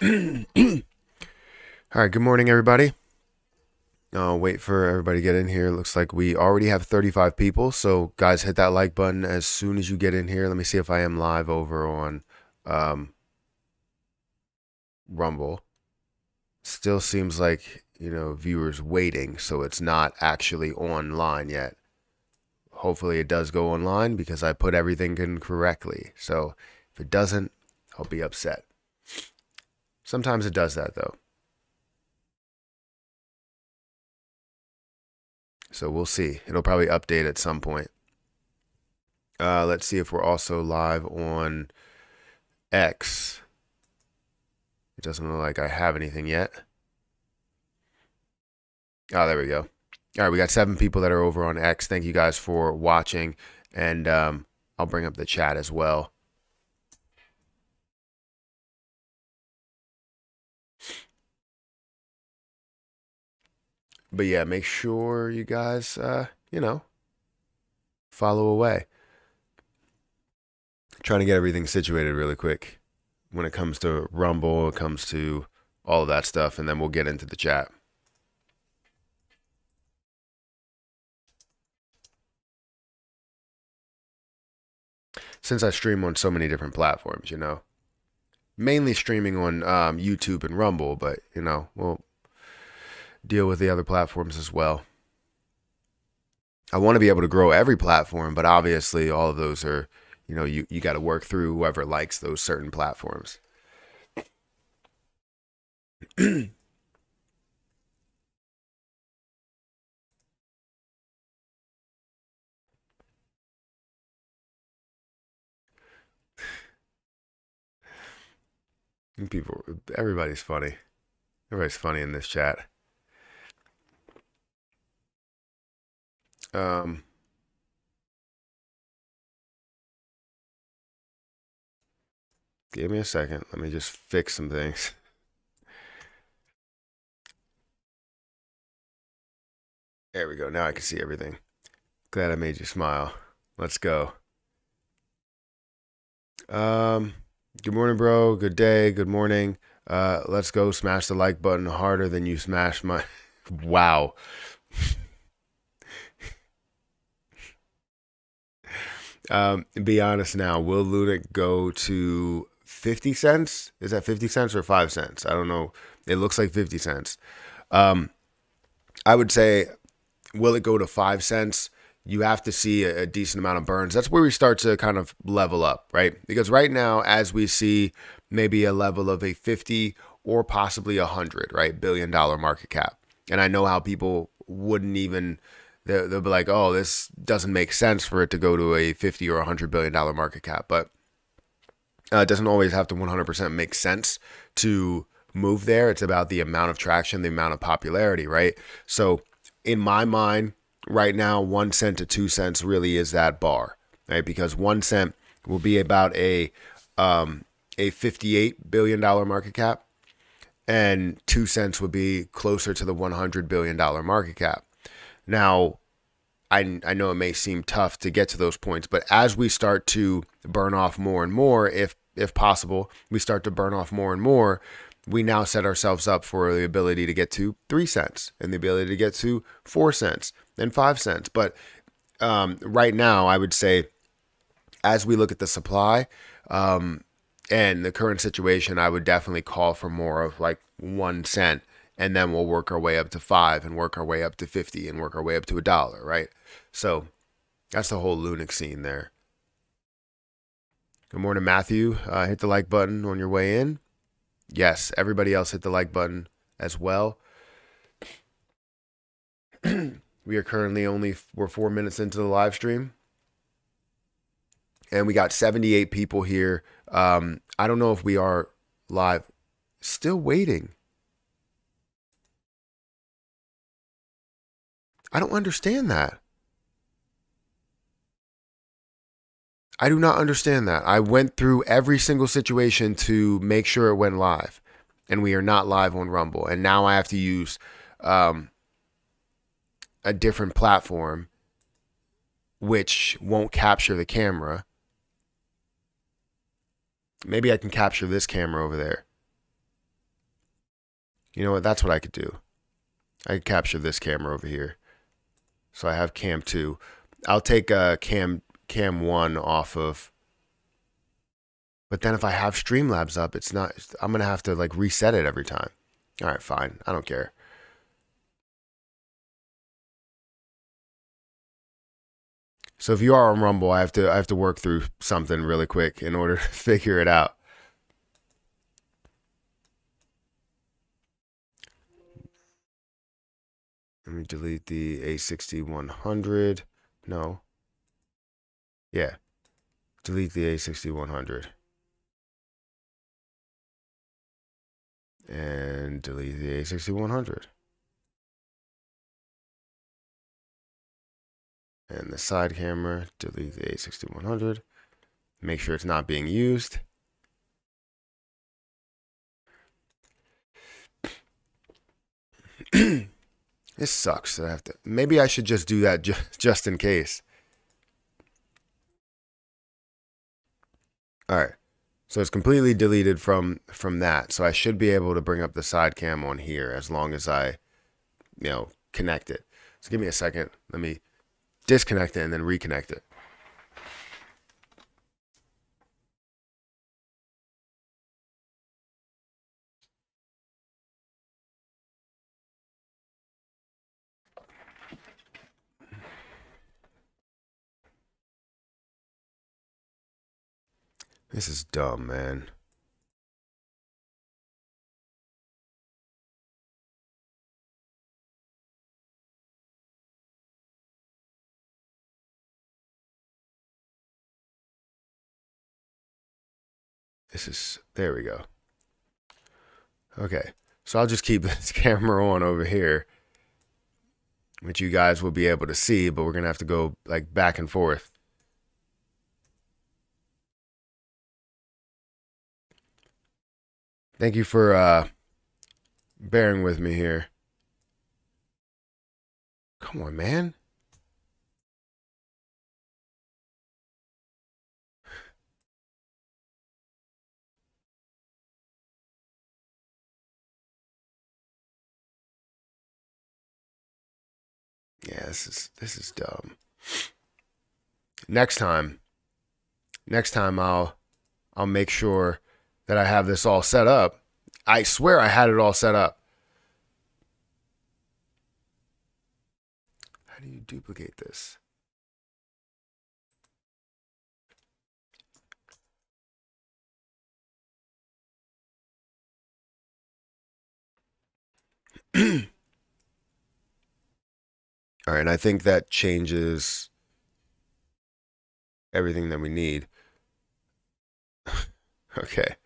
All right, good morning, everybody. I'll wait for everybody to get in here. Looks like we already have 35 people. So, guys, hit that like button as soon as you get in here. Let me see if I am live over on Rumble. Still seems like, viewers waiting, so it's not actually online yet. Hopefully it does go online because I put everything in correctly. So, if it doesn't, I'll be upset. Sometimes it does that, though. So we'll see. It'll probably update at some point. Let's see if we're also live on X. It doesn't look like I have anything yet. Oh, there we go. All right, we got 7 people that are over on X. Thank you guys for watching. And I'll bring up the chat as well. But yeah, make sure you guys, follow away. Trying to get everything situated really quick when it comes to Rumble, it comes to all of that stuff, and then we'll get into the chat. Since I stream on so many different platforms, mainly streaming on YouTube and Rumble, but, we'll deal with the other platforms as well. I want to be able to grow every platform, but obviously all of those are, you got to work through whoever likes those certain platforms. Everybody's funny. Everybody's funny in this chat. Give me a second. Let me just fix some things. There we go. Now I can see everything. Glad I made you smile. Let's go. Good morning, bro. Good day. Good morning. Let's go. Smash the like button harder than you smash my. Wow. Be honest now. Will Lunc go to 50 cents? Is that 50 cents or 5 cents? I don't know. It looks like 50 cents. I would say, will it go to 5 cents? You have to see a decent amount of burns. That's where we start to kind of level up, right? Because right now, as we see maybe a level of a 50 or possibly $100 billion market cap. And I know how people wouldn't even, they'll be like, oh, this doesn't make sense for it to go to a 50 or $100 billion market cap. But it doesn't always have to 100% make sense to move there. It's about the amount of traction, the amount of popularity, right? So in my mind, right now, 1 cent to 2 cents really is that bar, right? Because 1 cent will be about a $58 billion market cap, and 2 cents would be closer to the $100 billion market cap. Now, I know it may seem tough to get to those points, but as we start to burn off more and more, if possible, we start to burn off more and more, we now set ourselves up for the ability to get to 3 cents and the ability to get to 4 cents and 5 cents. But right now, I would say, as we look at the supply and the current situation, I would definitely call for more of like 1 cent. And then we'll work our way up to 5 and work our way up to 50 and work our way up to $1, right? So that's the whole Lunc scene there. Good morning, Matthew. Hit the like button on your way in. Yes, everybody else hit the like button as well. We are currently we're 4 minutes into the live stream. And we got 78 people here. I don't know if we are live. Still waiting. I don't understand that. I do not understand that. I went through every single situation to make sure it went live, and we are not live on Rumble. And now I have to use a different platform, which won't capture the camera. Maybe I can capture this camera over there. You know what? That's what I could do. I could capture this camera over here. So I have cam 2. I'll take cam 1 off of. But then if I have Streamlabs up, it's not. I'm gonna have to like reset it every time. All right, fine. I don't care. So if you are on Rumble, I have to work through something really quick in order to figure it out. Let me delete the A6100. No. Yeah. Delete the A6100. And delete the A6100. And the side camera, delete the A6100. Make sure it's not being used. This sucks that I have to. Maybe I should just do that just in case. All right. So it's completely deleted from that. So I should be able to bring up the side cam on here as long as I, connect it. So give me a second. Let me disconnect it and then reconnect it. This is dumb, man. There we go. Okay, so I'll just keep this camera on over here, which you guys will be able to see, but we're gonna have to go like back and forth. Thank you for bearing with me here. Come on, man. Yeah, this is dumb. Next time I'll make sure that I have this all set up. I swear I had it all set up. How do you duplicate this? All right, and I think that changes everything that we need. Okay.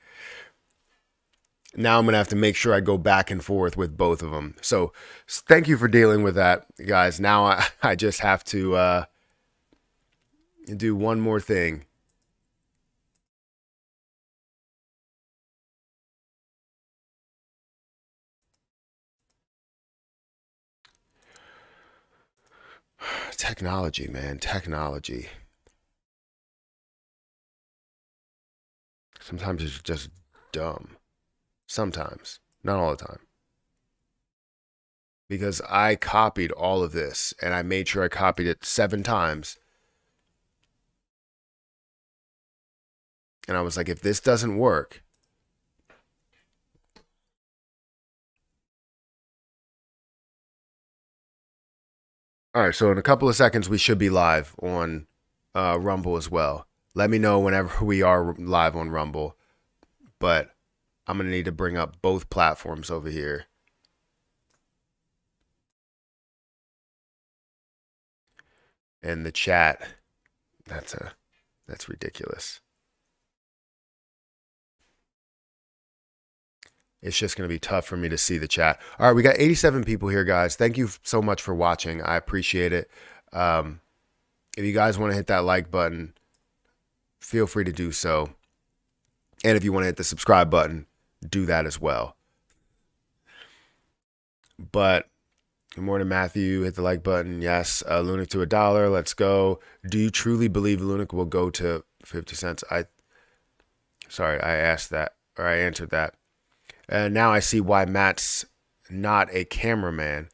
Now I'm going to have to make sure I go back and forth with both of them. So thank you for dealing with that, guys. Now I just have to do one more thing. Technology, man. Technology. Sometimes it's just dumb. Sometimes. Not all the time. Because I copied all of this and I made sure I copied it 7 times. And I was like, if this doesn't work, all right, so in a couple of seconds, we should be live on Rumble as well. Let me know whenever we are live on Rumble. But I'm going to need to bring up both platforms over here. And the chat, that's ridiculous. It's just going to be tough for me to see the chat. All right, we got 87 people here, guys. Thank you so much for watching. I appreciate it. If you guys want to hit that like button, feel free to do so. And if you want to hit the subscribe button, do that as well. But good morning, Matthew. Hit the like button. Yes. Lunc to $1. Let's go. Do you truly believe Lunc will go to 50 cents? Sorry, I asked that, or I answered that. And now I see why Matt's not a cameraman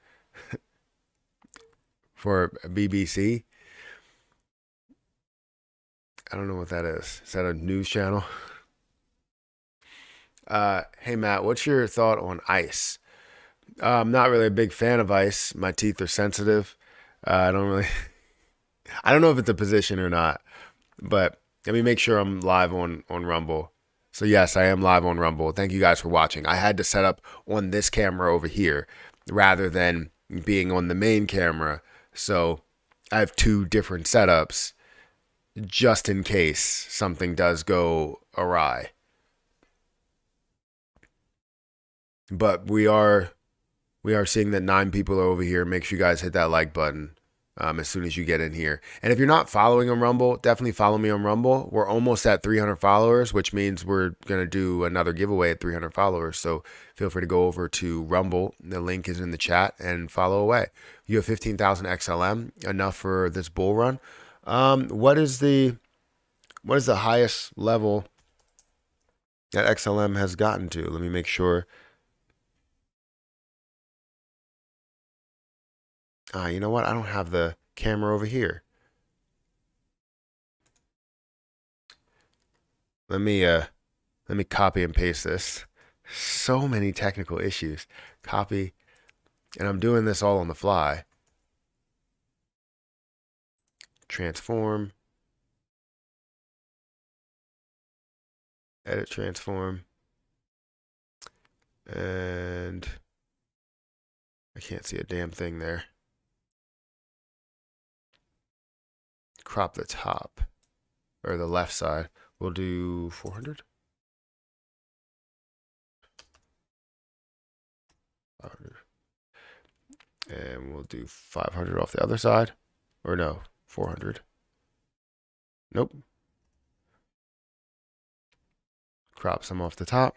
for BBC. I don't know what that is. Is that a news channel? Hey Matt, what's your thought on ice? I'm not really a big fan of ice. My teeth are sensitive. I don't really. I don't know if it's a position or not, but let me make sure I'm live on Rumble. So yes, I am live on Rumble. Thank you guys for watching. I had to set up on this camera over here rather than being on the main camera. So I have two different setups just in case something does go awry. But we are seeing that 9 people are over here. Make sure you guys hit that like button as soon as you get in here. And if you're not following on Rumble, definitely follow me on Rumble. We're almost at 300 followers, which means we're going to do another giveaway at 300 followers. So feel free to go over to Rumble. The link is in the chat and follow away. You have 15,000 XLM, enough for this bull run. What is the highest level that XLM has gotten to? Let me make sure. You know what? I don't have the camera over here. Let me copy and paste this. So many technical issues. Copy, and I'm doing this all on the fly. Transform. Edit transform. And I can't see a damn thing there. Crop the top or the left side. We'll do 400. 500. And we'll do 500 off the other side. Or no, 400. Nope. Crop some off the top.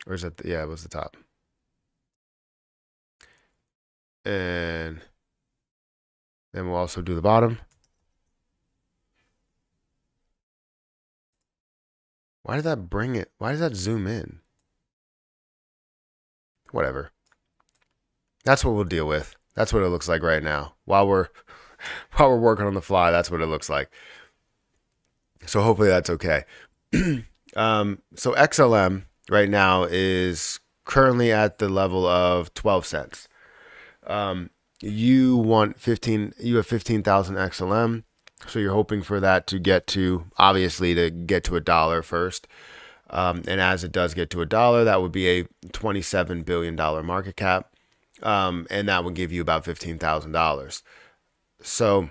Or is it? Yeah, it was the top. And then we'll also do the bottom. Why did that bring it? Why does that zoom in? Whatever. That's what we'll deal with. That's what it looks like right now. While we're working on the fly, that's what it looks like. So hopefully that's okay. So XLM right now is currently at the level of 12 cents. You have 15,000 XLM. So you're hoping for that to get to, obviously, to get to $1 first. And as it does get to $1, that would be a $27 billion market cap. And that would give you about $15,000. So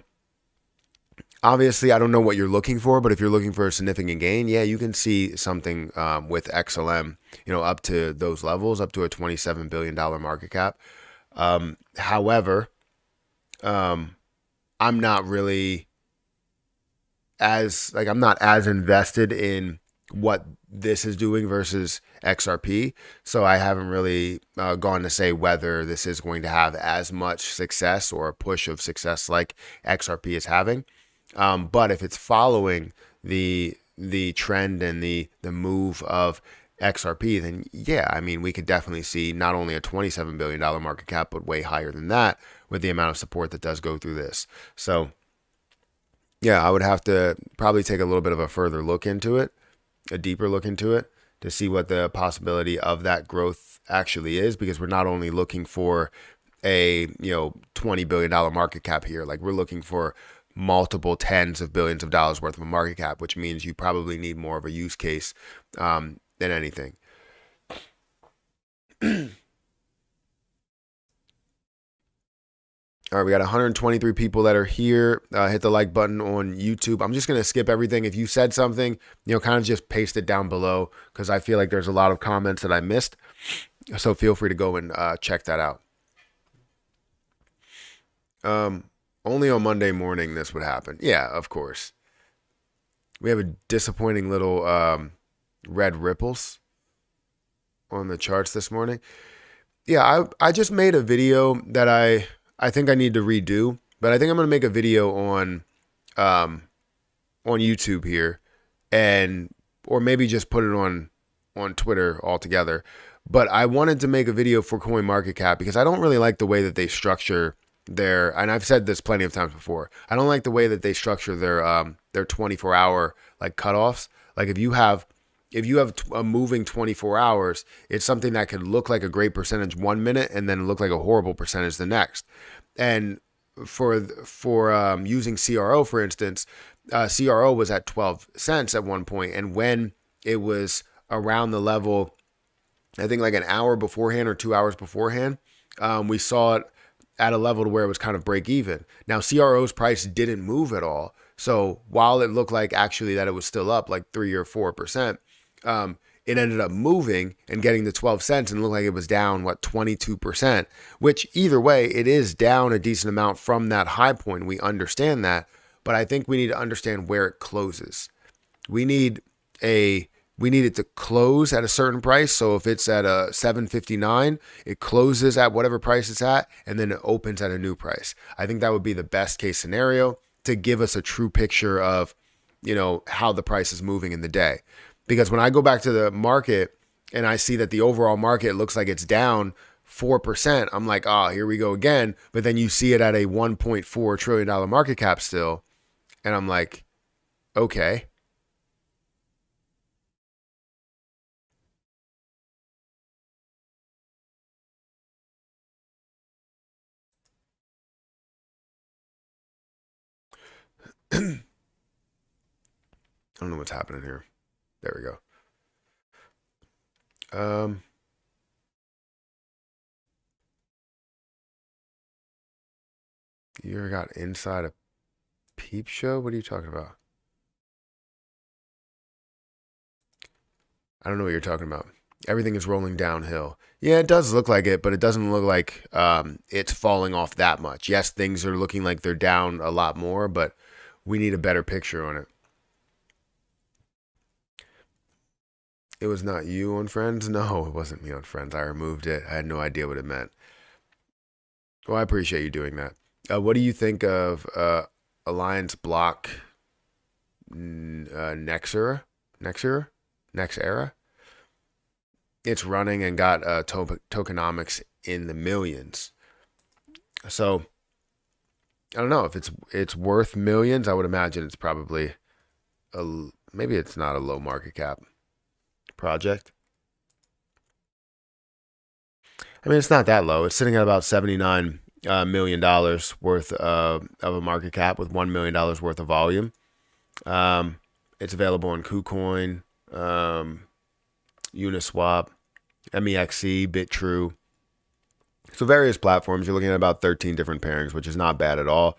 obviously, I don't know what you're looking for, but if you're looking for a significant gain, yeah, you can see something with XLM, up to those levels, up to a $27 billion market cap. However, I'm not really I'm not as invested in what this is doing versus XRP. So I haven't really gone to say whether this is going to have as much success or a push of success like XRP is having. But if it's following the trend and the move of XRP, then yeah, I mean, we could definitely see not only a $27 billion market cap, but way higher than that with the amount of support that does go through this. So yeah, I would have to probably take a little bit of a further look into it, a deeper look into it, to see what the possibility of that growth actually is, because we're not only looking for a $20 billion market cap here, like we're looking for multiple tens of billions of dollars worth of a market cap, which means you probably need more of a use case than anything. All right, we got 123 people that are here. Hit the like button on YouTube. I'm just going to skip everything. If you said something, kind of just paste it down below, because I feel like there's a lot of comments that I missed. So feel free to go and check that out. Only on Monday morning this would happen. Yeah, of course. We have a disappointing little red ripples on the charts this morning. Yeah, I just made a video that I think I need to redo, but I think I'm going to make a video on YouTube here and or maybe just put it on Twitter altogether. But I wanted to make a video for CoinMarketCap because I don't really like the way that they structure their, and I've said this plenty of times before, I don't like the way that they structure their 24-hour like cutoffs. Like if you have a moving 24 hours, it's something that could look like a great percentage 1 minute and then look like a horrible percentage the next. And for using CRO, for instance, CRO was at 12 cents at one point, and when it was around the level, I think like an hour beforehand or 2 hours beforehand, we saw it at a level to where it was kind of break even. Now CRO's price didn't move at all, so while it looked like actually that it was still up like 3 or 4%, it ended up moving and getting to 12 cents and looked like it was down, 22%, which either way, it is down a decent amount from that high point. We understand that, but I think we need to understand where it closes. We need it to close at a certain price. So if it's at a 7.59, it closes at whatever price it's at, and then it opens at a new price. I think that would be the best case scenario to give us a true picture of, how the price is moving in the day. Because when I go back to the market and I see that the overall market looks like it's down 4%, I'm like, here we go again. But then you see it at a $1.4 trillion market cap still. And I'm like, okay. I don't know what's happening here. There we go. You ever got inside a peep show? What are you talking about? I don't know what you're talking about. Everything is rolling downhill. Yeah, it does look like it, but it doesn't look like it's falling off that much. Yes, things are looking like they're down a lot more, but we need a better picture on it. It was not you on Friends? No, it wasn't me on Friends. I removed it. I had no idea what it meant. Well, I appreciate you doing that. What do you think of Alliance Block Nexera? Nexera? It's running and got tokenomics in the millions. So I don't know if it's worth millions. I would imagine it's probably maybe it's not a low market cap project. I mean, it's not that low. It's sitting at about $79 million worth of a market cap with $1 million worth of volume. It's available on KuCoin, Uniswap, MEXC, BitTrue. So various platforms. You're looking at about 13 different pairings, which is not bad at all.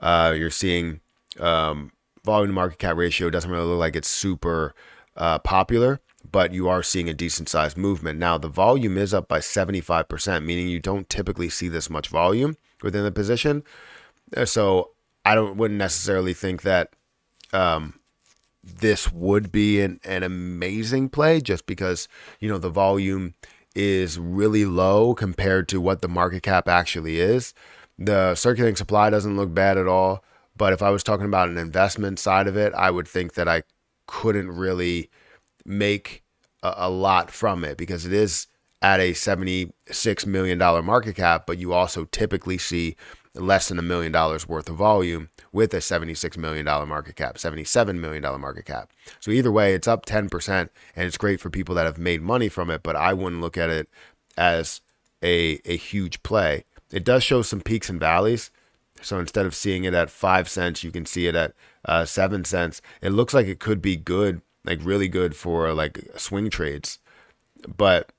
You're seeing volume to market cap ratio doesn't really look like it's super popular, but you are seeing a decent sized movement. Now the volume is up by 75%, meaning you don't typically see this much volume within the position. So I wouldn't necessarily think that this would be an amazing play just because, the volume is really low compared to what the market cap actually is. The circulating supply doesn't look bad at all. But if I was talking about an investment side of it, I would think that I couldn't really make a lot from it because it is at a $76 million market cap, but you also typically see less than $1 million worth of volume with a $76 million market cap, $77 million market cap. So either way, it's up 10% and it's great for people that have made money from it, but I wouldn't look at it as a huge play. It does show some peaks and valleys. So instead of seeing it at 5 cents, you can see it at 7 cents. It looks like it could be good, like really good for like swing trades. But,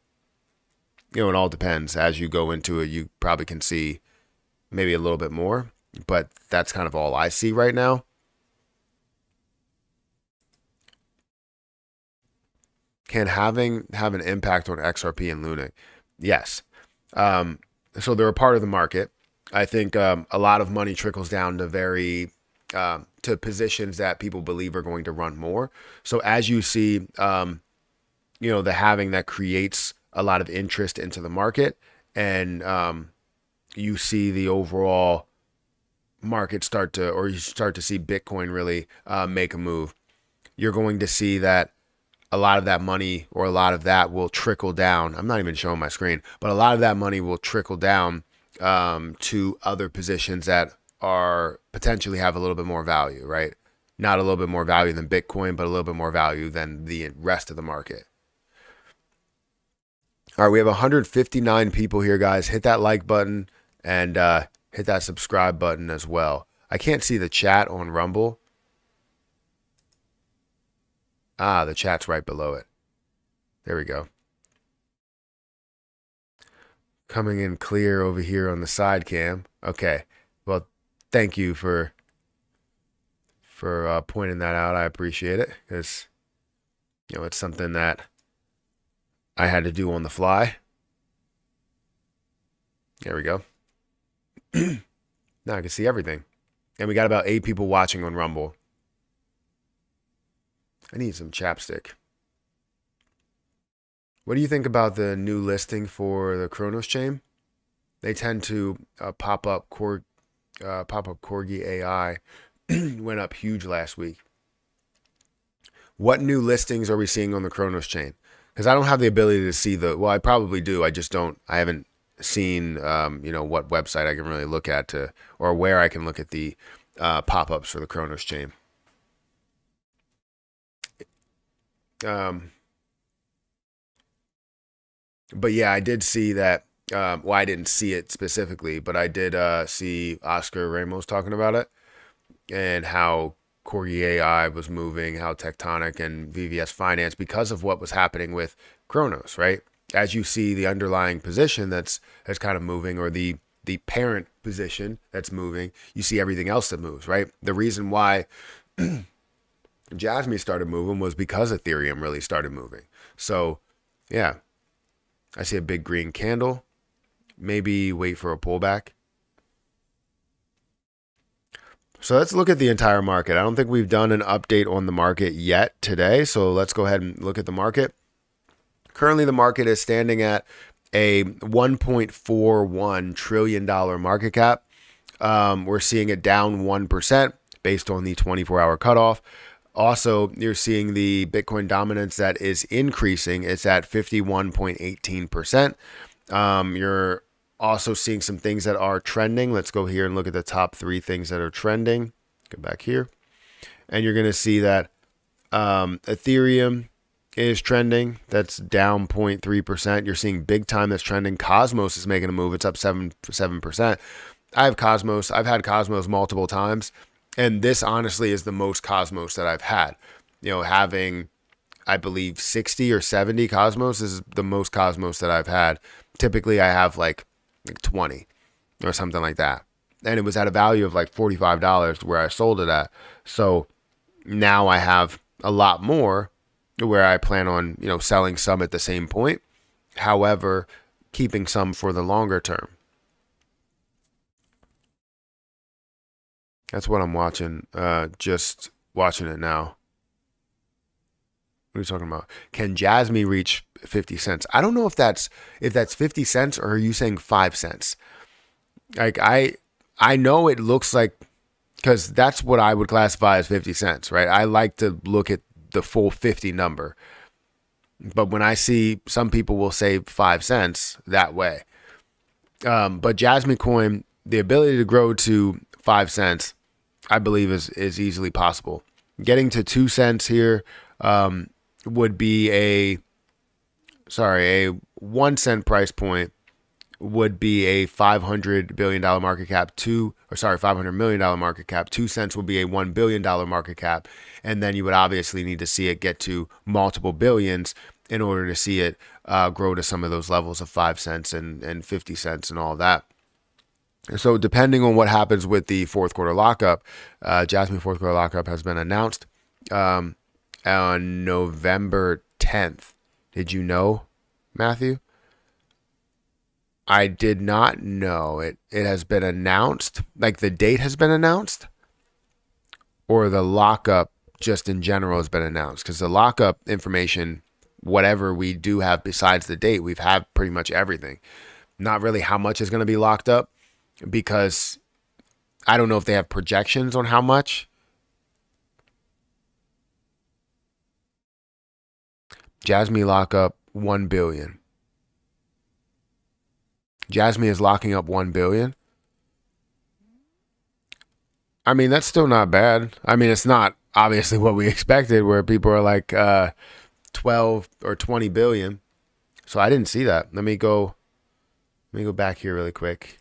it all depends. As you go into it, you probably can see maybe a little bit more. But that's kind of all I see right now. Can Halving have an impact on XRP and Lunc? Yes. So they're a part of the market. I think a lot of money trickles down to to positions that people believe are going to run more. So as you see, the halving that creates a lot of interest into the market, and you see the overall market you start to see Bitcoin really make a move. You're going to see that a lot of that money or a lot of that will trickle down. I'm not even showing my screen, but a lot of that money will trickle down to other positions that are potentially have a little bit more value, right? Not a little bit more value than Bitcoin, but a little bit more value than the rest of the market. All right, we have 159 people here, guys. Hit that like button and hit that subscribe button as well. I can't see the chat on Rumble. Ah, the chat's right below it. There we go. Coming in clear over here on the side cam. Okay. Well, thank you for pointing that out. I appreciate it because, you know, it's something that I had to do on the fly. There we go. Now I can see everything. And we got about 8 people watching on Rumble. I need some chapstick. What do you think about the new listing for the Kronos chain? They tend to pop up Corgi AI went up huge last week. What new listings are we seeing on the Kronos chain? Because I don't have the ability to see well, I probably do. I just don't. I haven't seen, you know, what website I can really look at or where I can look at the pop-ups for the Kronos chain. But yeah, I did see that. Well, I didn't see it specifically, but I did see Oscar Ramos talking about it and how Corgi AI was moving, how Tectonic and VVS Finance, because of what was happening with Kronos, right? As you see the underlying position that's kind of moving, or the parent position that's moving, you see everything else that moves, right? The reason why Jasmy started moving was because Ethereum really started moving. So, yeah, I see a big green candle. Maybe wait for a pullback. So let's look at the entire market. I don't think we've done an update on the market yet today. So let's go ahead and look at the market. Currently, the market is standing at a $1.41 trillion market cap. We're seeing it down 1% based on the 24-hour cutoff. Also, you're seeing the Bitcoin dominance that is increasing. It's at 51.18%. You're also seeing some things that are trending. Let's go here and look at the top 3 things that are trending. Go back here. And you're going to see that Ethereum is trending. That's down 0.3%. You're seeing big time that's trending. Cosmos is making a move. It's up 7%. I have Cosmos. I've had Cosmos multiple times. And this honestly is the most Cosmos that I've had. You know, having, I believe, 60 or 70 Cosmos is the most Cosmos that I've had. Typically, I have like 20 or something like that. And it was at a value of like $45 where I sold it at. So now I have a lot more where I plan on, you know, selling some at the same point. However, keeping some for the longer term. That's what I'm watching. Just watching it now. What are you talking about? Can Jasmy reach 50 cents? I don't know if that's 50 cents, or are you saying 5 cents? Like I know it looks like, because that's what I would classify as 50 cents, right? I like to look at the full 50 number. But when I see some people will say 5 cents that way. But Jasmy coin, the ability to grow to 5 cents, I believe is easily possible. Getting to 2 cents here would be a 1 cent price point would be a $500 billion market cap. $500 million market cap. 2 cents would be a $1 billion market cap. And then you would obviously need to see it get to multiple billions in order to see it grow to some of those levels of 5 cents and 50 cents and all of that. So depending on what happens with the fourth quarter lockup, Jasmy fourth quarter lockup has been announced on November 10th. Did you know, Matthew? I did not know. It has been announced, like the date has been announced, or the lockup just in general has been announced? Because the lockup information, whatever we do have besides the date, we've had pretty much everything. Not really how much is going to be locked up, because I don't know if they have projections on how much. Jasmy lock up 1 billion. Jasmy is locking up 1 billion. I mean, that's still not bad. I mean, it's not obviously what we expected, where people are like 12 or 20 billion. So I didn't see that. Let me go back here really quick.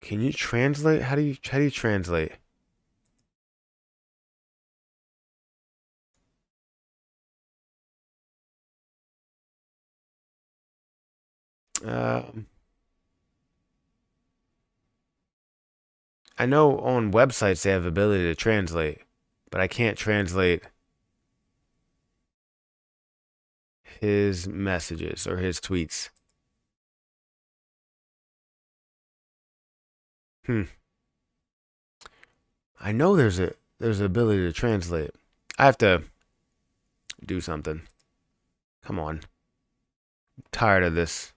Can you translate? How do you translate? Um, I know on websites they have the ability to translate, but I can't translate his messages or his tweets. Hmm. I know there's an ability to translate. I have to do something. Come on. I'm tired of this.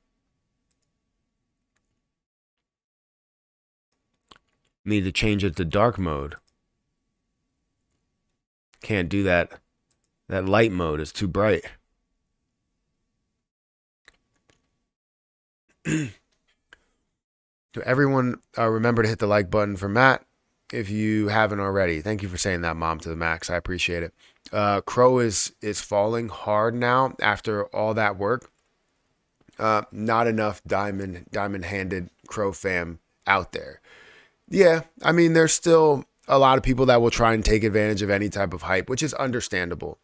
Need to change it to dark mode. Can't do that. That light mode is too bright. So everyone, remember to hit the like button for Matt if you haven't already. Thank you for saying that, Mom, to the max. I appreciate it. Crow is falling hard now after all that work. Not enough diamond-handed Crow fam out there. Yeah, I mean, there's still a lot of people that will try and take advantage of any type of hype, which is understandable.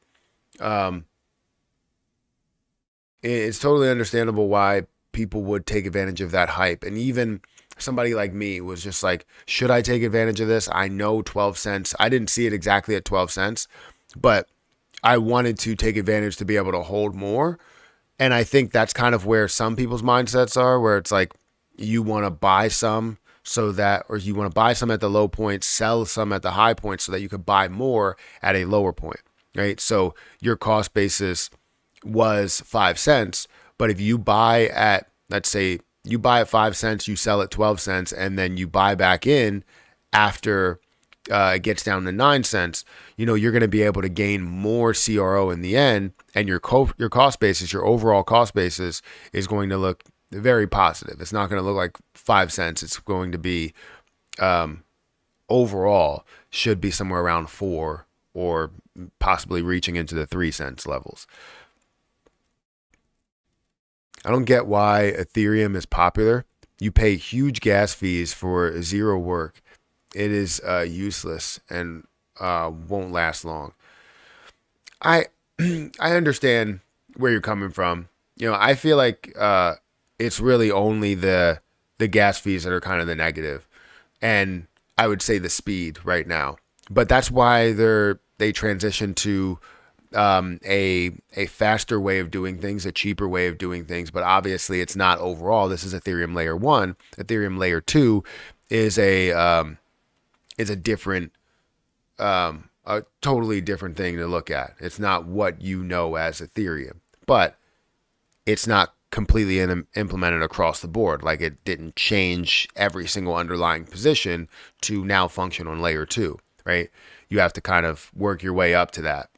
It's totally understandable why people would take advantage of that hype. And even somebody like me was just like, should I take advantage of this? I know 12 cents. I didn't see it exactly at 12 cents, but I wanted to take advantage to be able to hold more. And I think that's kind of where some people's mindsets are, where it's like you want to buy some so that, or you want to buy some at the low point, sell some at the high point so that you could buy more at a lower point, right? So your cost basis was 5 cents, but if you buy at, let's say you buy at 5 cents, you sell at 12 cents, and then you buy back in after it gets down to 9 cents, you're going to be able to gain more CRO in the end, and your cost basis, your overall cost basis is going to look very positive. It's not going to look like 5 cents. It's going to be overall should be somewhere around 4 or possibly reaching into the 3 cents levels. I don't get why Ethereum is popular. You pay huge gas fees for zero work. It is useless and won't last long. I I understand where you're coming from. I feel like it's really only the gas fees that are kind of the negative, and I would say the speed right now. But that's why they transitioned to a faster way of doing things, a cheaper way of doing things. But obviously, it's not overall. This is Ethereum layer 1. Ethereum layer 2 is a different, a totally different thing to look at. It's not what you know as Ethereum, but it's not completely implemented across the board. Like it didn't change every single underlying position to now function on layer 2, right? You have to kind of work your way up to that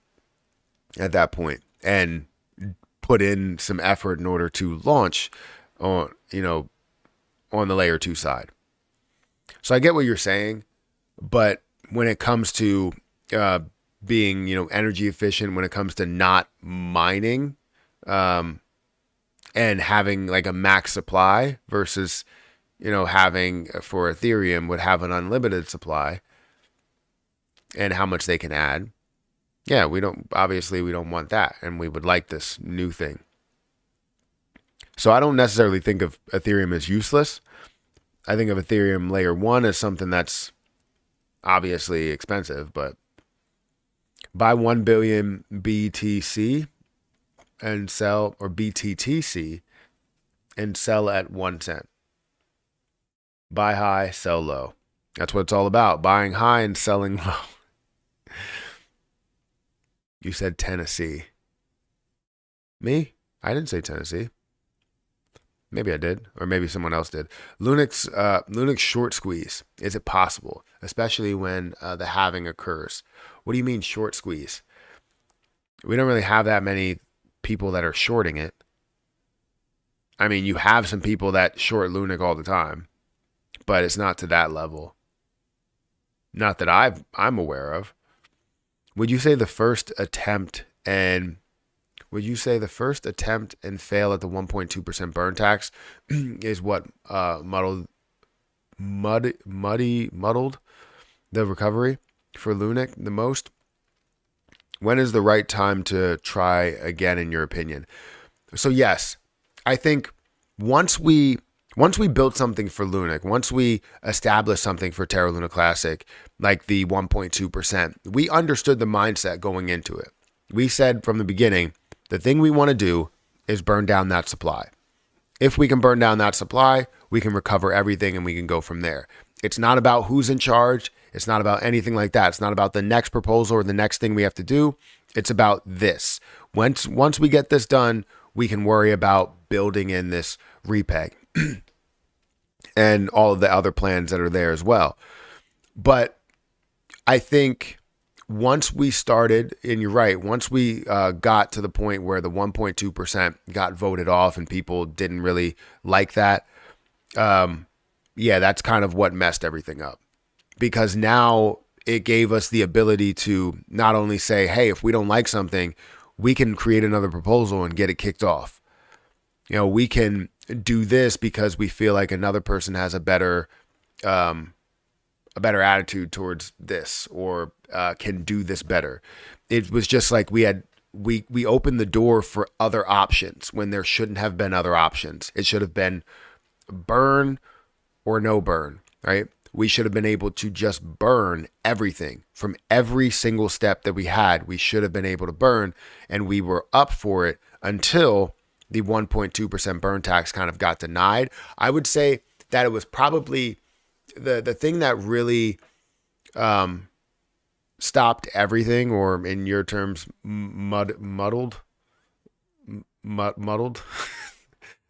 at that point and put in some effort in order to launch on, on the layer 2 side. So I get what you're saying, but when it comes to being, energy efficient, when it comes to not mining and having like a max supply versus, having for Ethereum would have an unlimited supply and how much they can add. Yeah, we don't want that, and we would like this new thing. So I don't necessarily think of Ethereum as useless. I think of Ethereum layer 1 as something that's obviously expensive, but buy 1 billion BTC and sell, or BTTC, and sell at 1 cent. Buy high, sell low. That's what it's all about, buying high and selling low. You said Tennessee. Me? I didn't say Tennessee. Maybe I did, or maybe someone else did. Lunix short squeeze. Is it possible, especially when the halving occurs? What do you mean short squeeze? We don't really have that many people that are shorting it. I mean, you have some people that short Lunix all the time, but it's not to that level. Not that I'm aware of. Would you say the first attempt and fail at the 1.2% burn tax is what muddled the recovery for Lunix the most? When is the right time to try again, in your opinion? So yes, I think once we built something for Lunix, once we established something for Terra Luna Classic, like the 1.2%, we understood the mindset going into it. We said from the beginning, the thing we want to do is burn down that supply. If we can burn down that supply, we can recover everything and we can go from there. It's not about who's in charge. It's not about anything like that. It's not about the next proposal or the next thing we have to do. It's about this. Once we get this done, we can worry about building in this repeg and all of the other plans that are there as well. But I think once we started, and you're right, once we got to the point where the 1.2% got voted off and people didn't really like that, that's kind of what messed everything up. Because now it gave us the ability to not only say, hey, if we don't like something, we can create another proposal and get it kicked off. You know, we can do this because we feel like another person has a better attitude towards this, or can do this better. It was just like we opened the door for other options when there shouldn't have been other options. It should have been burn or no burn, right? We should have been able to just burn everything from every single step that we had. We should have been able to burn, and we were up for it until the 1.2% burn tax kind of got denied. I would say that it was probably the thing that really stopped everything, or in your terms, muddled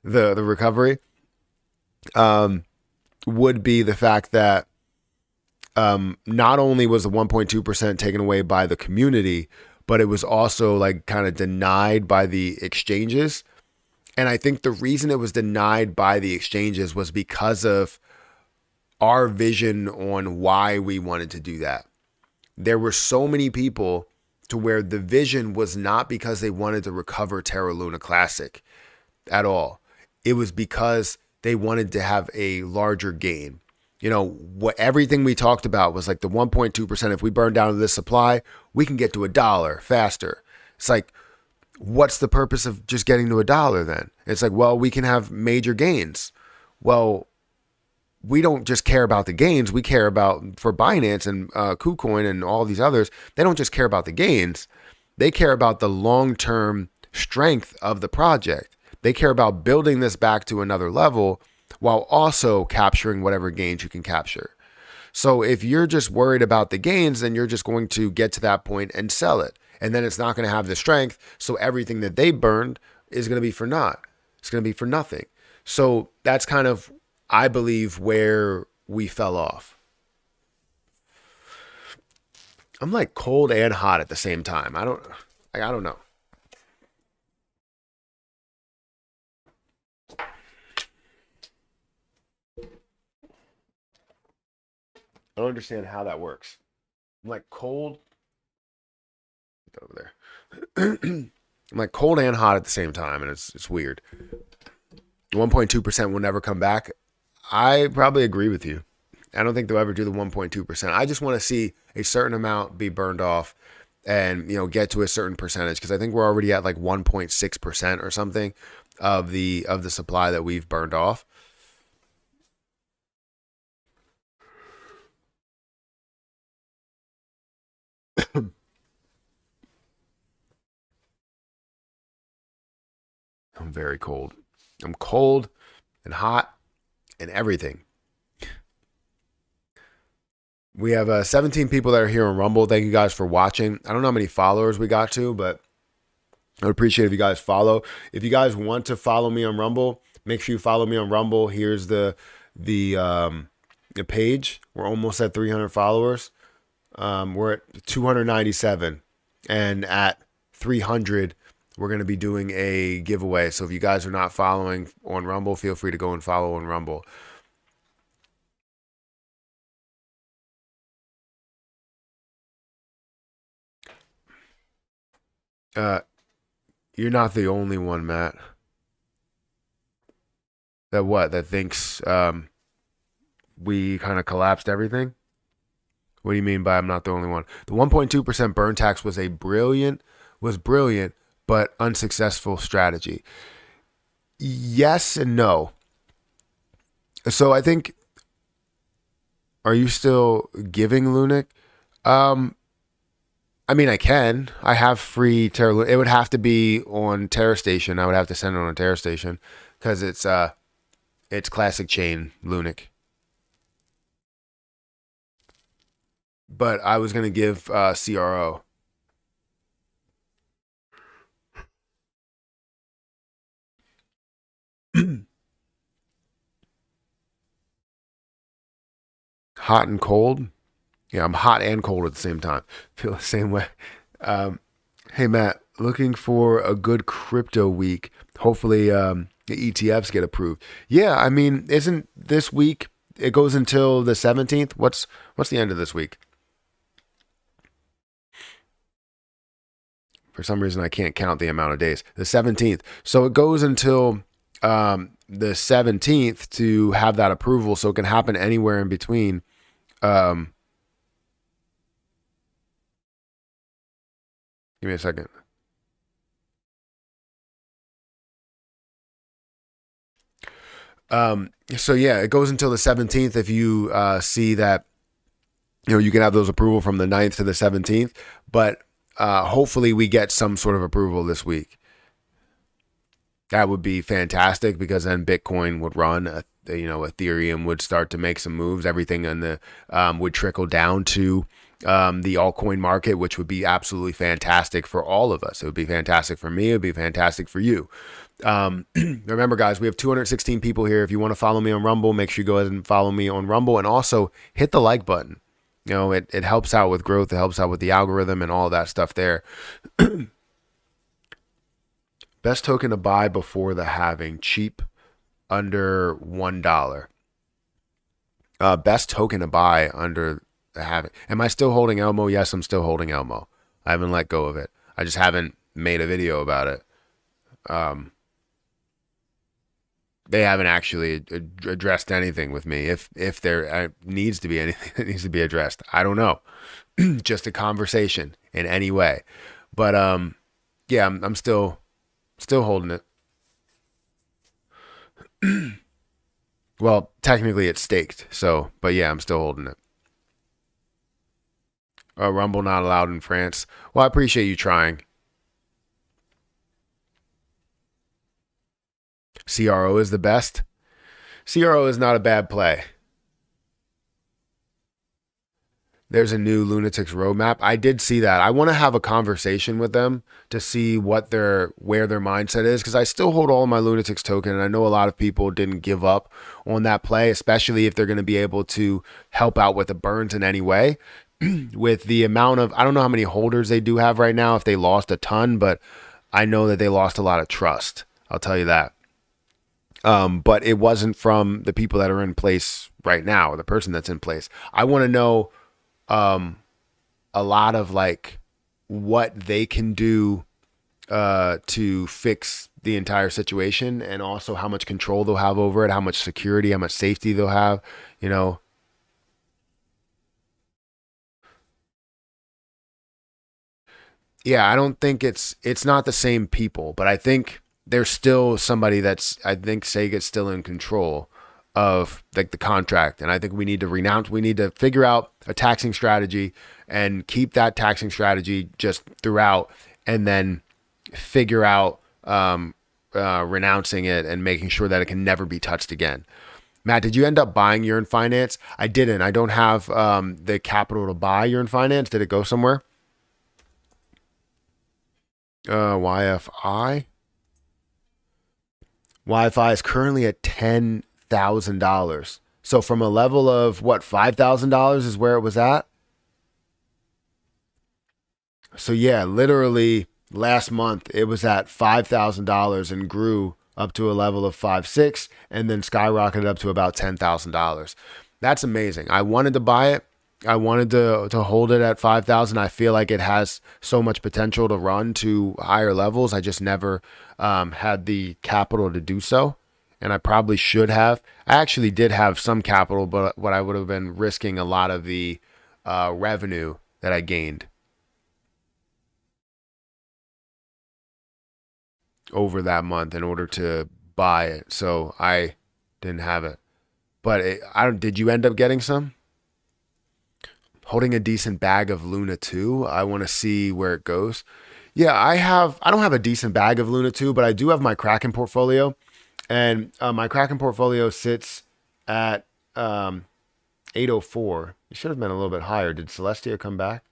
the recovery, would be the fact that not only was the 1.2% taken away by the community, but it was also like kind of denied by the exchanges. And I think the reason it was denied by the exchanges was because of our vision on why we wanted to do that. There were so many people to where the vision was not because they wanted to recover Terra Luna Classic at all. It was because they wanted to have a larger gain. You know, what everything we talked about was like the 1.2%. If we burn down to this supply, we can get to $1 faster. It's like, what's the purpose of just getting to $1 then? It's like, well, we can have major gains. Well, we don't just care about the gains. We care about, for Binance and KuCoin and all these others, they don't just care about the gains. They care about the long-term strength of the project. They care about building this back to another level while also capturing whatever gains you can capture. So if you're just worried about the gains, then you're just going to get to that point and sell it. And then it's not going to have the strength. So everything that they burned is going to be for naught. It's going to be for nothing. So that's kind of, I believe, where we fell off. I'm like cold and hot at the same time. I don't know. I don't understand how that works. I'm like cold. Over there. I'm like cold and hot at the same time, and it's weird. 1.2% will never come back. I probably agree with you. I don't think they'll ever do the 1.2%. I just want to see a certain amount be burned off and, you know, get to a certain percentage, because I think we're already at like 1.6% or something of the supply that we've burned off. I'm very cold. I'm cold and hot and everything. We have 17 people that are here on Rumble. Thank you guys for watching. I don't know how many followers we got to, but I would appreciate if you guys follow. If you guys want to follow me on Rumble, make sure you follow me on Rumble. Here's the page. We're almost at 300 followers. We're at 297, and at 300, we're going to be doing a giveaway. So if you guys are not following on Rumble, feel free to go and follow on Rumble. You're not the only one, Matt. That thinks we kind of collapsed everything? What do you mean by I'm not the only one? The 1.2% burn tax was brilliant, but unsuccessful strategy. Yes and no. So I think, are you still giving Lunc? I mean, I can. I have free Terra. It would have to be on Terra Station. I would have to send it on a Terra Station because it's classic chain Lunc. But I was gonna give CRO. Hot and cold. Yeah, I'm hot and cold at the same time. Feel the same way. Hey, Matt, looking for a good crypto week. Hopefully the ETFs get approved. Yeah, I mean, isn't this week, it goes until the 17th? What's the end of this week? For some reason, I can't count the amount of days. The 17th. So it goes until the 17th to have that approval, so it can happen anywhere in between. Give me a second. So yeah, it goes until the 17th. If you see that, you can have those approval from the 9th to the 17th, but hopefully we get some sort of approval this week. That would be fantastic because then Bitcoin would run. Ethereum would start to make some moves. Everything in the would trickle down to the altcoin market, which would be absolutely fantastic for all of us. It would be fantastic for me. It would be fantastic for you. Remember, guys, we have 216 people here. If you want to follow me on Rumble, make sure you go ahead and follow me on Rumble, and also hit the like button. It helps out with growth. It helps out with the algorithm and all that stuff there. Best token to buy before the halving, cheap, under $1. Best token to buy under the halving. Am I still holding Elmo? Yes, I'm still holding Elmo. I haven't let go of it. I just haven't made a video about it. They haven't actually addressed anything with me. If there needs to be anything that needs to be addressed, I don't know. Just a conversation in any way. But yeah, I'm still holding it. Well, technically it's staked. So, but yeah, I'm still holding it. Rumble not allowed in France. Well, I appreciate you trying. CRO is the best. CRO is not a bad play. There's a new Lunatics roadmap. I did see that. I want to have a conversation with them to see where their mindset is, because I still hold all of my Lunatics token, and I know a lot of people didn't give up on that play, especially if they're going to be able to help out with the burns in any way. With the amount of, I don't know how many holders they do have right now, if they lost a ton, but I know that they lost a lot of trust. I'll tell you that. But it wasn't from the people that are in place right now, or the person that's in place. I want to know a lot of like what they can do to fix the entire situation, and also how much control they'll have over it, how much security, how much safety they'll have, Yeah, I don't think it's not the same people, but I think there's still somebody I think Sega's still in control of like the contract, and I think we need to figure out a taxing strategy and keep that taxing strategy just throughout, and then figure out renouncing it and making sure that it can never be touched again. Matt, did you end up buying Yearn Finance? I didn't. I don't have the capital to buy Yearn Finance. Did it go somewhere? YFI. YFI is currently at $10,000. So from a level of what, $5,000 is where it was at. So yeah, literally last month it was at $5,000 and grew up to a level of 5.6 and then skyrocketed up to about $10,000. That's amazing. I wanted to buy it. I wanted to hold it at 5,000. I feel like it has so much potential to run to higher levels. I just never had the capital to do so, and I probably should have. I actually did have some capital, but what I would have been risking a lot of the revenue that I gained over that month in order to buy it. So I didn't have it. But I don't. Did you end up getting some? Holding a decent bag of Luna 2. I want to see where it goes. Yeah, I don't have a decent bag of Luna 2, but I do have my Kraken portfolio. And my Kraken portfolio sits at 804. It should have been a little bit higher. Did Celestia come back?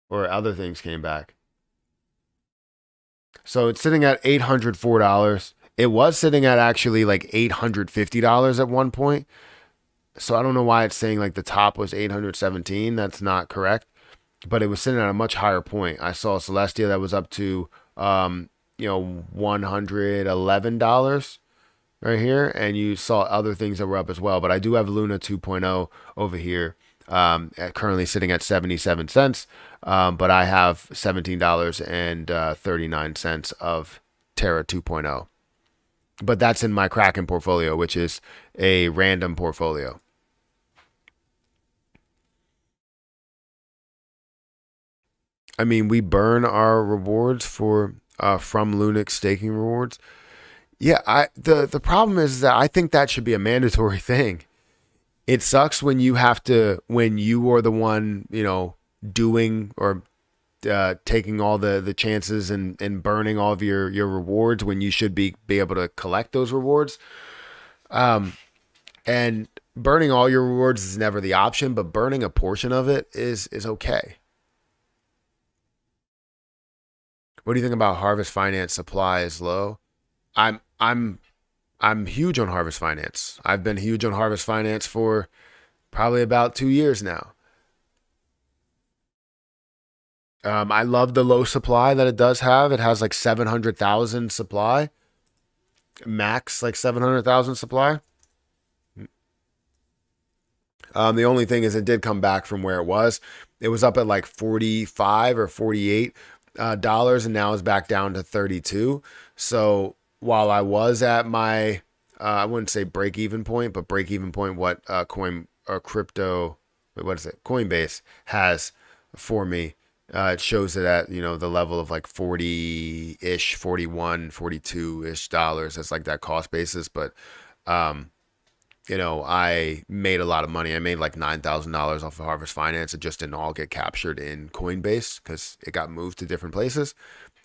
Or other things came back? So it's sitting at $804. It was sitting at actually like $850 at one point. So I don't know why it's saying like the top was 817. That's not correct. But it was sitting at a much higher point. I saw Celestia that was up to $111 right here, and you saw other things that were up as well. But I do have Luna 2.0 over here, currently sitting at 77 cents. But I have $17.39 of Terra 2.0. But that's in my Kraken portfolio, which is a random portfolio. I mean, we burn our rewards for from Lunc staking rewards. Yeah, the problem is that I think that should be a mandatory thing. It sucks when you have to, when you are the one, doing or taking all the chances and burning all of your rewards when you should be able to collect those rewards. And burning all your rewards is never the option, but burning a portion of it is okay. What do you think about Harvest Finance supply is low? I'm I'm I'm huge on Harvest Finance. I've been huge on Harvest Finance for probably about 2 years now. I love the low supply that it does have. It has like 700,000 supply, max like 700,000 supply. The only thing is it did come back from where it was. It was up at like 45 or 48 dollars, and now it's back down to 32. So while I was at my, I wouldn't say break even point, but break even point, what coin or crypto, what is it? Coinbase has for me. It shows it at, the level of like 40-ish, 41, 42-ish dollars. That's like that cost basis. But, I made a lot of money. I made like $9,000 off of Harvest Finance. It just didn't all get captured in Coinbase because it got moved to different places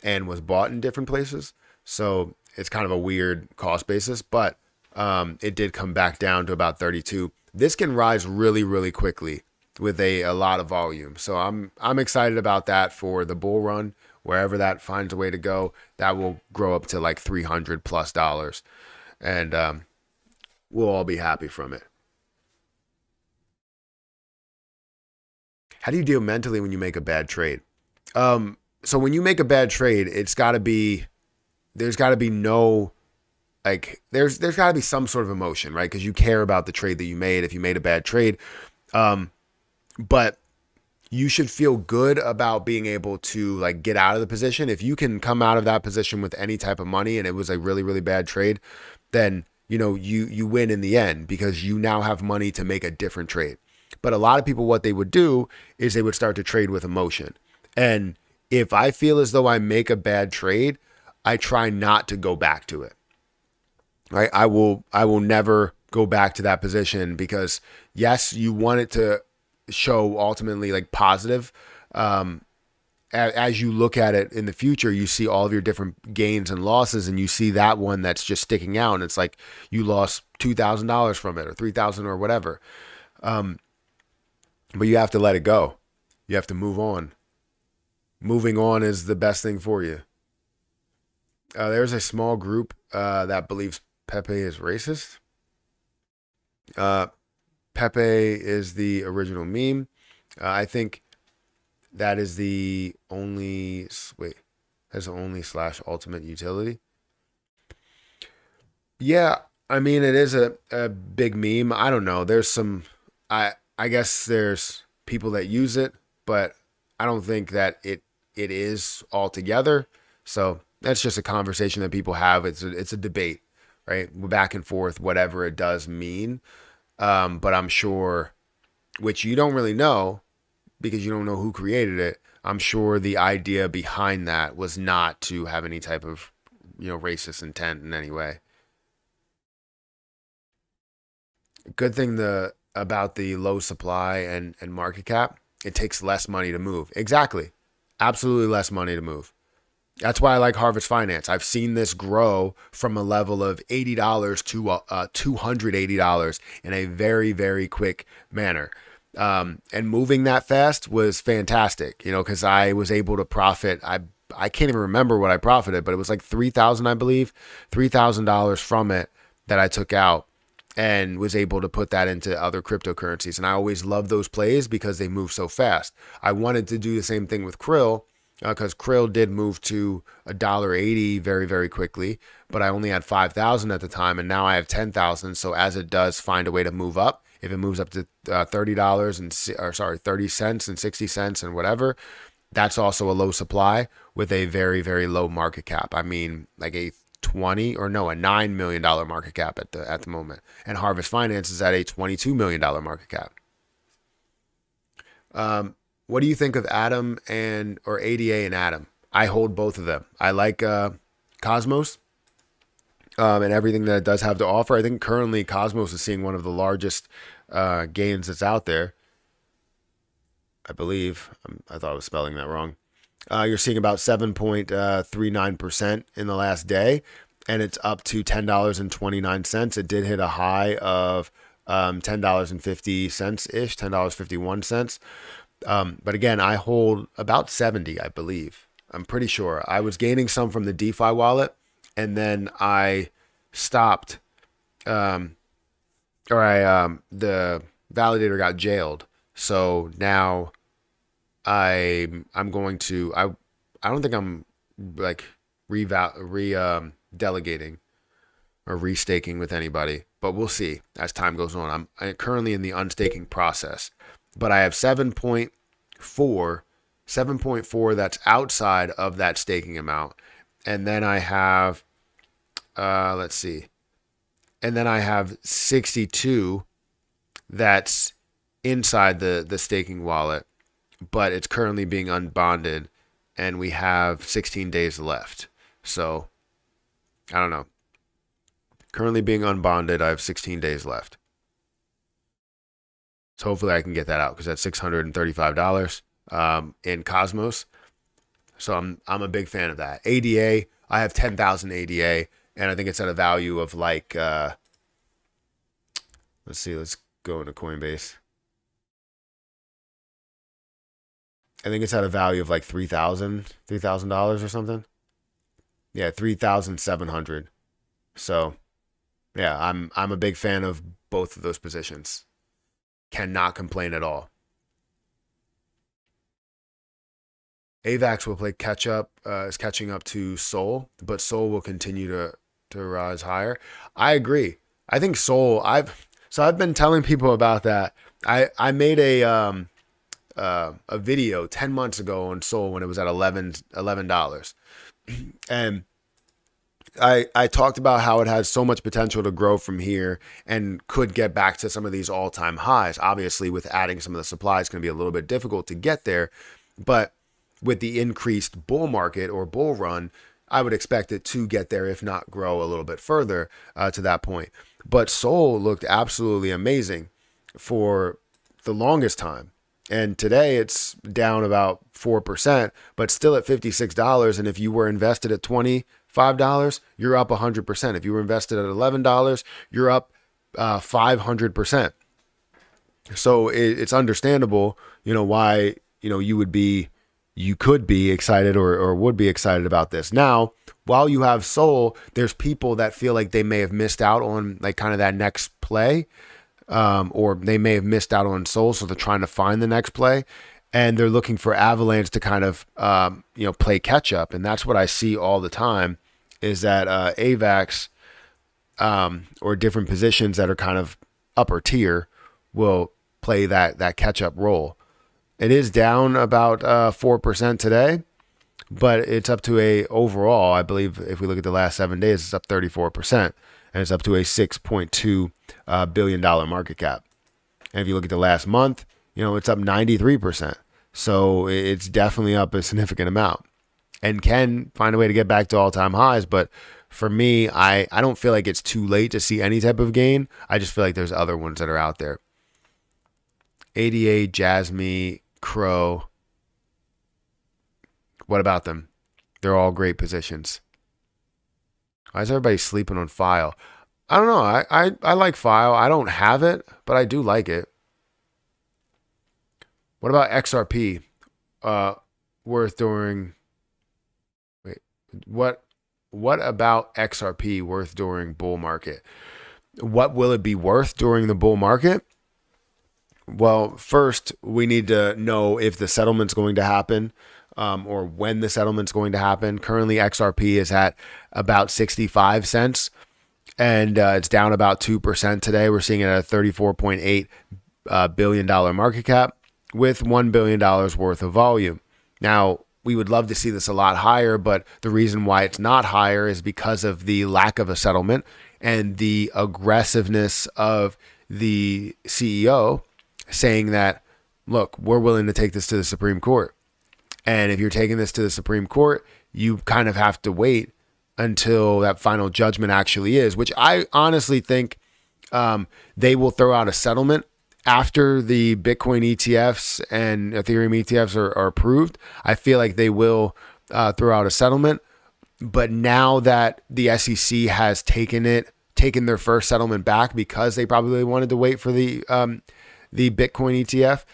and was bought in different places. So it's kind of a weird cost basis, but it did come back down to about 32. This can rise really, really quickly with a lot of volume. So I'm excited about that for the bull run. Wherever that finds a way to go, that will grow up to like $300+. And we'll all be happy from it. How do you deal mentally when you make a bad trade? So when you make a bad trade, there's got to be no, like, there's got to be some sort of emotion, right? Because you care about the trade that you made if you made a bad trade. But you should feel good about being able to like get out of the position. If you can come out of that position with any type of money and it was a really, really bad trade, then, you win in the end because you now have money to make a different trade. But a lot of people, what they would do is they would start to trade with emotion. And if I feel as though I make a bad trade, I try not to go back to it. Right? I will never go back to that position because yes, you want it to show ultimately like positive as you look at it in the future, you see all of your different gains and losses, and you see that one that's just sticking out. And it's like you lost $2,000 from it, or 3,000, or whatever. But you have to let it go. You have to move on. Moving on is the best thing for you. There's a small group that believes Pepe is racist. Pepe is the original meme. I think that is the only, wait, that's the only / ultimate utility. Yeah, I mean, it is a big meme. I don't know. There's some, I guess there's people that use it, but I don't think that it is altogether. So that's just a conversation that people have. It's a debate, right? We're back and forth, whatever it does mean. But I'm sure, which you don't really know because you don't know who created it. I'm sure the idea behind that was not to have any type of, racist intent in any way. Good thing about the low supply and market cap, it takes less money to move. Exactly. Absolutely less money to move. That's why I like Harvest Finance. I've seen this grow from a level of $80 to $280 in a very, very quick manner. And moving that fast was fantastic, because I was able to profit. I can't even remember what I profited, but it was like 3,000, I believe, $3,000 from it that I took out and was able to put that into other cryptocurrencies. And I always love those plays because they move so fast. I wanted to do the same thing with Krill because Krill did move to $1.80 very, very quickly, but I only had 5,000 at the time, and now I have 10,000. So as it does find a way to move up, if it moves up to $30 30 cents and 60 cents and whatever, that's also a low supply with a very, very low market cap. I mean, like a $9 million market cap at the moment, and Harvest Finance is at a $22 million market cap. What do you think of Atom or ADA and Atom? I hold both of them. I like Cosmos and everything that it does have to offer. I think currently Cosmos is seeing one of the largest gains that's out there. I believe. I thought I was spelling that wrong. You're seeing about 7.39% in the last day, and it's up to $10.29. It did hit a high of $10.50 ish, $10.51. But again, I hold about 70, I believe. I'm pretty sure. I was gaining some from the DeFi wallet, and then I stopped, the validator got jailed. So now I'm going to, I don't think I'm like delegating or restaking with anybody, but we'll see as time goes on. I'm currently in the unstaking process, but I have 7.4 that's outside of that staking amount. And then I have, and then I have 62 that's inside the staking wallet, but it's currently being unbonded, and we have 16 days left. So I don't know. Currently being unbonded, I have 16 days left. So hopefully I can get that out because that's $635 in Cosmos. So I'm a big fan of that. ADA, I have 10,000 ADA, and I think it's at a value of like let's go into Coinbase. I think it's at a value of like $3,000 or something. Yeah, 3,700. So yeah, I'm a big fan of both of those positions. Cannot complain at all. AVAX will play catch up, is catching up to Sol, but Sol will continue to rise higher. I agree. I think Sol. I've been telling people about that. I made a video 10 months ago on Sol when it was at $11, and I talked about how it has so much potential to grow from here and could get back to some of these all-time highs. Obviously, with adding some of the supply, it's going to be a little bit difficult to get there, but with the increased bull market or bull run, I would expect it to get there, if not grow a little bit further to that point. But Sol looked absolutely amazing for the longest time. And today it's down about 4%, but still at $56. And if you were invested at $25, you're up 100%. If you were invested at $11, you're up 500%. So it's understandable, why, you could be excited or would be excited about this. Now, while you have Sol, there's people that feel like they may have missed out on like kind of that next play, or they may have missed out on Sol, so they're trying to find the next play, and they're looking for Avalanche to kind of play catch up. And that's what I see all the time, is that AVAX or different positions that are kind of upper tier will play that catch up role. It is down about 4% today, but it's up to a overall, I believe if we look at the last 7 days, it's up 34%, and it's up to a $6.2 billion market cap. And if you look at the last month, it's up 93%. So it's definitely up a significant amount, and can find a way to get back to all-time highs. But for me, I don't feel like it's too late to see any type of gain. I just feel like there's other ones that are out there. ADA, Jasmy, Crow. What about them? They're all great positions. Why is everybody sleeping on File? I don't know. I like File. I don't have it, but I do like it. What about XRP? Worth during... Wait. What about XRP worth during bull market? What will it be worth during the bull market? Well, first, we need to know if the settlement's going to happen, or when the settlement's going to happen. Currently, XRP is at about 65 cents, and it's down about 2% today. We're seeing it at a $34.8 billion market cap with $1 billion worth of volume. Now, we would love to see this a lot higher, but the reason why it's not higher is because of the lack of a settlement and the aggressiveness of the CEO saying that, look, we're willing to take this to the Supreme Court. And if you're taking this to the Supreme Court, you kind of have to wait until that final judgment actually is, which I honestly think they will throw out a settlement after the Bitcoin ETFs and Ethereum ETFs are approved. I feel like they will throw out a settlement. But now that the SEC has taken their first settlement back because they probably wanted to wait for the Bitcoin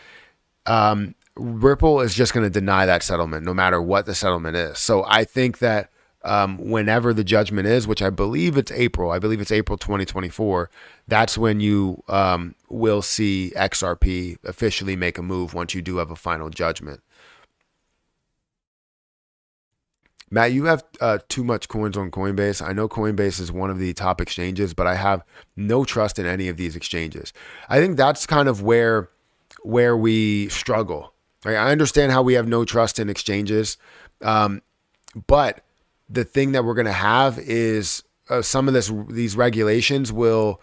ETF, Ripple is just going to deny that settlement no matter what the settlement is. So I think that whenever the judgment is, which I believe it's April 2024, that's when you will see XRP officially make a move once you do have a final judgment. Matt, you have too much coins on Coinbase. I know Coinbase is one of the top exchanges, but I have no trust in any of these exchanges. I think that's kind of where we struggle. Right? I understand how we have no trust in exchanges, but the thing that we're going to have is some of these regulations will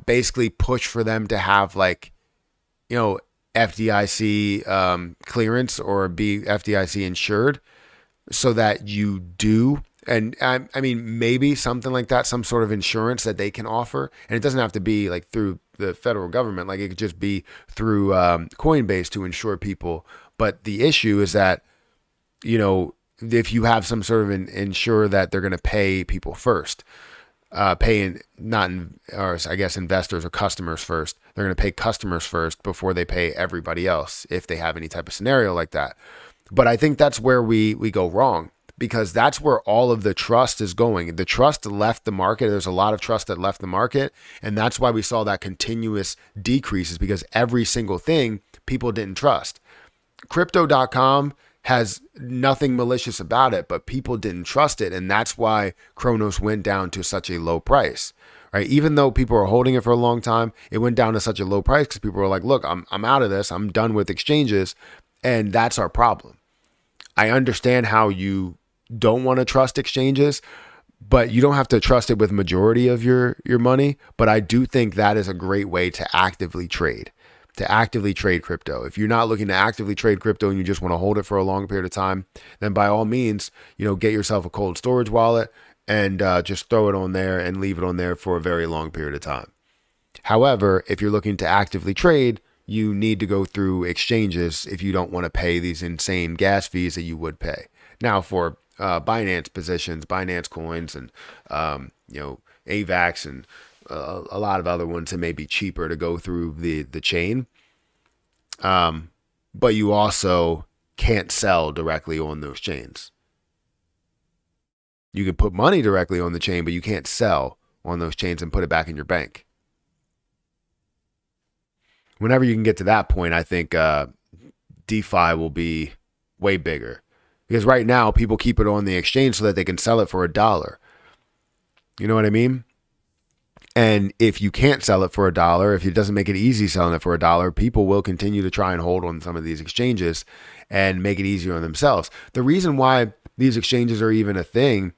basically push for them to have FDIC clearance or be FDIC insured, so that you do. And I mean, maybe something like that, some sort of insurance that they can offer. And it doesn't have to be like through the federal government. Like it could just be through Coinbase to insure people. But the issue is that, if you have some sort of ensure that they're going to pay people first, investors or customers first. They're going to pay customers first before they pay everybody else if they have any type of scenario like that. But I think that's where we go wrong, because that's where all of the trust is going. The trust left the market. There's a lot of trust that left the market. And that's why we saw that continuous decreases, because every single thing people didn't trust. Crypto.com has nothing malicious about it, but people didn't trust it. And that's why Kronos went down to such a low price, right? Even though people are holding it for a long time, it went down to such a low price because people were like, look, I'm out of this. I'm done with exchanges. And that's our problem. I understand how you don't want to trust exchanges, but you don't have to trust it with majority of your money. But I do think that is a great way to actively trade crypto. If you're not looking to actively trade crypto and you just want to hold it for a long period of time, then by all means, get yourself a cold storage wallet and just throw it on there and leave it on there for a very long period of time. However, if you're looking to actively trade, you need to go through exchanges if you don't want to pay these insane gas fees that you would pay. Now for Binance positions, Binance coins, and AVAX, and a lot of other ones, it may be cheaper to go through the chain. But you also can't sell directly on those chains. You can put money directly on the chain, but you can't sell on those chains and put it back in your bank. Whenever you can get to that point, I think DeFi will be way bigger. Because right now, people keep it on the exchange so that they can sell it for $1. You know what I mean? And if you can't sell it for $1, if it doesn't make it easy selling it for $1, people will continue to try and hold on some of these exchanges and make it easier on themselves. The reason why these exchanges are even a thing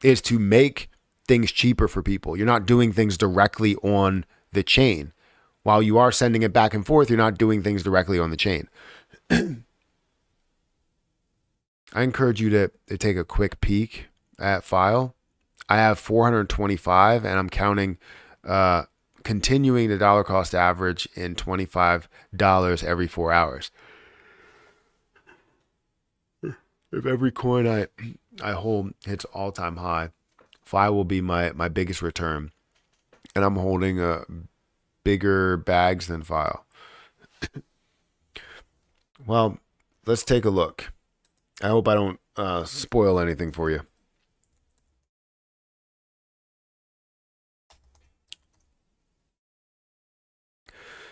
is to make things cheaper for people. You're not doing things directly on the chain. While you are sending it back and forth, you're not doing things directly on the chain. I encourage you to take a quick peek at File. I have 425, and I'm counting continuing the dollar cost average in $25 every 4 hours. If every coin I hold hits all-time high, File will be my biggest return. And I'm holding bigger bags than File. Well, let's take a look. I hope I don't spoil anything for you.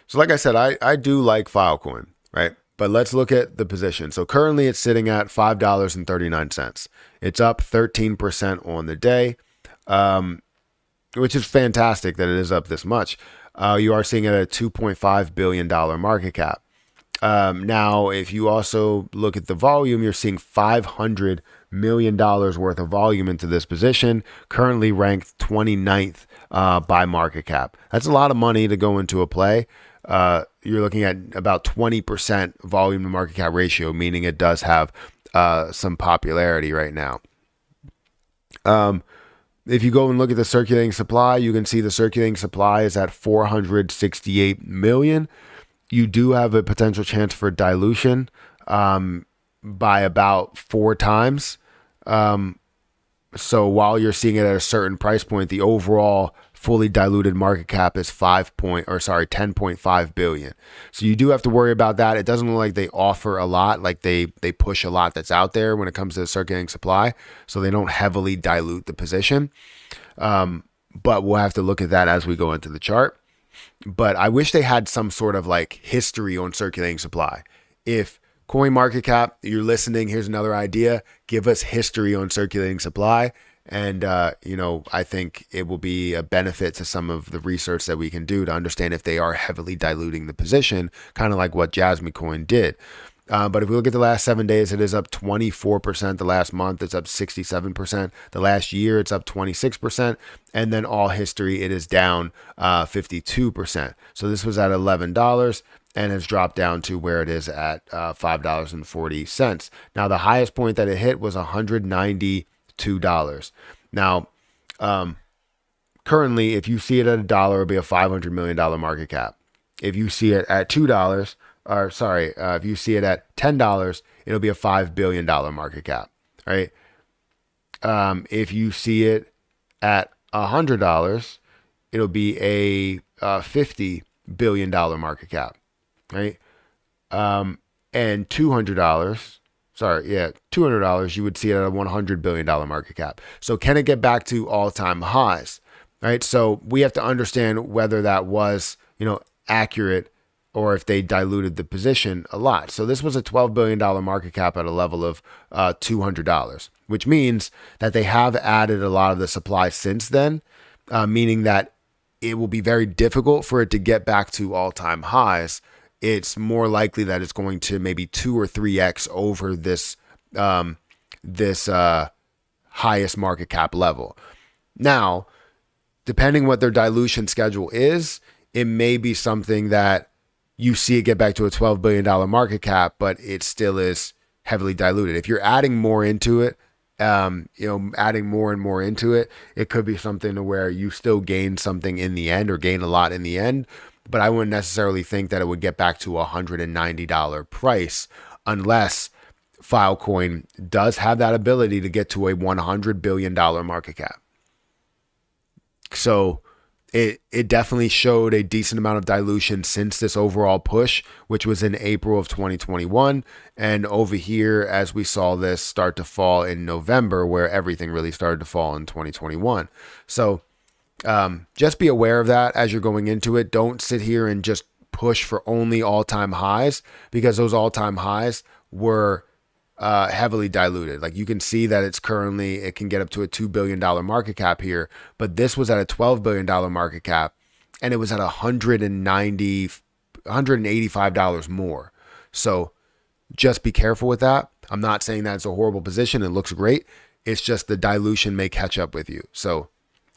So like I said, I do like Filecoin, right? But let's look at the position. So currently it's sitting at $5.39. It's up 13% on the day, which is fantastic that it is up this much. You are seeing it at a $2.5 billion market cap. Now, if you also look at the volume, you're seeing $500 million worth of volume into this position, currently ranked 29th by market cap. That's a lot of money to go into a play. You're looking at about 20% volume to market cap ratio, meaning it does have some popularity right now. If you go and look at the circulating supply, you can see the circulating supply is at 468 million. You do have a potential chance for dilution by about 4 times. So while you're seeing it at a certain price point, the overall fully diluted market cap is 10.5 billion. So you do have to worry about that. It doesn't look like they offer a lot, like they push a lot that's out there when it comes to the circulating supply. So they don't heavily dilute the position. But we'll have to look at that as we go into the chart. But I wish they had some sort of like history on circulating supply. If CoinMarketCap, you're listening, here's another idea. Give us history on circulating supply. And, I think it will be a benefit to some of the research that we can do to understand if they are heavily diluting the position, kind of like what Jasmy Coin did. But if we look at the last 7 days, it is up 24%. The last month, it's up 67%. The last year, it's up 26%. And then all history, it is down 52%. So this was at $11 and has dropped down to where it is at $5.40. Now, the highest point that it hit was $192. Now, currently, if you see it at $1, it'll be a $500 million market cap. If you see it at $2, if you see it at $10, it'll be a $5 billion market cap, right? If you see it at $100, it'll be a $50 billion market cap, right? And $200, you would see it at a $100 billion market cap. So can it get back to all-time highs, right? So we have to understand whether that was, accurate or if they diluted the position a lot. So this was a $12 billion market cap at a level of $200, which means that they have added a lot of the supply since then, meaning that it will be very difficult for it to get back to all-time highs. It's more likely that it's going to maybe 2 or 3x over this highest market cap level. Now, depending what their dilution schedule is, it may be something that you see it get back to a $12 billion market cap, but it still is heavily diluted. If you're adding more into it, adding more and more into it, it could be something to where you still gain something in the end or gain a lot in the end. but I wouldn't necessarily think that it would get back to a $190 price unless Filecoin does have that ability to get to a $100 billion market cap. So it definitely showed a decent amount of dilution since this overall push, which was in April of 2021. And over here, as we saw this start to fall in November, where everything really started to fall in 2021. So just be aware of that as you're going into it. Don't sit here and just push for only all-time highs, because those all-time highs were heavily diluted. Like you can see that it can get up to a $2 billion market cap here, but this was at a $12 billion market cap and it was at $185 more. So just be careful with that. I'm not saying that it's a horrible position. It looks great. It's just the dilution may catch up with you. So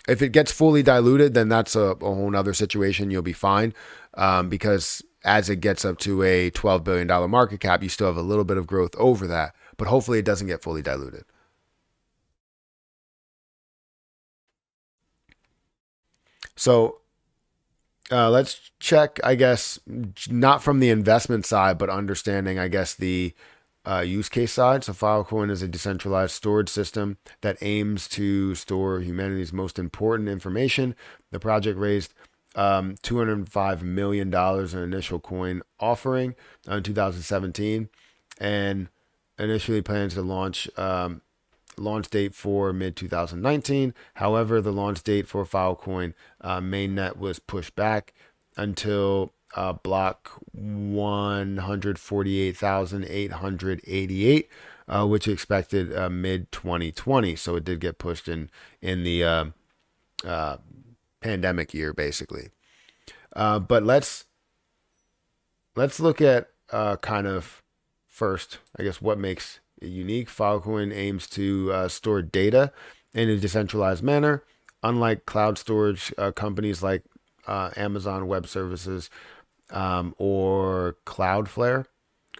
if it gets fully diluted, then that's a whole nother situation. You'll be fine, because as it gets up to a $12 billion market cap, you still have a little bit of growth over that, but hopefully it doesn't get fully diluted. So let's check, I guess, not from the investment side, but understanding, I guess, the use case side. So Filecoin is a decentralized storage system that aims to store humanity's most important information. The project raised $205 million in initial coin offering in 2017, and initially plans to launch date for mid 2019. However, the launch date for Filecoin mainnet was pushed back until block 148,888, which expected mid 2020. So it did get pushed in the pandemic year, basically. But let's look at kind of first, I guess, what makes it unique. Filecoin aims to store data in a decentralized manner, unlike cloud storage companies like Amazon Web Services or Cloudflare,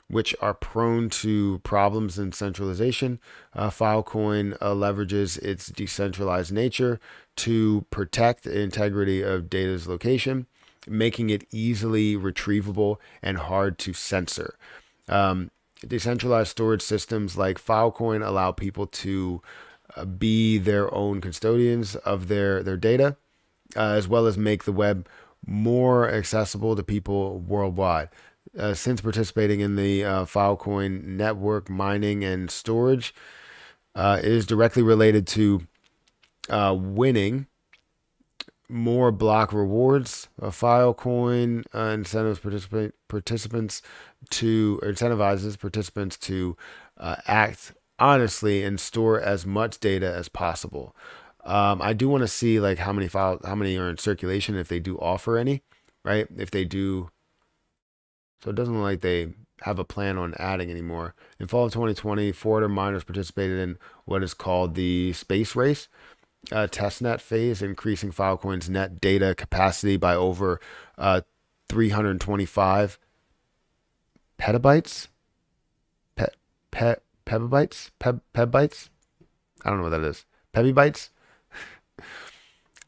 which are prone to problems in centralization. Filecoin leverages its decentralized nature to protect the integrity of data's location, making it easily retrievable and hard to censor. Decentralized storage systems like Filecoin allow people to be their own custodians of their data, as well as make the web more accessible to people worldwide. Since participating in the Filecoin network, mining and storage is directly related to winning more block rewards. Filecoin incentivizes participants to act honestly and store as much data as possible. I do want to see like how many are in circulation, if they do offer any, right? If they do. So it doesn't look like they have a plan on adding anymore. In fall of 2020, 400 miners participated in what is called the space race testnet phase, increasing Filecoin's net data capacity by over 325 petabytes. Pebabytes? Pebbytes? I don't know what that is. Pebibytes?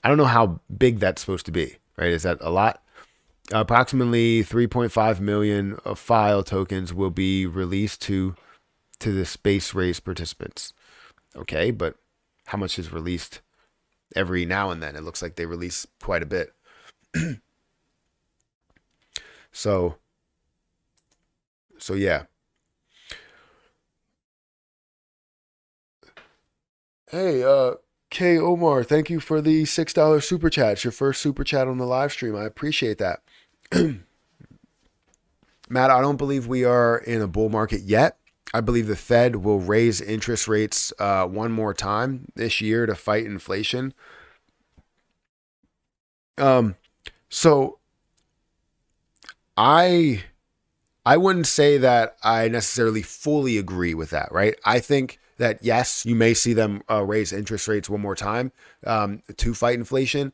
I don't know how big that's supposed to be, right? Is that a lot? Approximately 3.5 million of file tokens will be released to the space race participants. Okay, but how much is released every now and then? It looks like they release quite a bit. So yeah. Hey, K Omar, thank you for the $6 super chat. It's your first super chat on the live stream. I appreciate that. Matt, I don't believe we are in a bull market yet. I believe the Fed will raise interest rates one more time this year to fight inflation. So I wouldn't say that I necessarily fully agree with that, right? I think that yes, you may see them raise interest rates one more time to fight inflation,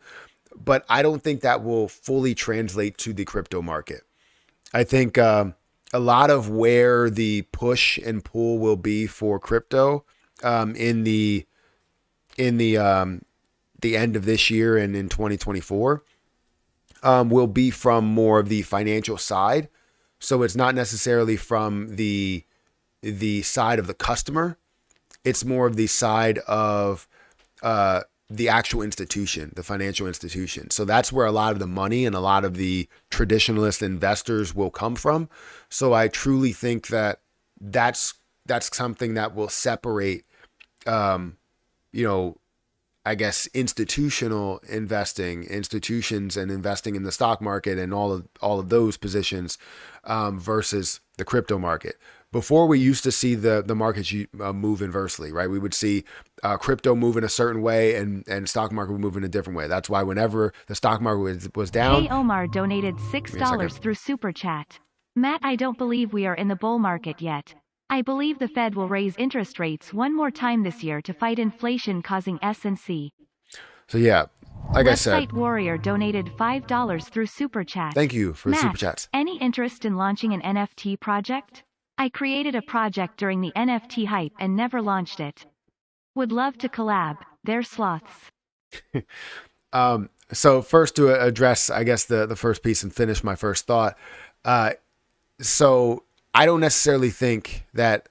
but I don't think that will fully translate to the crypto market. I think a lot of where the push and pull will be for crypto in the end of this year and in 2024 will be from more of the financial side. So it's not necessarily from the side of the customer. It's more of the side of the actual institution, the financial institution. So that's where a lot of the money and a lot of the traditionalist investors will come from. So I truly think that that's something that will separate, I guess, institutional investing, institutions and investing in the stock market and all of those positions versus the crypto market. Before, we used to see the markets move inversely, right? We would see crypto move in a certain way and stock market would move in a different way. That's why whenever the stock market was down. Hey, Omar donated $6 through Super Chat. Matt, I don't believe we are in the bull market yet. I believe the Fed will raise interest rates one more time this year to fight inflation causing S&C. So yeah, like I said. Website Warrior donated $5 through Super Chat. Thank you for the Super Chats. Any interest in launching an NFT project? I created a project during the NFT hype and never launched it. Would love to collab. They're sloths. So first, to address, I guess, the first piece and finish my first thought. So I don't necessarily think that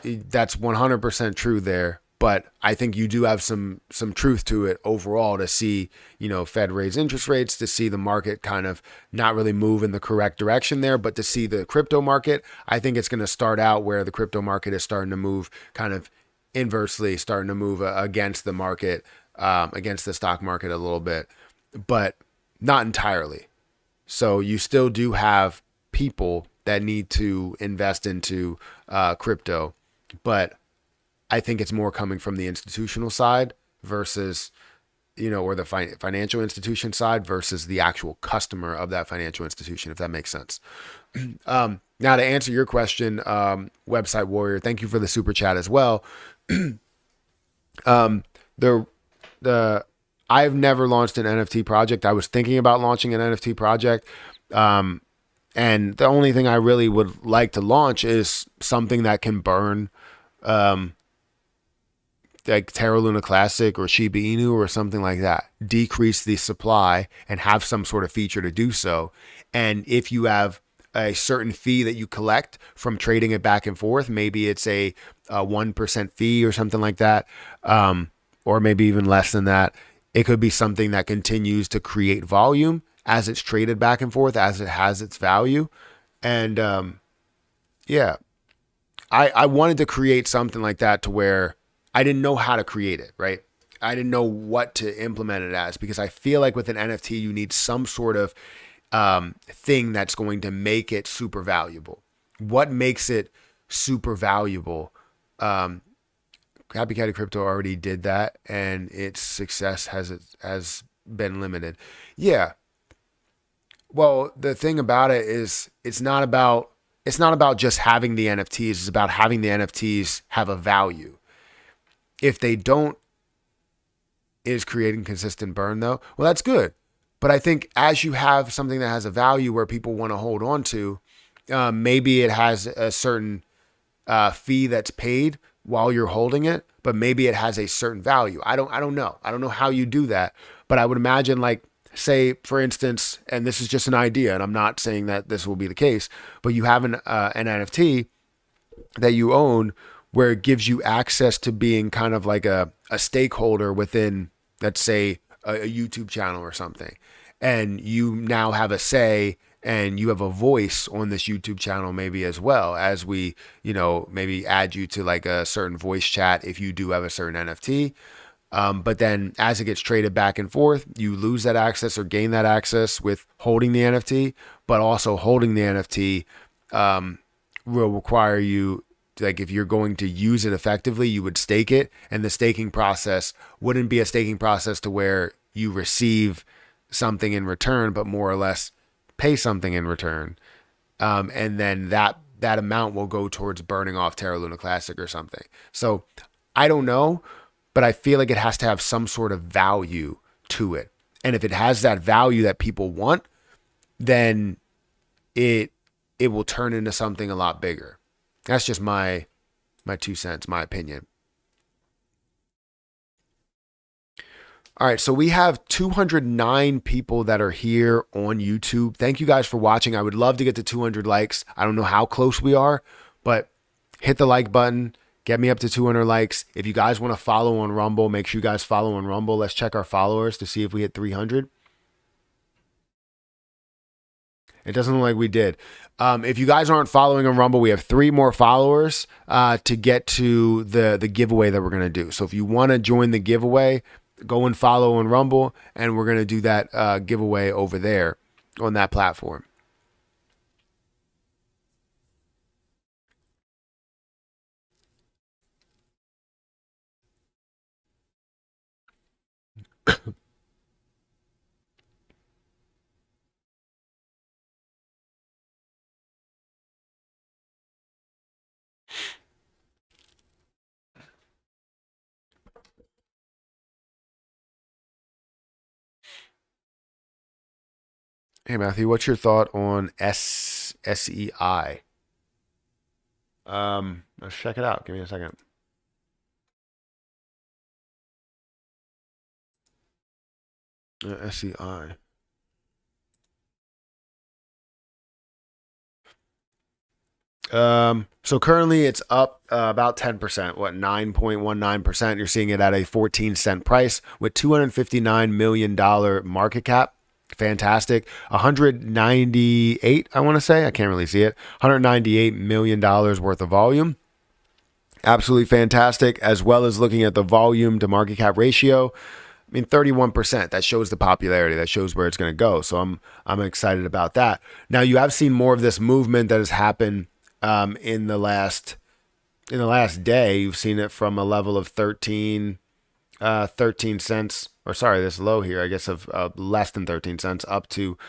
that's 100% true there, but I think you do have some truth to it overall to see, Fed raise interest rates, to see the market kind of not really move in the correct direction there, but to see the crypto market, I think it's going to start out where the crypto market is starting to move kind of inversely, starting to move against the market, against the stock market a little bit, but not entirely. So you still do have people that need to invest into crypto, but I think it's more coming from the institutional side versus, or the financial institution side versus the actual customer of that financial institution, if that makes sense. Now, to answer your question, Website Warrior, thank you for the Super Chat as well. I've never launched an NFT project. I was thinking about launching an NFT project. And the only thing I really would like to launch is something that can burn, like Terra Luna Classic or Shiba Inu or something like that. Decrease the supply and have some sort of feature to do so. And if you have a certain fee that you collect from trading it back and forth, maybe it's a 1% fee or something like that, or maybe even less than that. It could be something that continues to create volume as it's traded back and forth, as it has its value. And I wanted to create something like that to where I didn't know how to create it, right? I didn't know what to implement it as, because I feel like with an NFT, you need some sort of thing that's going to make it super valuable. What makes it super valuable? Happy Caddy Crypto already did that, and its success has been limited. Yeah. Well, the thing about it is it's not about just having the NFTs. It's about having the NFTs have a value. If they don't, is creating consistent burn though? Well, that's good. But I think as you have something that has a value where people want to hold on to, maybe it has a certain fee that's paid while you're holding it, but maybe it has a certain value. I don't know. I don't know how you do that, but I would imagine, like, say, for instance, and this is just an idea, and I'm not saying that this will be the case, but you have an NFT that you own where it gives you access to being kind of like a stakeholder within, let's say, a YouTube channel or something. And you now have a say and you have a voice on this YouTube channel maybe as well, as we, maybe add you to like a certain voice chat if you do have a certain NFT. But then as it gets traded back and forth, you lose that access or gain that access with holding the NFT, but also holding the NFT will require you, like, if you're going to use it effectively, you would stake it. And the staking process wouldn't be a staking process to where you receive something in return, but more or less pay something in return. And then that amount will go towards burning off Terra Luna Classic or something. So I don't know, but I feel like it has to have some sort of value to it. And if it has that value that people want, then it will turn into something a lot bigger. That's just my 2 cents, my opinion. All right, so we have 209 people that are here on YouTube. Thank you guys for watching. I would love to get to 200 likes. I don't know how close we are, but hit the like button. Get me up to 200 likes. If you guys want to follow on Rumble, make sure you guys follow on Rumble. Let's check our followers to see if we hit 300. It doesn't look like we did. If you guys aren't following on Rumble, we have 3 more followers to get to the giveaway that we're going to do. So if you want to join the giveaway, go and follow on Rumble, and we're going to do that giveaway over there on that platform. Hey, Matthew, what's your thought on SEI? Let's check it out. Give me a second. SEI. So currently it's up about 10%, 9.19%. You're seeing it at a 14-cent price with $259 million market cap. Fantastic. 198, I want to say. I can't really see it. $198 million worth of volume. Absolutely fantastic, as well as looking at the volume to market cap ratio. I mean, 31%. That shows the popularity. That shows where it's going to go. So I'm excited about that. Now, you have seen more of this movement that has happened in the last day. You've seen it from a level of 13 cents, or sorry, this low here, I guess, of less than 13 cents up to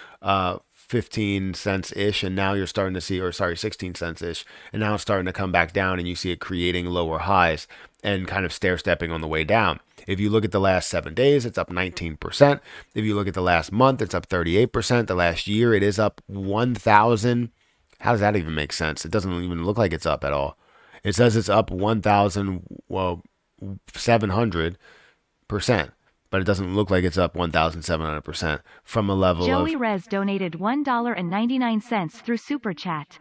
15 cents ish, and now you're starting to see, or sorry, 16 cents ish, and now it's starting to come back down, and you see it creating lower highs and kind of stair stepping on the way down. If you look at the last 7 days, it's up 19%. If you look at the last month, it's up 38%. The last year, it is up 1,000. How does that even make sense? It doesn't even look like it's up at all. It says it's up 1,700%, but it doesn't look like it's up 1,700% from a level Joey of... Rez donated $1.99 through Super Chat.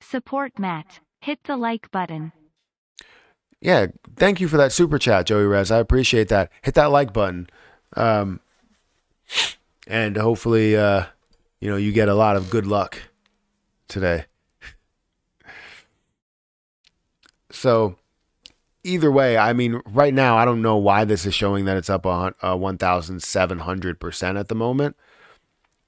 Support Matt. Hit the like button. Yeah, thank you for that Super Chat, Joey Rez. I appreciate that. Hit that like button. And hopefully, you get a lot of good luck today. So either way, I mean, right now, I don't know why this is showing that it's up 1,700% at the moment.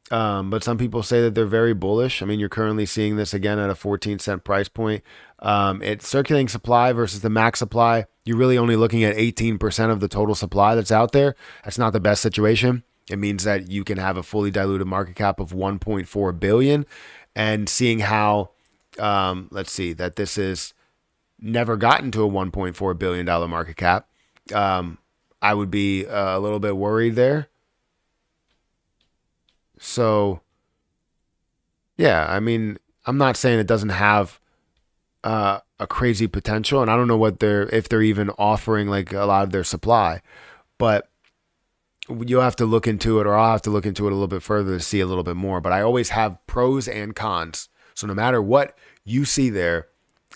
But some people say that they're very bullish. I mean, you're currently seeing this again at a 14-cent price point. It's circulating supply versus the max supply. You're really only looking at 18% of the total supply that's out there. That's not the best situation. It means that you can have a fully diluted market cap of 1.4 billion. And seeing how, let's see, that this is never gotten to a $1.4 billion market cap, I would be a little bit worried there. So, yeah, I mean, I'm not saying it doesn't have a crazy potential, and I don't know if they're even offering like a lot of their supply, but you'll have to look into it, or I'll have to look into it a little bit further to see a little bit more. But I always have pros and cons. So no matter what you see there,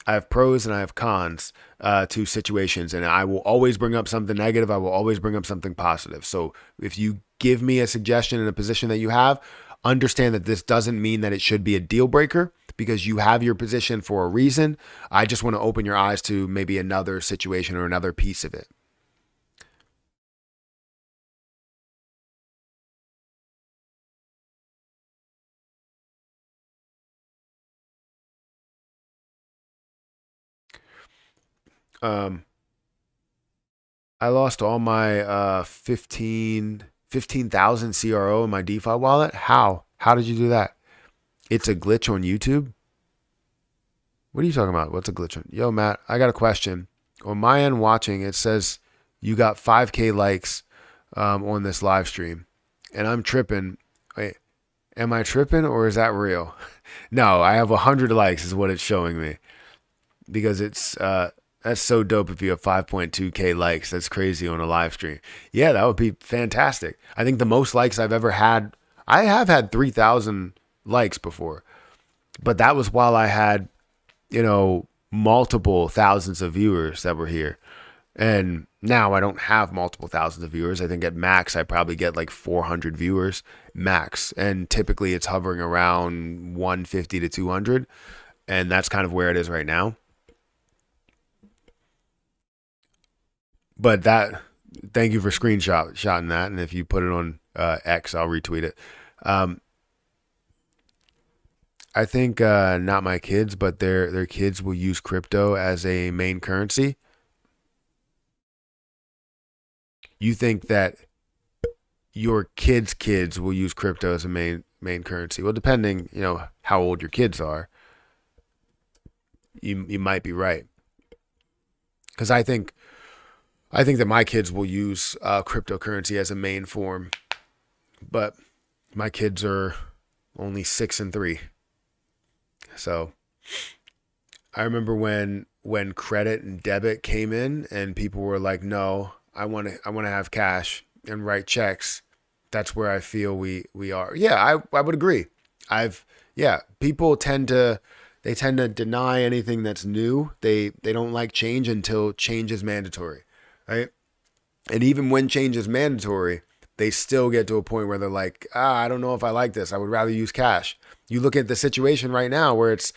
I have pros and I have cons to situations, and I will always bring up something negative. I will always bring up something positive. So if you give me a suggestion in a position that you have, understand that this doesn't mean that it should be a deal breaker, because you have your position for a reason. I just want to open your eyes to maybe another situation or another piece of it. I lost all my 15,000 CRO in my DeFi wallet. How did you do that? It's a glitch on YouTube. What are you talking about? What's a glitch on? Yo, Matt, I got a question. On my end watching, it says you got 5K likes on this live stream, and I'm tripping. Wait, am I tripping, or is that real? No, I have 100 likes is what it's showing me, because it's That's so dope if you have 5.2K likes. That's crazy on a live stream. Yeah, that would be fantastic. I think the most likes I've ever had, I have had 3,000 likes before, but that was while I had, multiple thousands of viewers that were here. And now I don't have multiple thousands of viewers. I think at max, I probably get like 400 viewers max. And typically it's hovering around 150 to 200. And that's kind of where it is right now. But thank you for shotting that. And if you put it on X, I'll retweet it. I think not my kids, but their kids will use crypto as a main currency. You think that your kids will use crypto as a main currency? Well, depending, how old your kids are, you might be right. Because I think that my kids will use cryptocurrency as a main form, but my kids are only 6 and 3. So I remember when credit and debit came in and people were like, no, I want to have cash and write checks. That's where I feel we are. Yeah, I would agree. People tend to deny anything that's new. They don't like change until change is mandatory, right? And even when change is mandatory, they still get to a point where they're like, I don't know if I like this. I would rather use cash. You look at the situation right now where it's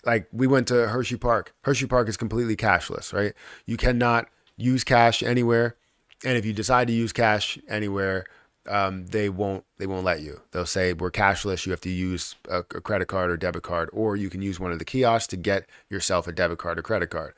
like we went to Hershey Park. Hershey Park is completely cashless, right? You cannot use cash anywhere. And if you decide to use cash anywhere, they won't let you. They'll say we're cashless. You have to use a credit card or debit card, or you can use one of the kiosks to get yourself a debit card or credit card.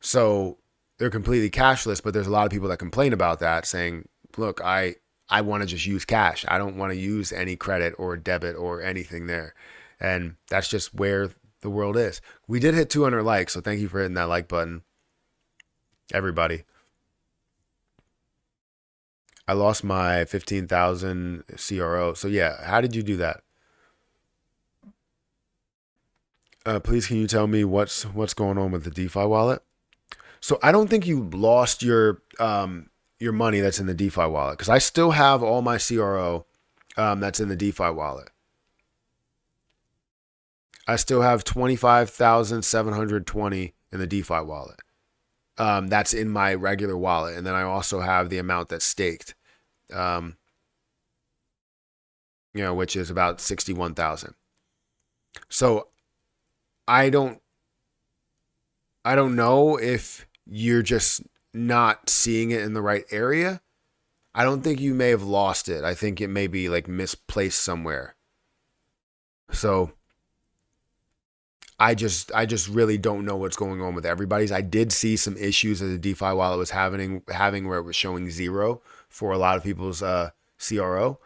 So they're completely cashless, but there's a lot of people that complain about that, saying, look, I want to just use cash. I don't want to use any credit or debit or anything there. And that's just where the world is. We did hit 200 likes, so thank you for hitting that like button, everybody. I lost my 15,000 CRO. So yeah, how did you do that? Please, can you tell me what's going on with the DeFi wallet? So I don't think you lost your money that's in the DeFi wallet, because I still have all my CRO that's in the DeFi wallet. I still have 25,720 in the DeFi wallet. That's in my regular wallet, and then I also have the amount that's staked, which is about 61,000. So I don't know if you're just not seeing it in the right area. I don't think you may have lost it. I think it may be like misplaced somewhere. So I just really don't know what's going on with everybody's. I did see some issues that the DeFi wallet was having where it was showing 0 for a lot of people's CRO.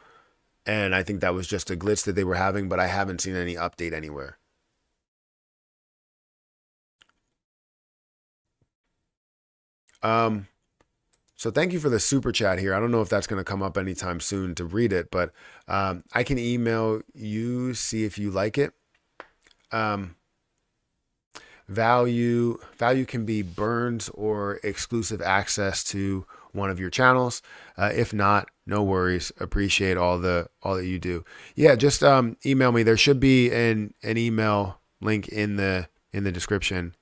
And I think that was just a glitch that they were having, but I haven't seen any update anywhere. So thank you for the super chat here. I don't know if that's going to come up anytime soon to read it, but I can email you, see if you like it. Value can be burns or exclusive access to one of your channels. If not, no worries. Appreciate all that you do. Yeah, just email me. There should be an email link in the description.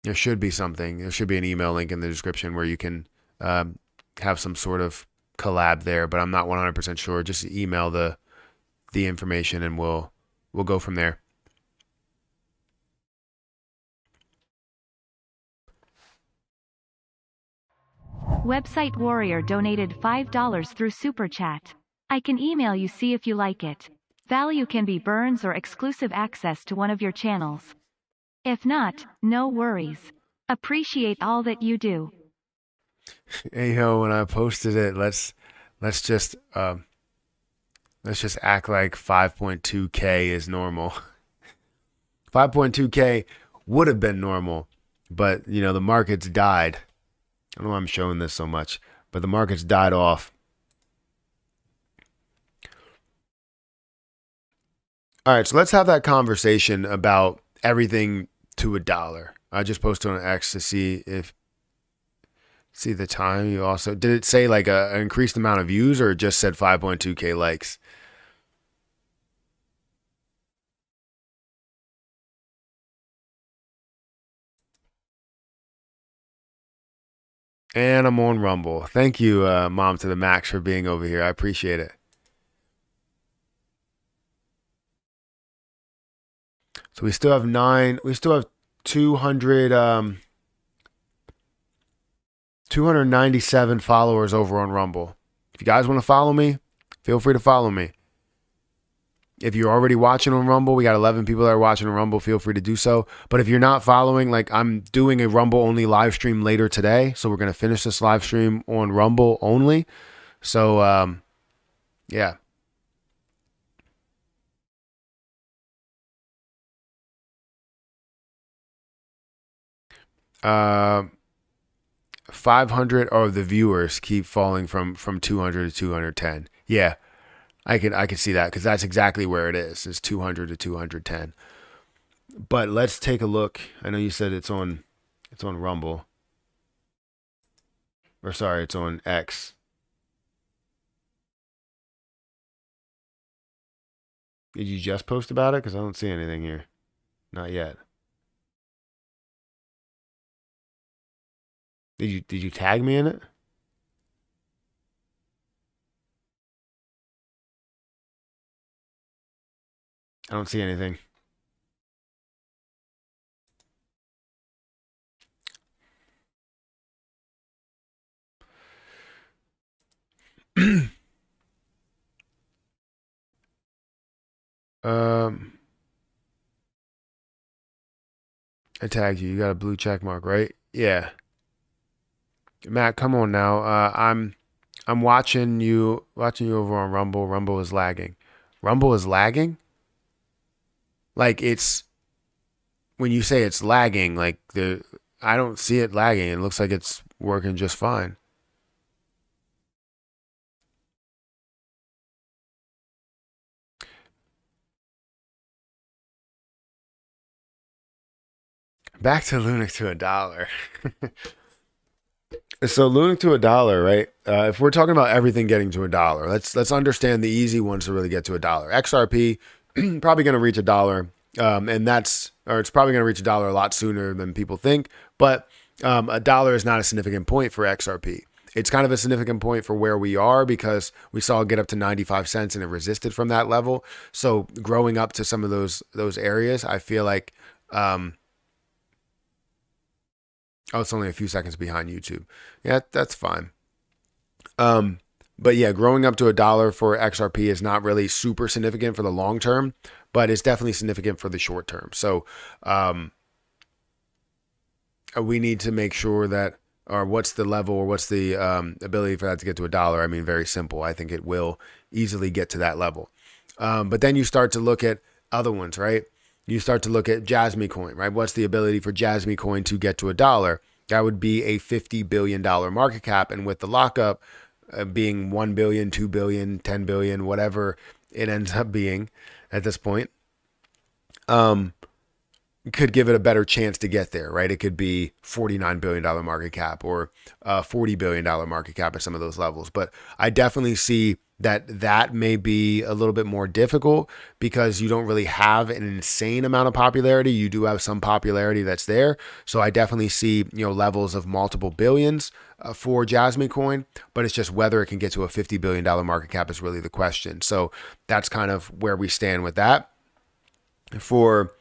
There should be something. There should be an email link in the description where you can have some sort of collab there, but I'm not 100% sure. Just email the information and we'll go from there. Website Warrior donated $5 through Super Chat. I can email you, see if you like it. Value can be burns or exclusive access to one of your channels. If not, no worries. Appreciate all that you do. Hey yo, when I posted it, let's just act like 5.2K is normal. 5.2K would have been normal, but the markets died. I don't know why I'm showing this so much, but the markets died off. All right, so let's have that conversation about everything to a dollar. I just posted on X to see the time. You also did it say like an increased amount of views, or it just said 5.2K likes? And I'm on Rumble. Thank you, Mom to the Max, for being over here. I appreciate it. So we still have we still have 200, 297 followers over on Rumble. If you guys want to follow me, feel free to follow me. If you're already watching on Rumble, we got 11 people that are watching on Rumble. Feel free to do so. But if you're not following, like I'm doing a Rumble only live stream later today. So we're going to finish this live stream on Rumble only. So, yeah. 500 of the viewers keep falling from 200 to 210. Yeah, I can see that because that's exactly where it is. It's 200 to 210. But let's take a look. I know you said it's on Rumble. Or sorry, it's on X. Did you just post about it? Because I don't see anything here. Not yet. Did you tag me in it? I don't see anything. um, I tagged you. You got a blue check mark, right? Yeah. Matt, come on now. I'm watching you over on Rumble. Rumble is lagging. Rumble is lagging? Like it's when you say it's lagging, like I don't see it lagging. It looks like it's working just fine. Back to Lunc to a dollar. So Lunc to a dollar, right? If we're talking about everything getting to a dollar, let's understand the easy ones to really get to a dollar. XRP probably going to reach a dollar, and it's probably going to reach a dollar a lot sooner than people think. But a dollar is not a significant point for XRP. It's kind of a significant point for where we are because we saw it get up to 95 cents and it resisted from that level. So growing up to some of those areas, I feel like oh, it's only a few seconds behind YouTube. Yeah, that's fine. But yeah, growing up to a dollar for XRP is not really super significant for the long term, but it's definitely significant for the short term. So we need to make sure that, or what's the level, or what's the ability for that to get to a dollar? I mean, very simple. I think it will easily get to that level. But then you start to look at other ones, right? You start to look at Jasmy coin, right? What's the ability for Jasmy coin to get to a dollar? That would be a $50 billion market cap. And with the lockup being 1 billion, 2 billion, 10 billion, whatever it ends up being at this point, could give it a better chance to get there, right? It could be $49 billion market cap or $40 billion market cap at some of those levels. But I definitely see that may be a little bit more difficult because you don't really have an insane amount of popularity. You do have some popularity that's there. So I definitely see, levels of multiple billions for Jasmy coin, but it's just whether it can get to a $50 billion market cap is really the question. So that's kind of where we stand with that. For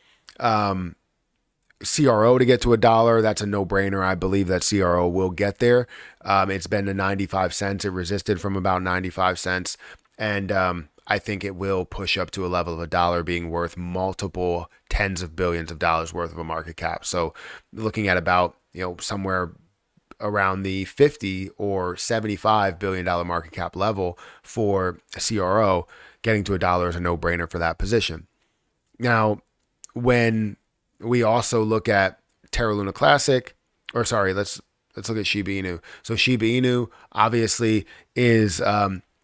CRO to get to a dollar, that's a no-brainer. I believe that CRO will get there. It's been to 95 cents. It resisted from about 95 cents. And I think it will push up to a level of a dollar, being worth multiple tens of billions of dollars worth of a market cap. So looking at about, somewhere around the 50 or $75 billion market cap level for CRO, getting to a dollar is a no-brainer for that position. Now, when we also look at Terra Luna Classic, or sorry, let's look at Shiba Inu. So Shiba Inu obviously is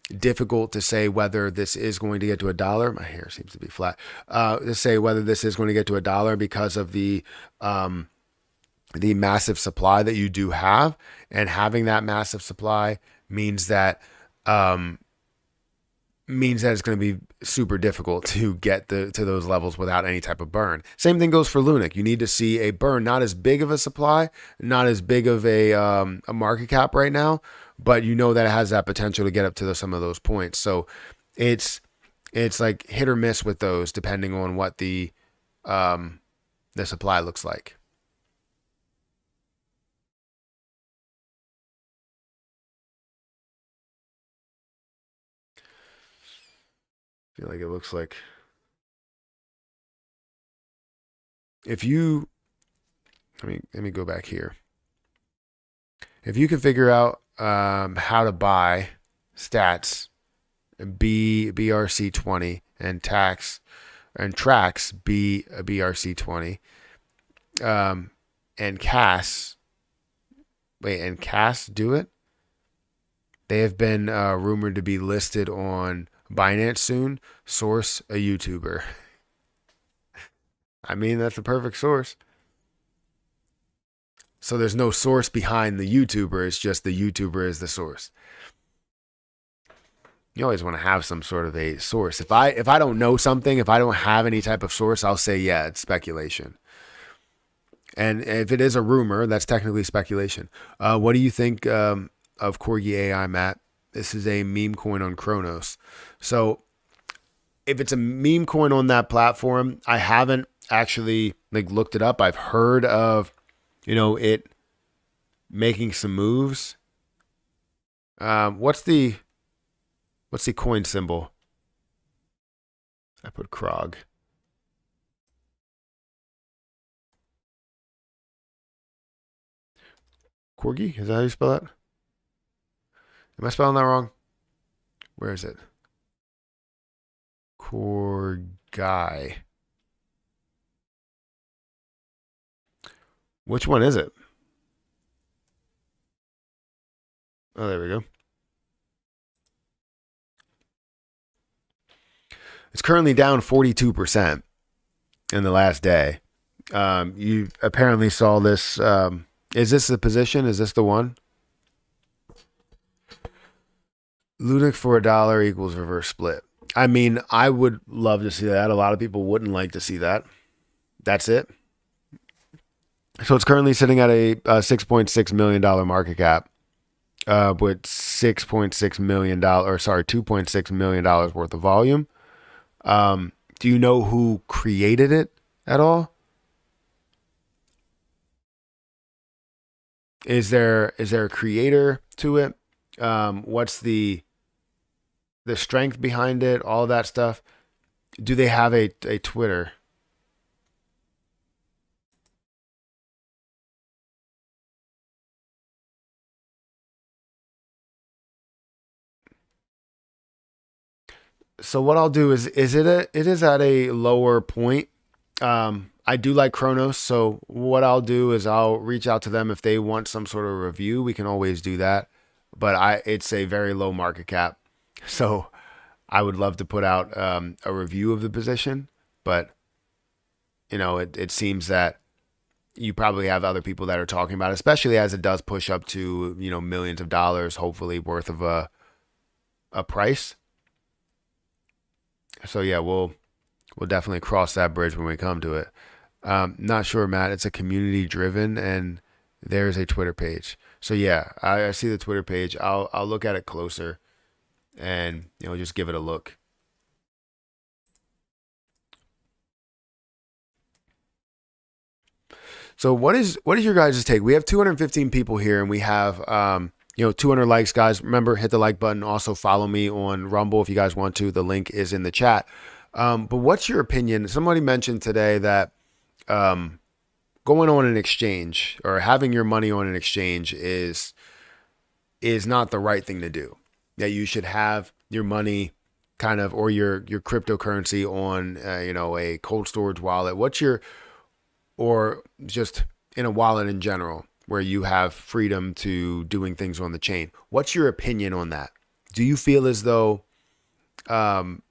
difficult to say whether this is going to get to $1. My hair seems to be flat. To say whether this is going to get to $1 because of the massive supply that you do have, and having that massive supply means that it's going to be super difficult to get to those levels without any type of burn. Same thing goes for Lunc. You need to see a burn, not as big of a supply, not as big of a market cap right now, but you know that it has that potential to get up to some of those points. So it's like hit or miss with those, depending on what the supply looks like. I feel like it looks like if you let me go back here. If you can figure out how to buy stats BRC20 and tracks BRC20 and CAS do it. They have been rumored to be listed on Binance soon. Source, a YouTuber. I mean, that's the perfect source. So there's no source behind the YouTuber. It's just the YouTuber is the source. You always want to have some sort of a source. If I don't know something, if I don't have any type of source, I'll say, yeah, it's speculation. And if it is a rumor, that's technically speculation. What do you think of Corgi AI, Matt? This is a meme coin on Kronos. So if it's a meme coin on that platform, I haven't actually looked it up. I've heard of, it making some moves. What's the coin symbol? I put Krog. Corgi? Is that how you spell that? Am I spelling that wrong? Where is it? Corgi. Which one is it? Oh, there we go. It's currently down 42% in the last day. You apparently saw this. Is this the position? Is this the one? Lunc for $1 equals reverse split. I mean, I would love to see that. A lot of people wouldn't like to see that. That's it. So it's currently sitting at a $6.6 million market cap with $2.6 million worth of volume. Do you know who created it at all? Is there a creator to it? What's the strength behind it? All that stuff. Do they have a Twitter? So what I'll do is it is at a lower point. I do like Kronos, so what I'll do is I'll reach out to them if they want some sort of review. We can always do that, but it's a very low market cap, so I would love to put out a review of the position, but it seems that you probably have other people that are talking about it, especially as it does push up to millions of dollars, hopefully worth of a price. So yeah, we'll definitely cross that bridge when we come to it. Not sure, Matt. It's a community driven, and there's a Twitter page. So yeah, I see the Twitter page. I'll look at it closer, and just give it a look. So what is your guys' take? We have 215 people here, and we have 200 likes, guys. Remember, hit the like button. Also follow me on Rumble if you guys want to. The link is in the chat. But what's your opinion? Somebody mentioned today that going on an exchange or having your money on an exchange is not the right thing to do. That you should have your money kind of, or your cryptocurrency on a cold storage wallet. Or just in a wallet in general, where you have freedom to doing things on the chain. What's your opinion on that? Do you feel as though um,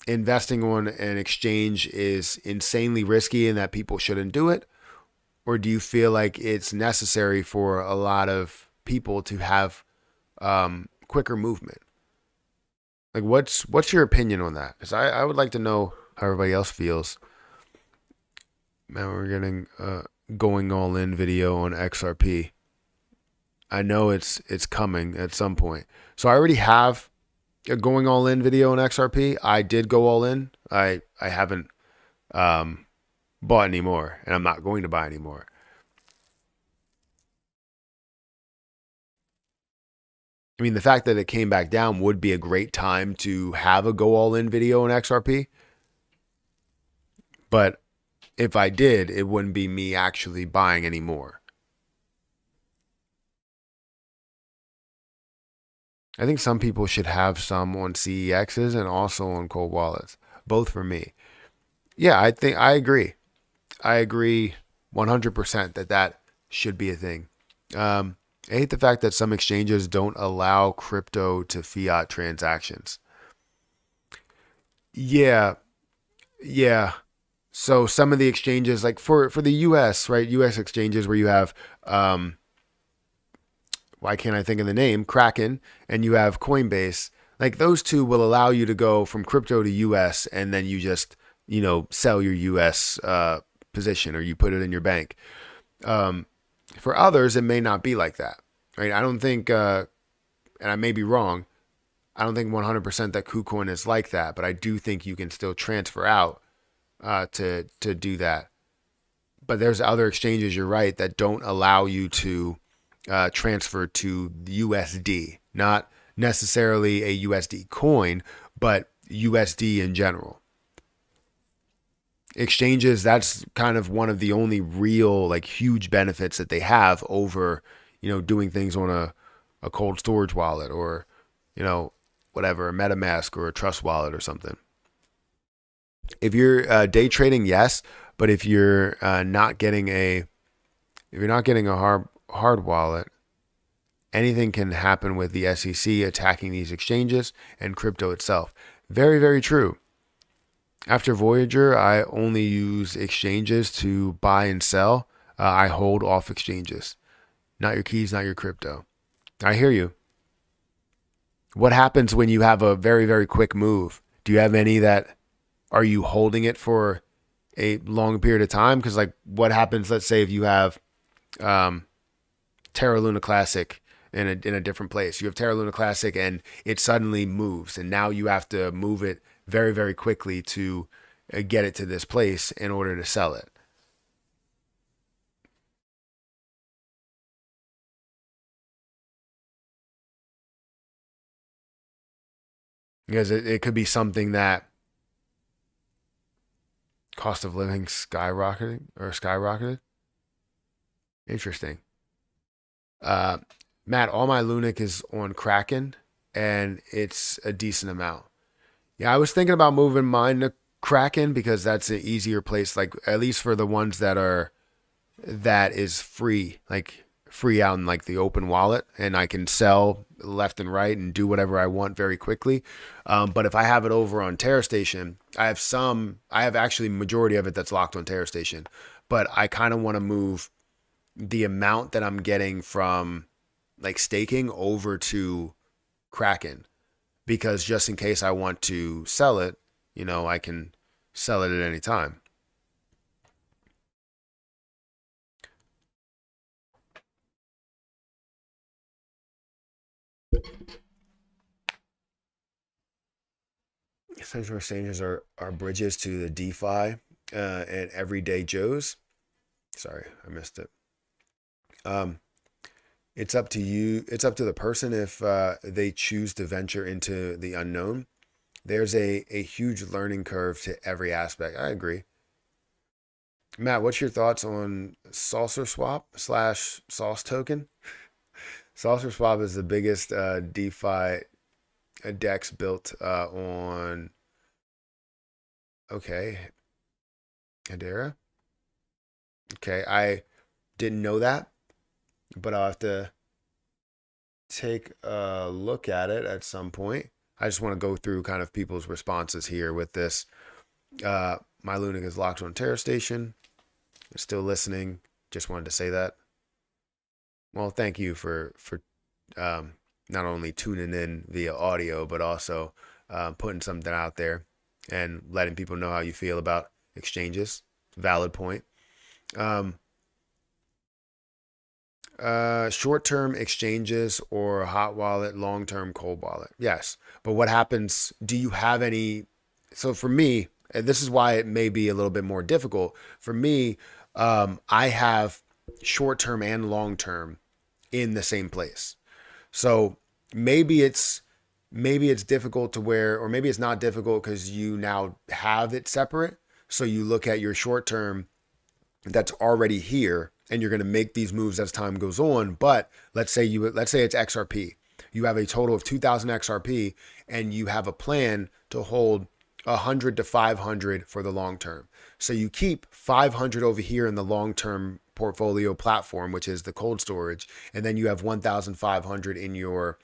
investing on an exchange is insanely risky and that people shouldn't do it? Or do you feel like it's necessary for a lot of people to have quicker movement? Like, what's your opinion on that? Because I would like to know how everybody else feels. Man, we're getting going all in video on XRP. I know it's coming at some point. So I already have a going all in video on XRP. I did go all in. I haven't bought anymore, and I'm not going to buy anymore. I mean, the fact that it came back down would be a great time to have a go all in video on XRP. But if I did, it wouldn't be me actually buying anymore. I think some people should have some on CEXs and also on cold wallets, both for me. Yeah, I think I agree. I agree 100% that that should be a thing. I hate the fact that some exchanges don't allow crypto to fiat transactions. Yeah, yeah. So some of the exchanges, like for the U.S., right? U.S. exchanges where you have, why can't I think of the name? Kraken, and you have Coinbase. Like those two will allow you to go from crypto to U.S. and then you just, sell your U.S. Position or you put it in your bank. For others, it may not be like that, right? I don't think, and I may be wrong, I don't think 100% that KuCoin is like that, but I do think you can still transfer out to do that. But there's other exchanges, you're right, that don't allow you to transfer to USD, not necessarily a USD coin, but USD in general. Exchanges, that's kind of one of the only real like huge benefits that they have over, doing things on a cold storage wallet or, whatever, a MetaMask or a Trust wallet or something. If you're day trading, yes, but if you're not getting a hard wallet, anything can happen with the SEC attacking these exchanges and crypto itself. Very, very true. After Voyager, I only use exchanges to buy and sell. I hold off exchanges. Not your keys, not your crypto. I hear you. What happens when you have a very, very quick move? Do you have any that are you holding it for a long period of time? Because like what happens, let's say if you have Terra Luna Classic in a different place. You have Terra Luna Classic and it suddenly moves and now you have to move it very, very quickly to get it to this place in order to sell it. Because it could be something that cost of living skyrocketed. Interesting. Uh, Matt, all my Lunic is on Kraken and it's a decent amount. Yeah, I was thinking about moving mine to Kraken because that's an easier place, like at least for the ones that is free, like free out in like the open wallet, and I can sell left and right and do whatever I want very quickly. But if I have it over on TerraStation, I have actually majority of it that's locked on TerraStation, but I kind of want to move the amount that I'm getting from like staking over to Kraken because just in case I want to sell it, I can sell it at any time. Central exchanges are bridges to the DeFi and everyday Joes. Sorry, I missed it. Um, it's up to you. It's up to the person if they choose to venture into the unknown. There's a huge learning curve to every aspect. I agree. Matt, what's your thoughts on Saucer Swap slash Sauce Token? Saucer Swap is the biggest DeFi DEX built on, okay, Hedera. Okay, I didn't know that, but I'll have to take a look at it at some point. I just want to go through kind of people's responses here with this. My Lunc is locked on Terra Station. Still listening. Just wanted to say that. Well, thank you for not only tuning in via audio, but also putting something out there and letting people know how you feel about exchanges. Valid point. Short-term exchanges or hot wallet, long-term cold wallet. Yes. But what happens? Do you have any? So for me, and this is why it may be a little bit more difficult. For me, I have short-term and long-term in the same place. So maybe it's difficult to where, or maybe it's not difficult because you now have it separate. So you look at your short-term that's already here, and you're going to make these moves as time goes on. But let's say it's XRP. You have a total of 2,000 XRP, and you have a plan to hold 100 to 500 for the long term. So you keep 500 over here in the long-term portfolio platform, which is the cold storage, and then you have 1,500 in your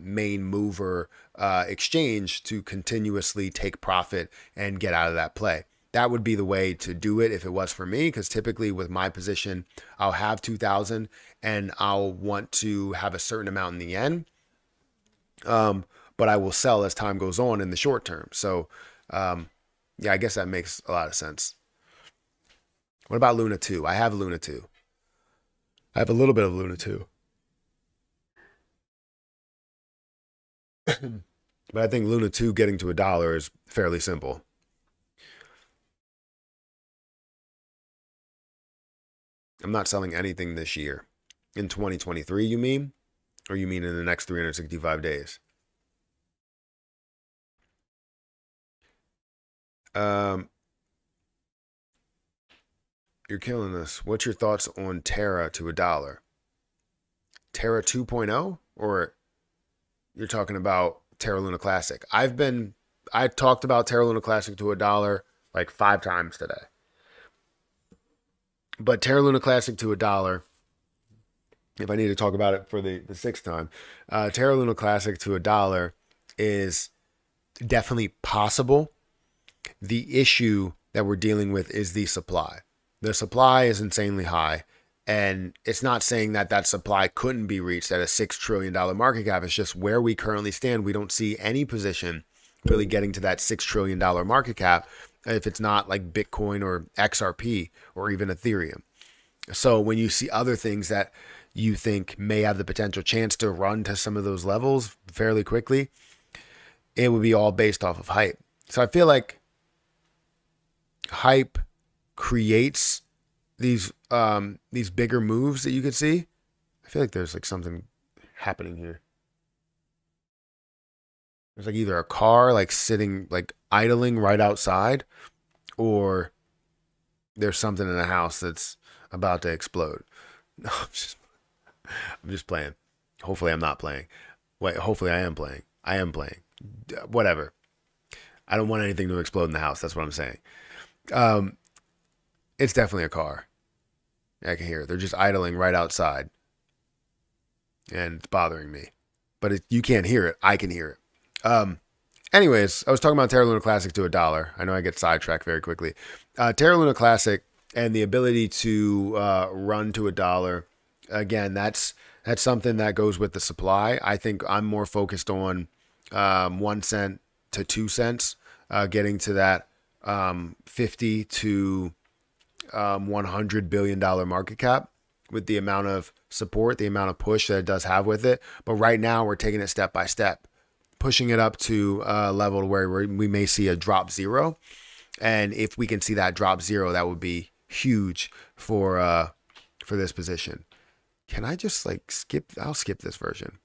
main mover exchange to continuously take profit and get out of that play. That would be the way to do it if it was for me, because typically with my position, I'll have 2,000 and I'll want to have a certain amount in the end. But I will sell as time goes on in the short term. So, yeah, I guess that makes a lot of sense. What about Luna 2? I have Luna 2. I have a little bit of Luna 2. But I think Luna 2 getting to $1 is fairly simple. I'm not selling anything this year. In 2023, you mean? Or you mean in the next 365 days? You're killing this. What's your thoughts on Terra to $1? Terra 2.0? Or you're talking about Terra Luna Classic? I talked about Terra Luna Classic to $1 like 5 times today. But Terra Luna Classic to $1, if I need to talk about it for the 6th time, Terra Luna Classic to $1 is definitely possible. The issue that we're dealing with is the supply. The supply is insanely high, and it's not saying that that supply couldn't be reached at a $6 trillion market cap. It's just where we currently stand. We don't see any position really getting to that $6 trillion market cap if it's not like Bitcoin or XRP or even Ethereum. So when you see other things that you think may have the potential chance to run to some of those levels fairly quickly, it would be all based off of hype. So I feel like hype creates these bigger moves that you could see. I feel like there's like something happening here. There's like either a car like sitting like idling right outside, or there's something in the house that's about to explode. No, I'm just playing. Hopefully I'm not playing. Wait, hopefully I am playing. I am playing. Whatever. I don't want anything to explode in the house. That's what I'm saying. It's definitely a car. I can hear it. They're just idling right outside. And it's bothering me. But you can't hear it. I can hear it. Anyways, I was talking about Terra Luna Classic to $1. I know I get sidetracked very quickly. Terra Luna Classic and the ability to run to $1. Again, that's something that goes with the supply. I think I'm more focused on 1 cent to 2 cents, getting to that 50 to $100 billion market cap with the amount of support, the amount of push that it does have with it. But right now we're taking it step by step, pushing it up to a level where we may see a drop zero. And if we can see that drop zero, that would be huge for this position. Can I just like skip? I'll skip this version.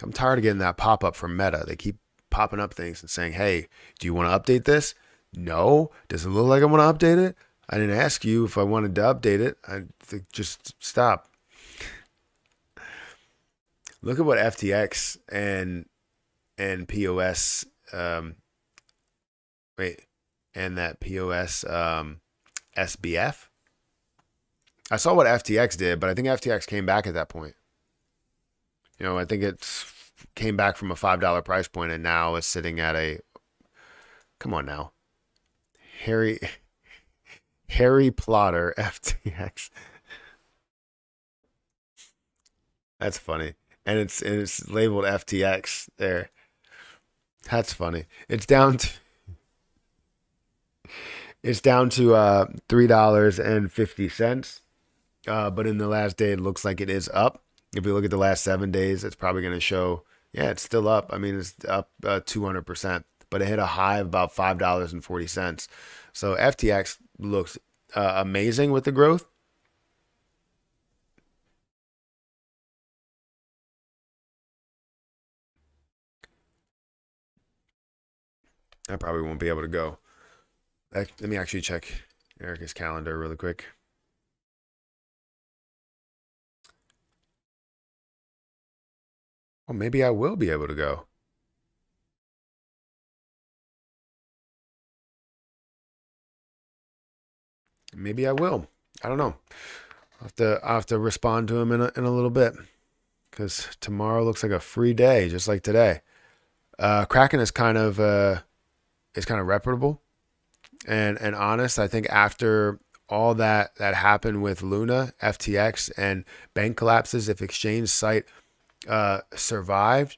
I'm tired of getting that pop-up from Meta. They keep popping up things and saying, hey, do you want to update this? No. Does it look like I want to update it? I didn't ask you if I wanted to update it. I think just stop. Look at what FTX and POS and that POS SBF. I saw what FTX did, but I think FTX came back at that point. I think it's came back from a $5 price point and now is sitting at a, come on now, Harry Harry Plotter FTX. That's funny. And it's labeled FTX there. That's funny. It's down to $3.50. But in the last day, it looks like it is up. If we look at the last 7 days, it's probably going to show, yeah, it's still up. I mean, it's up 200%, but it hit a high of about $5.40. So FTX looks amazing with the growth. I probably won't be able to go. Let me actually check Erica's calendar really quick. Well, maybe I will be able to go. Maybe I will. I don't know. I'll have to respond to him in a little bit because tomorrow looks like a free day, just like today. Kraken is kind of reputable and honest. I think after all that happened with Luna, FTX, and bank collapses, if exchange site survived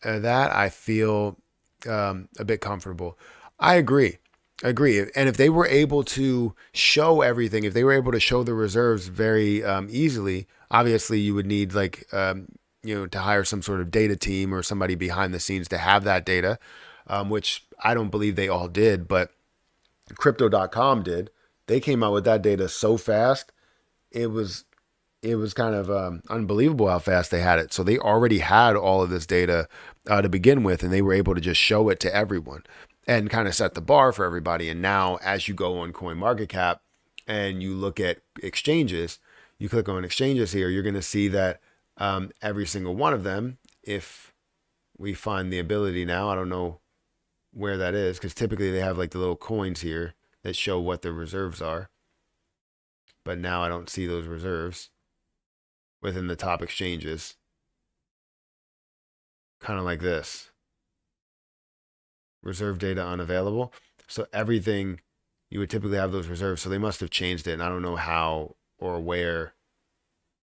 that, I feel a bit comfortable. I agree. Agree. And if they were able to show everything, if they were able to show the reserves very easily, obviously you would need like to hire some sort of data team or somebody behind the scenes to have that data, which I don't believe they all did, but Crypto.com did. They came out with that data so fast. It was it was kind of unbelievable how fast they had it. So they already had all of this data to begin with, and they were able to just show it to everyone and kind of set the bar for everybody. And now, as you go on CoinMarketCap and you look at exchanges, you click on exchanges here, you're going to see that every single one of them, if we find the ability now, I don't know where that is, because typically they have like the little coins here that show what the reserves are. But now I don't see those reserves within the top exchanges. Kind of like this. Reserve data unavailable. So everything, you would typically have those reserves. So they must have changed it. And I don't know how or where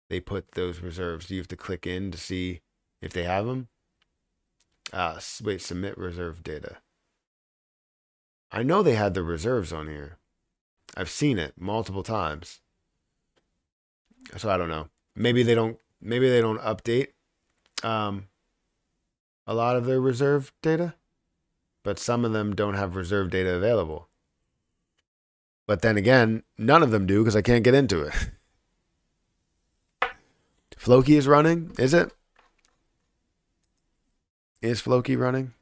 they put those reserves. Do you have to click in to see if they have them? Wait, submit reserve data. I know they had the reserves on here. I've seen it multiple times. So I don't know. Maybe they don't update um, a lot of their reserve data, but some of them don't have reserve data available. But then again, none of them do because I can't get into it. Floki is running, is it? Is Floki running?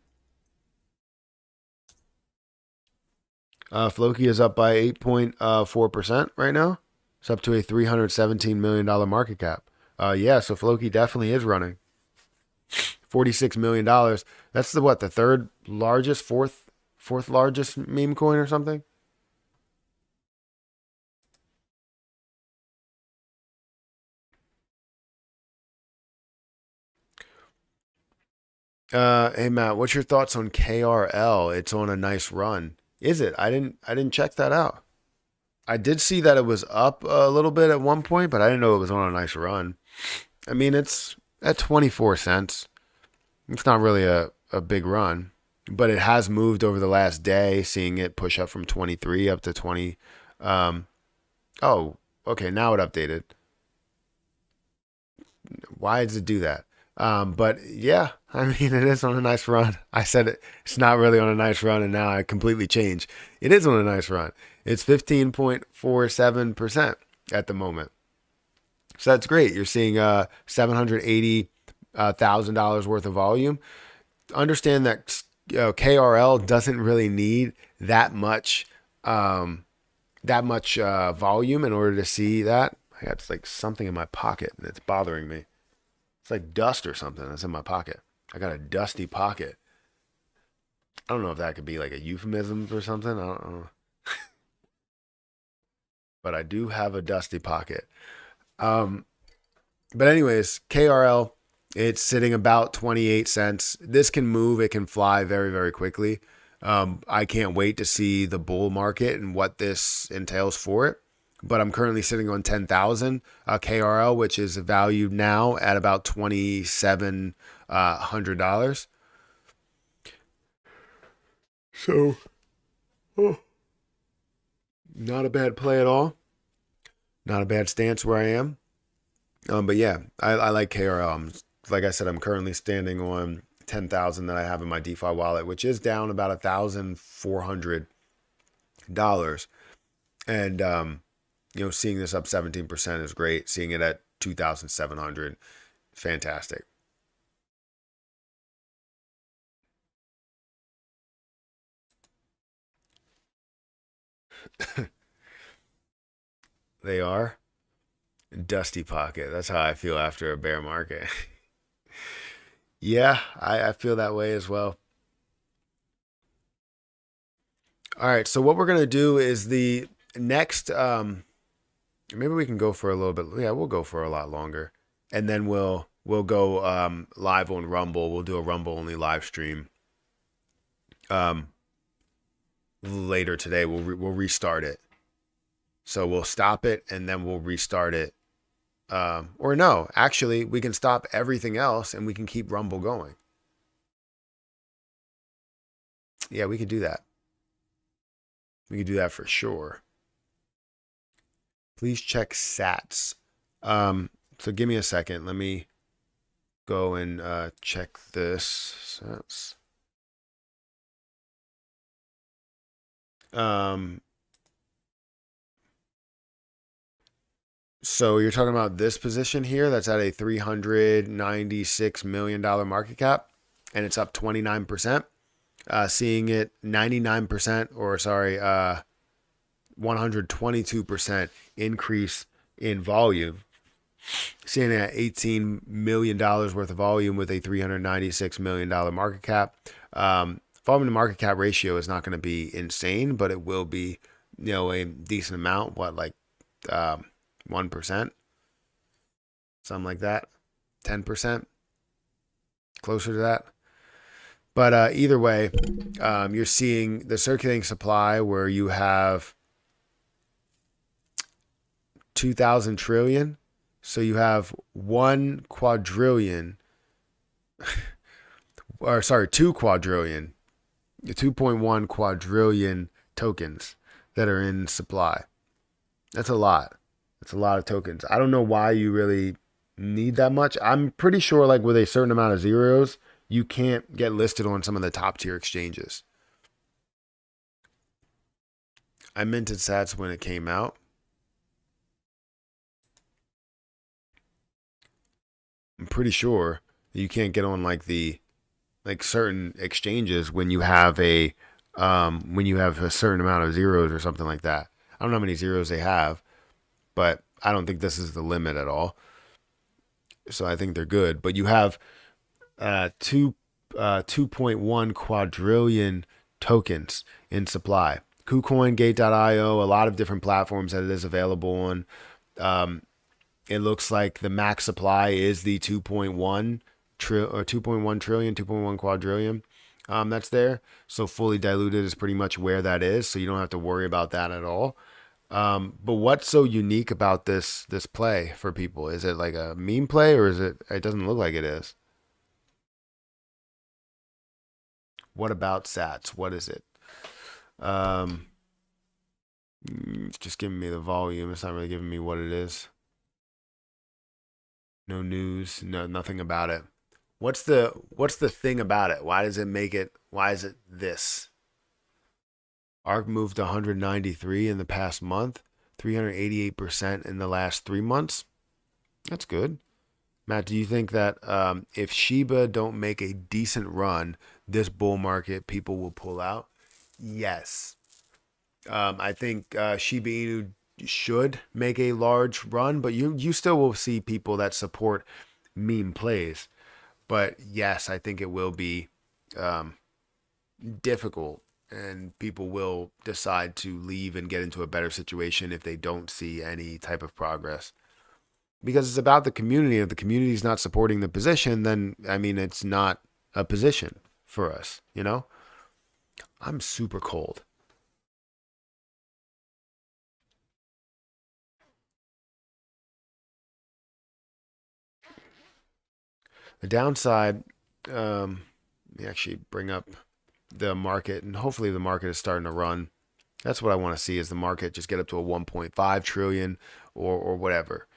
Floki is up by 8.4% right now. It's up to a $317 million market cap. Yeah, so Floki definitely is running. $46 million. That's the third largest, fourth largest meme coin or something? Hey Matt, what's your thoughts on KRL? It's on a nice run. Is it? I didn't check that out. I did see that it was up a little bit at one point, but I didn't know it was on a nice run. I mean, it's at 24 cents. It's not really a big run, but it has moved over the last day, seeing it push up from 23 up to 20. Oh, okay, now it updated. Why does it do that? But yeah, I mean, it is on a nice run. I said it's not really on a nice run, and now I completely changed. It is on a nice run. It's 15.47% at the moment. So that's great. You're seeing $780,000 worth of volume. Understand that KRL doesn't really need that much volume in order to see that. I got like something in my pocket and it's bothering me. It's like dust or something that's in my pocket. I got a dusty pocket. I don't know if that could be like a euphemism for something. I don't know. But I do have a dusty pocket. Um, but anyways, KRL It's sitting about 28 cents. This can move. It can fly very, very quickly. I can't wait to see the bull market and what this entails for it. But I'm currently sitting on 10,000 KRL, which is valued now at about $2,700. So, oh, not a bad play at all. Not a bad stance where I am. But yeah, I like KRL. Like I said, I'm currently standing on 10,000 that I have in my DeFi wallet, which is down about $1,400. And seeing this up 17% is great. Seeing it at 2,700, fantastic. They are dusty pocket. That's how I feel after a bear market. Yeah, I feel that way as well. All right, so what we're gonna do is the next. Maybe we can go for a little bit. Yeah, we'll go for a lot longer, and then we'll go live on Rumble. We'll do a Rumble only live stream um, later today. We'll restart it. So we'll stop it and then we'll restart it. Or no, actually, we can stop everything else and we can keep Rumble going. Yeah, we could do that. We could do that for sure. Please check sats. So give me a second. Let me go and check this. Sats. So you're talking about this position here that's at a $396 million market cap and it's up 29%. Seeing it 99% or sorry, 122% increase in volume. Seeing it at $18 million worth of volume with a $396 million market cap. Volume to market cap ratio is not going to be insane, but it will be, a decent amount. What, like 1%? Something like that. 10%? Closer to that. But either way, you're seeing the circulating supply where you have 2,000 trillion. So you have 1 quadrillion, or sorry, 2 quadrillion, 2.1 quadrillion tokens that are in supply. That's a lot. That's a lot of tokens. I don't know why you really need that much. I'm pretty sure like with a certain amount of zeros, you can't get listed on some of the top tier exchanges. I minted sats when it came out. I'm pretty sure you can't get on like certain exchanges when you have a certain amount of zeros or something like that. I don't know how many zeros they have, but I don't think this is the limit at all. So I think they're good. But you have 2.1 quadrillion tokens in supply. KuCoin, Gate.io, a lot of different platforms that it is available on. It looks like the max supply is the 2.1 trillion, 2.1 quadrillion. That's there. So fully diluted is pretty much where that is. So you don't have to worry about that at all. But what's so unique about this play for people? Is it like a meme play or is it doesn't look like it is? What about sats? What is it? Um, it's just giving me the volume. It's not really giving me what it is. No news, nothing about it. What's the thing about it? Why does it make it? Why is it this? ARK moved to 193 in the past month, 388% in the last 3 months. That's good. Matt, do you think that if Shiba don't make a decent run, this bull market, people will pull out? Yes. I think Shiba Inu should make a large run, but you still will see people that support meme plays. But yes, I think it will be difficult, and people will decide to leave and get into a better situation if they don't see any type of progress. because it's about the community. If the community is not supporting the position, then I mean, it's not a position for us, you know? I'm super cold. The downside, let me actually bring up the market, and hopefully the market is starting to run. That's what I want to see, is the market just get up to a 1.5 trillion or whatever.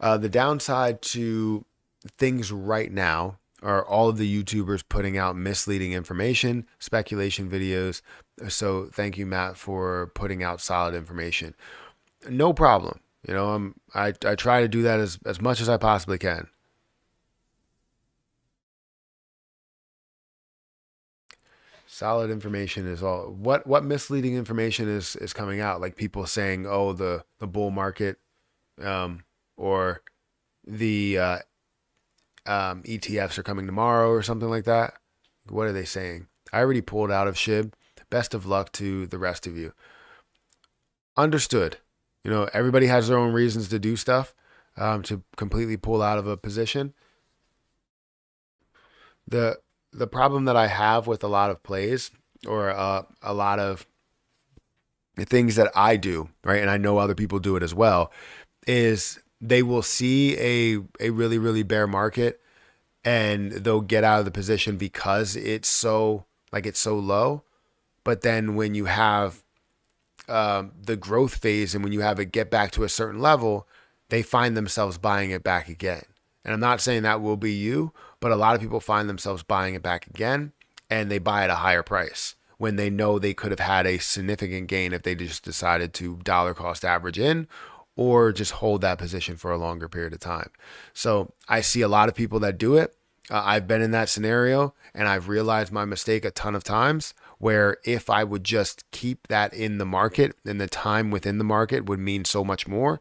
The downside to things right now are all of the YouTubers putting out misleading information, speculation videos. So thank you, Matt, for putting out solid information. No problem. You know, I try to do that as much as I possibly can. Solid information is all. What misleading information is coming out? Like people saying, "Oh, the bull market, or the ETFs are coming tomorrow," or something like that. What are they saying? I already pulled out of SHIB. Best of luck to the rest of you. Understood. You know, everybody has their own reasons to do stuff. To completely pull out of a position. The the problem that I have with a lot of plays, or a lot of the things that I do, right, and I know other people do it as well, is they will see a really really bear market, and they'll get out of the position because it's so low. But then when you have the growth phase, and when you have it get back to a certain level, they find themselves buying it back again. And I'm not saying that will be you, but a lot of people find themselves buying it back again, and they buy at a higher price when they know they could have had a significant gain if they just decided to dollar cost average in, or just hold that position for a longer period of time. So I see a lot of people that do it. I've been in that scenario, and I've realized my mistake a ton of times, where if I would just keep that in the market, then the time within the market would mean so much more.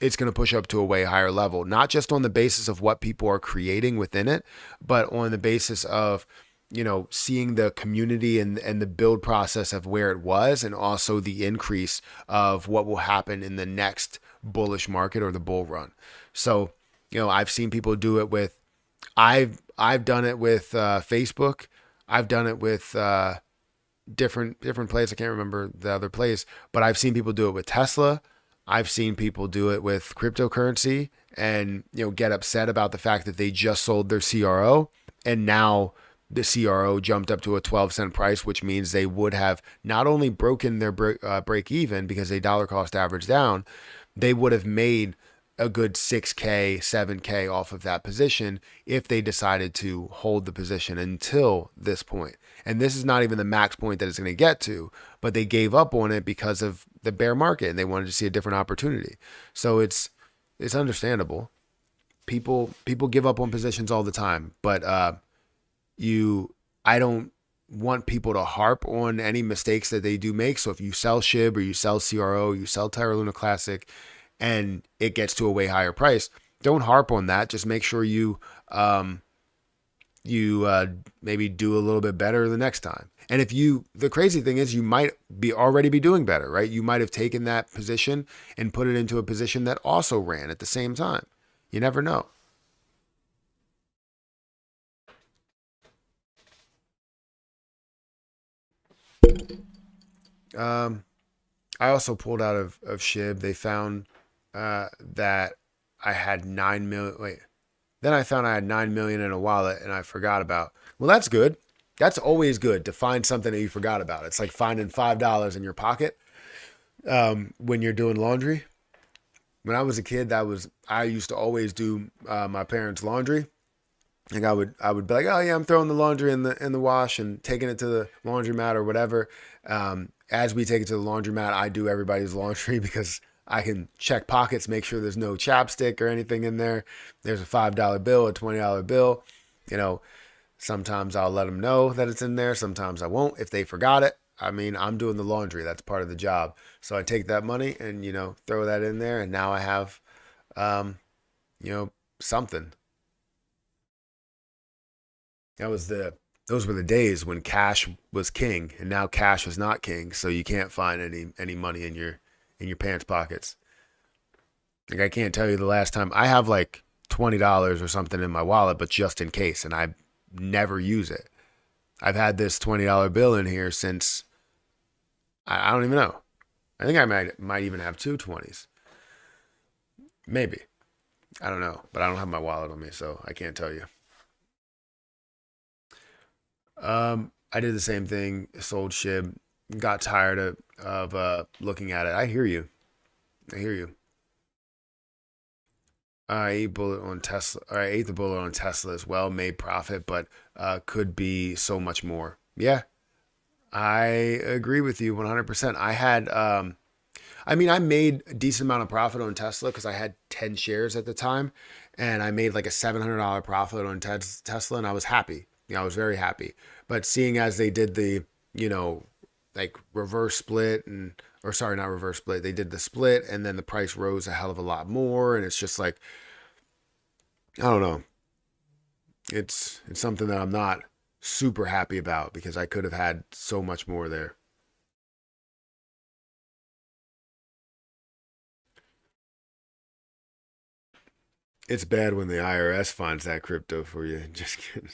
It's going to push up to a way higher level, not just on the basis of what people are creating within it, but on the basis of, you know, seeing the community and the build process of where it was, and also the increase of what will happen in the next bullish market or the bull run. So, you know, I've seen people do it with, I've done it with Facebook. I've done it with different plays. I can't remember the other plays, but I've seen people do it with Tesla. I've seen people do it with cryptocurrency, and, you know, get upset about the fact that they just sold their CRO, and now the CRO jumped up to a 12-cent price, which means they would have not only broken their break even because they dollar cost average down, they would have made a good 6K, 7K off of that position if they decided to hold the position until this point. And this is not even the max point that it's going to get to, but they gave up on it because of the bear market, and they wanted to see a different opportunity. So it's understandable. People give up on positions all the time, but I don't want people to harp on any mistakes that they do make. So if you sell SHIB, or you sell CRO, you sell Terra Luna Classic, and it gets to a way higher price, don't harp on that. Just make sure you maybe do a little bit better the next time. And the crazy thing is, you might already be doing better, right? You might have taken that position and put it into a position that also ran at the same time. You never know. Um, I also pulled out of SHIB. They found that I had 9 million. Wait, then I found I had 9 million in a wallet, and I forgot about. Well, that's good. That's always good to find something that you forgot about. It's like finding $5 in your pocket when you're doing laundry. When I was a kid, I used to always do my parents' laundry. Like I would be like, oh yeah, I'm throwing the laundry in the wash and taking it to the laundromat or whatever. As we take it to the laundromat, I do everybody's laundry because I can check pockets, make sure there's no chapstick or anything in there. There's a $5 bill, a $20 bill. You know, sometimes I'll let them know that it's in there. Sometimes I won't if they forgot it. I mean, I'm doing the laundry. That's part of the job. So I take that money and, you know, throw that in there, and now I have, um, you know, something. That was those were the days when cash was king, and now cash is not king. So you can't find any money in your pants pockets. Like I can't tell you the last time I have like $20 or something in my wallet, but just in case, and I never use it. I've had this $20 bill in here since I don't even know. I think I might even have two 20s. Maybe. I don't know, but I don't have my wallet on me, so I can't tell you. I did the same thing, sold SHIB, got tired of looking at it. I hear you. I hear you. I ate bullet on Tesla. I ate the bullet on Tesla as well. Made profit, but could be so much more. Yeah, I agree with you 100%. I made a decent amount of profit on Tesla because I had 10 shares at the time, and I made like a $700 profit on Tesla, and I was happy. I was very happy. But seeing as they did the, like reverse split or sorry, not reverse split, they did the split, and then the price rose a hell of a lot more, and it's just like, I don't know. It's something that I'm not super happy about because I could have had so much more there. It's bad when the IRS finds that crypto for you. Just kidding.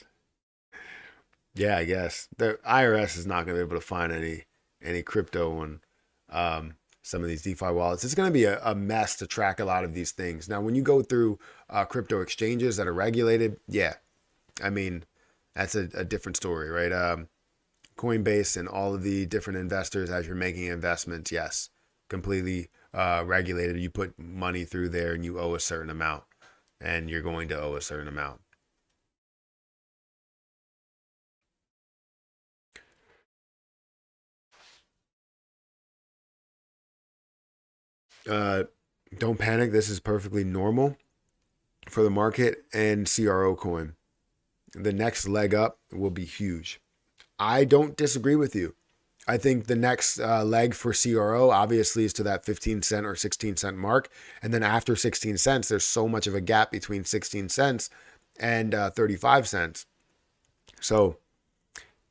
Yeah, I guess the IRS is not going to be able to find any crypto on some of these DeFi wallets. It's going to be a mess to track a lot of these things. Now, when you go through crypto exchanges that are regulated, yeah, I mean that's a different story, right? Coinbase and all of the different investors as you're making investments, yes, completely regulated. You put money through there and you owe a certain amount, and you're going to owe a certain amount. Uh, don't panic. This is perfectly normal for the market and CRO coin. The next leg up will be huge. I don't disagree with you. I think the next leg for CRO obviously is to that 15 cent or 16 cent mark. And then after 16 cents, there's so much of a gap between 16 cents and 35 cents. So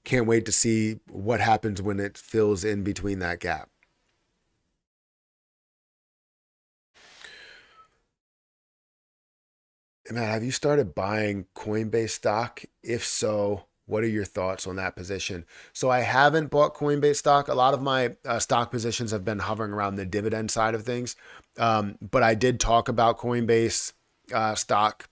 can't wait to see what happens when it fills in between that gap. Matt, have you started buying Coinbase stock? If so, what are your thoughts on that position? So I haven't bought Coinbase stock. A lot of my stock positions have been hovering around the dividend side of things. But I did talk about Coinbase stock,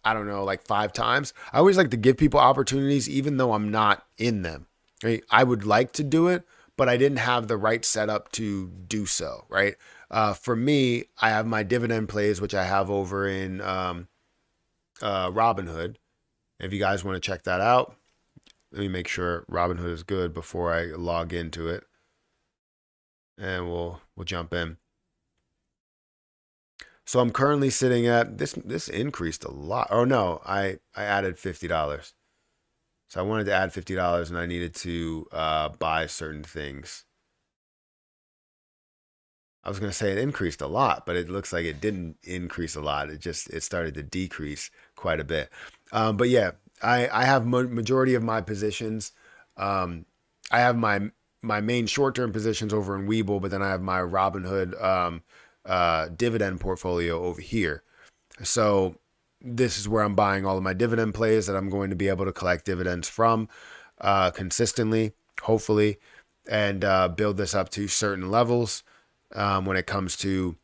I don't know, like 5 times. I always like to give people opportunities, even though I'm not in them. Right? I would like to do it, but I didn't have the right setup to do so. Right? For me, I have my dividend plays, which I have over in Robinhood. If you guys want to check that out, let me make sure Robinhood is good before I log into it, and we'll jump in. So I'm currently sitting at this. This increased a lot. Oh no, I added $50. So I wanted to add $50, and I needed to buy certain things. I was going to say it increased a lot, but it looks like it didn't increase a lot. It started to decrease quite a bit. But yeah, I have majority of my positions. I have my main short term positions over in Webull, but then I have my Robinhood dividend portfolio over here. So this is where I'm buying all of my dividend plays that I'm going to be able to collect dividends from consistently, hopefully, and build this up to certain levels. When it comes to,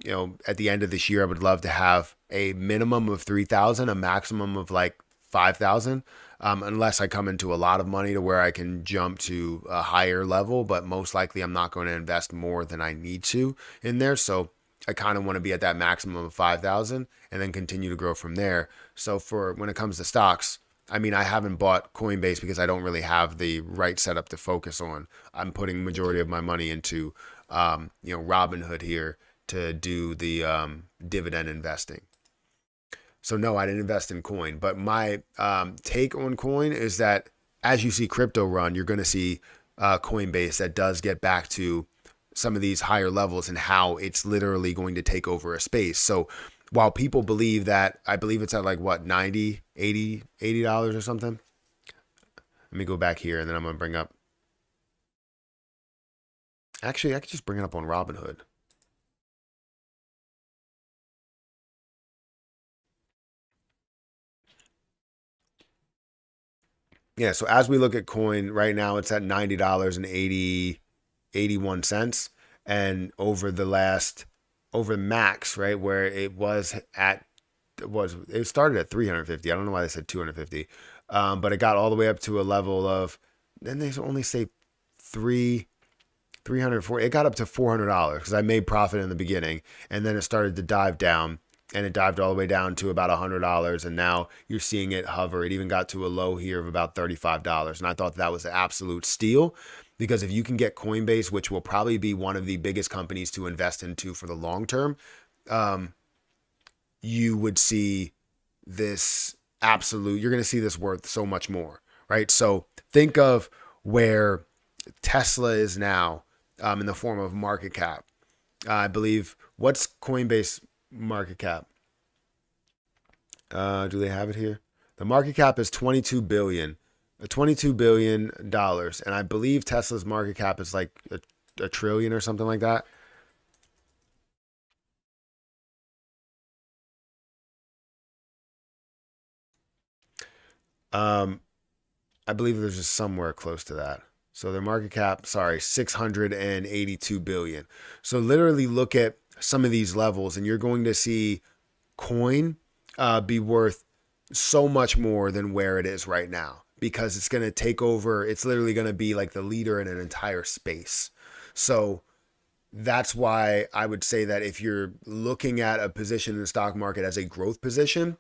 at the end of this year, I would love to have a minimum of 3,000, a maximum of like 5,000, unless I come into a lot of money to where I can jump to a higher level. But most likely, I'm not going to invest more than I need to in there. So I kind of want to be at that maximum of 5,000 and then continue to grow from there. So for when it comes to stocks, I mean, I haven't bought Coinbase because I don't really have the right setup to focus on. I'm putting majority of my money into, Robinhood here to do the dividend investing. So no, I didn't invest in coin. But my take on coin is that as you see crypto run, you're going to see Coinbase that does get back to some of these higher levels and how it's literally going to take over a space. So while people believe that, I believe it's at like what, $90, $80 or something. Let me go back here, and then I'm going to bring up. Actually, I could just bring it up on Robinhood. Yeah, so as we look at coin right now, it's at $90.81. And over max, right, where it was at, it started at 350. I don't know why they said 250. But it got all the way up to a level of, then they only say 340. It got up to $400 because I made profit in the beginning, and then it started to dive down, and it dived all the way down to about $100, and now you're seeing it hover. It even got to a low here of about $35, and I thought that was an absolute steal, because if you can get Coinbase, which will probably be one of the biggest companies to invest into for the long term, you would see this you're going to see this worth so much more, right? So think of where Tesla is now in the form of market cap. I believe, what's Coinbase market cap? Do they have it here? The market cap is $22 billion, $22 billion, and I believe Tesla's market cap is like a trillion or something like that. I believe there's just somewhere close to that. So their market cap, 682 billion. So literally look at some of these levels, and you're going to see coin be worth so much more than where it is right now, because it's going to take over. It's literally going to be like the leader in an entire space. So that's why I would say that if you're looking at a position in the stock market as a growth position,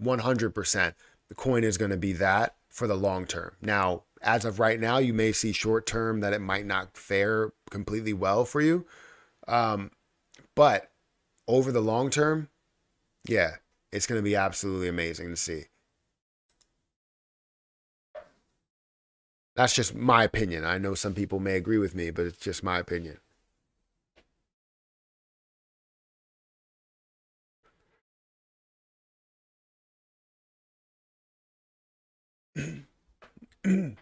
100%, the coin is going to be that for the long term. Now, as of right now, you may see short term that it might not fare completely well for you. But over the long term, yeah, it's going to be absolutely amazing to see. That's just my opinion. I know some people may agree with me, but it's just my opinion. You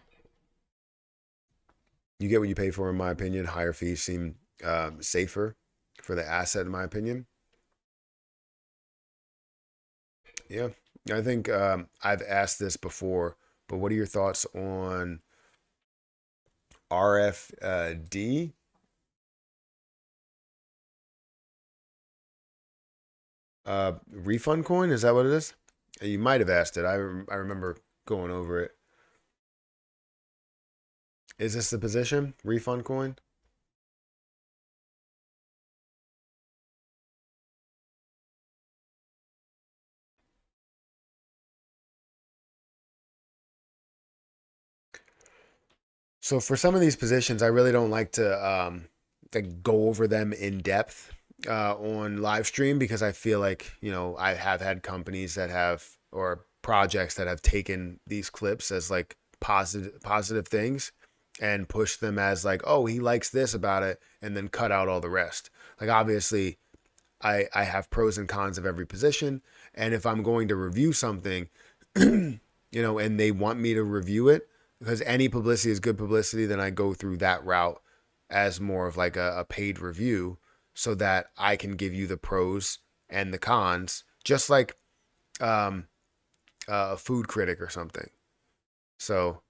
get what you pay for, in my opinion. Higher fees seem safer for the asset, in my opinion. Yeah, I think I've asked this before, but what are your thoughts on RFD? Refund coin? Is that what it is? You might have asked it. I remember going over it. Is this the position? Refund coin? So for some of these positions, I really don't like go over them in depth on live stream, because I feel like, I have had companies that have, or projects that have taken these clips as like positive things and push them as like, oh, he likes this about it, and then cut out all the rest. Like, obviously, I have pros and cons of every position, and if I'm going to review something, and they want me to review it, because any publicity is good publicity, then I go through that route as more of like a paid review, so that I can give you the pros and the cons, just like um, a food critic or something. So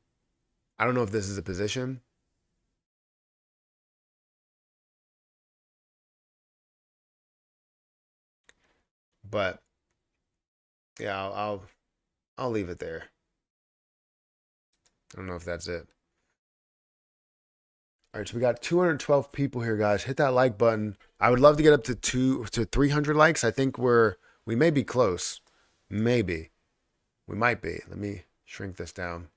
I don't know if this is a position, but yeah, I'll leave it there. I don't know if that's it. All right, so we got 212 people here, guys. Hit that like button. I would love to get up to 300 likes. I think we may be close. Maybe. We might be. Let me shrink this down.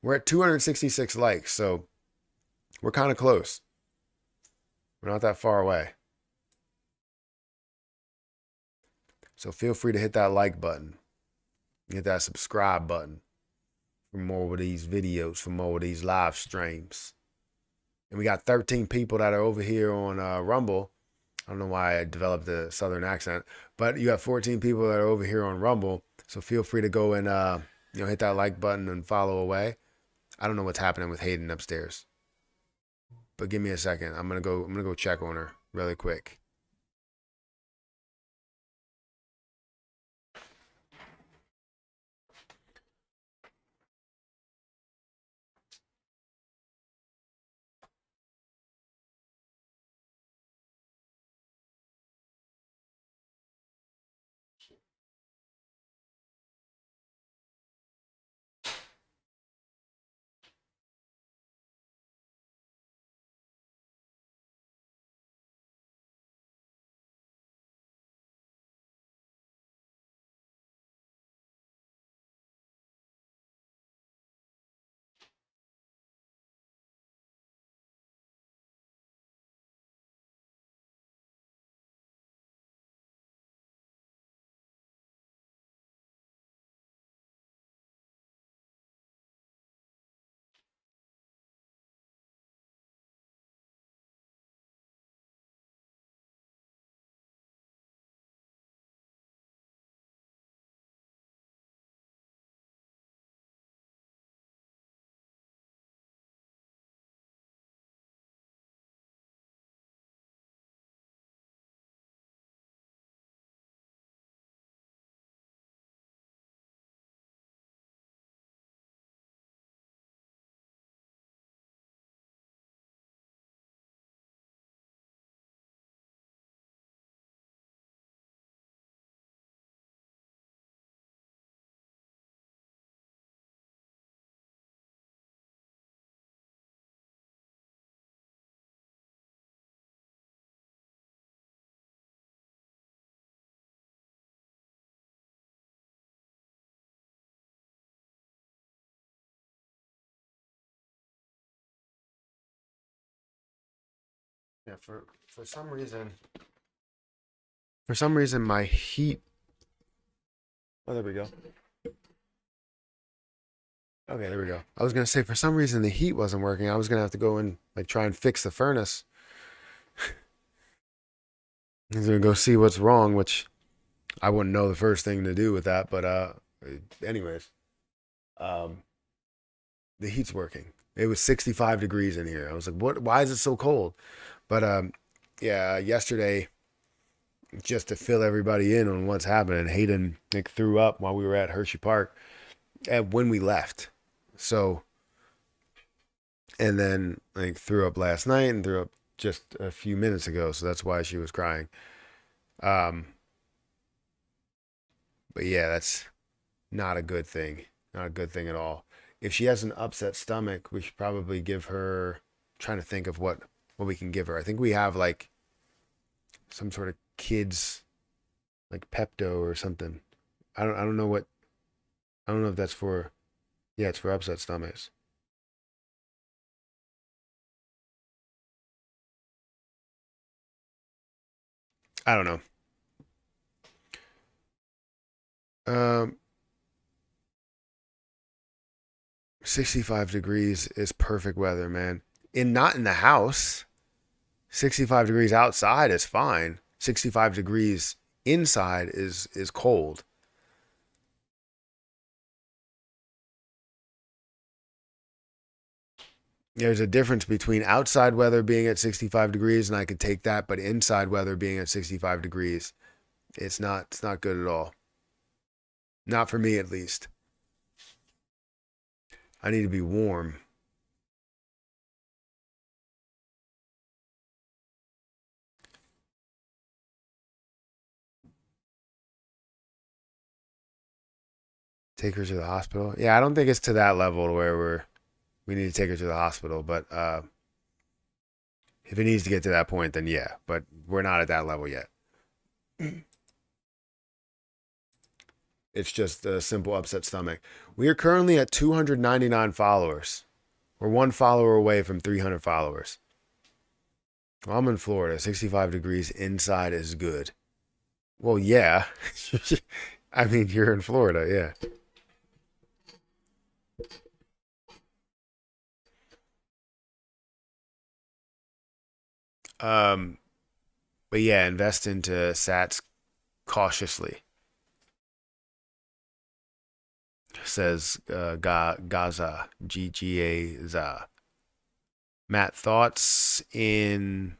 We're at 266 likes, so we're kind of close. We're not that far away. So feel free to hit that like button. Hit that subscribe button for more of these videos, for more of these live streams. And we got 13 people that are over here on Rumble. I don't know why I developed a southern accent, but you have 14 people that are over here on Rumble. So feel free to go and hit that like button and follow away. I don't know what's happening with Hayden upstairs, but give me a second. I'm gonna go check on her really quick. Yeah, for some reason, my heat. Oh, there we go. Okay, there we go. I was gonna say for some reason the heat wasn't working. I was gonna have to go and like try and fix the furnace. I was gonna go see what's wrong, which I wouldn't know the first thing to do with that. But anyways, um, the heat's working. It was 65 degrees in here. I was like, what? Why is it so cold? But yeah, yesterday, just to fill everybody in on what's happening, Hayden like threw up while we were at Hershey Park, and when we left. So, and then like threw up last night and threw up just a few minutes ago. So that's why she was crying. Um, but yeah, that's not a good thing. Not a good thing at all. If she has an upset stomach, we should probably give her. Trying to think of what we can give her. I think we have like some sort of kids like Pepto or something. I don't know what. I don't know if that's for. Yeah, it's for upset stomachs. I don't know. 65 degrees is perfect weather, man. And not in the house. 65 degrees outside is fine. 65 degrees inside is cold. There's a difference between outside weather being at 65 degrees and I could take that, but inside weather being at 65 degrees, it's not good at all. Not for me at least. I need to be warm. Take her to the hospital. Yeah, I don't think it's to that level where we need to take her to the hospital, but if it needs to get to that point, then yeah, but we're not at that level yet. It's just a simple upset stomach. We are currently at 299 followers. We're one follower away from 300 followers. Well, I'm in Florida. 65 degrees inside is good. Well, yeah. I mean, you're in Florida, yeah. Um, but yeah, invest into Sats cautiously. says Gaza, Gaza. Matt, thoughts in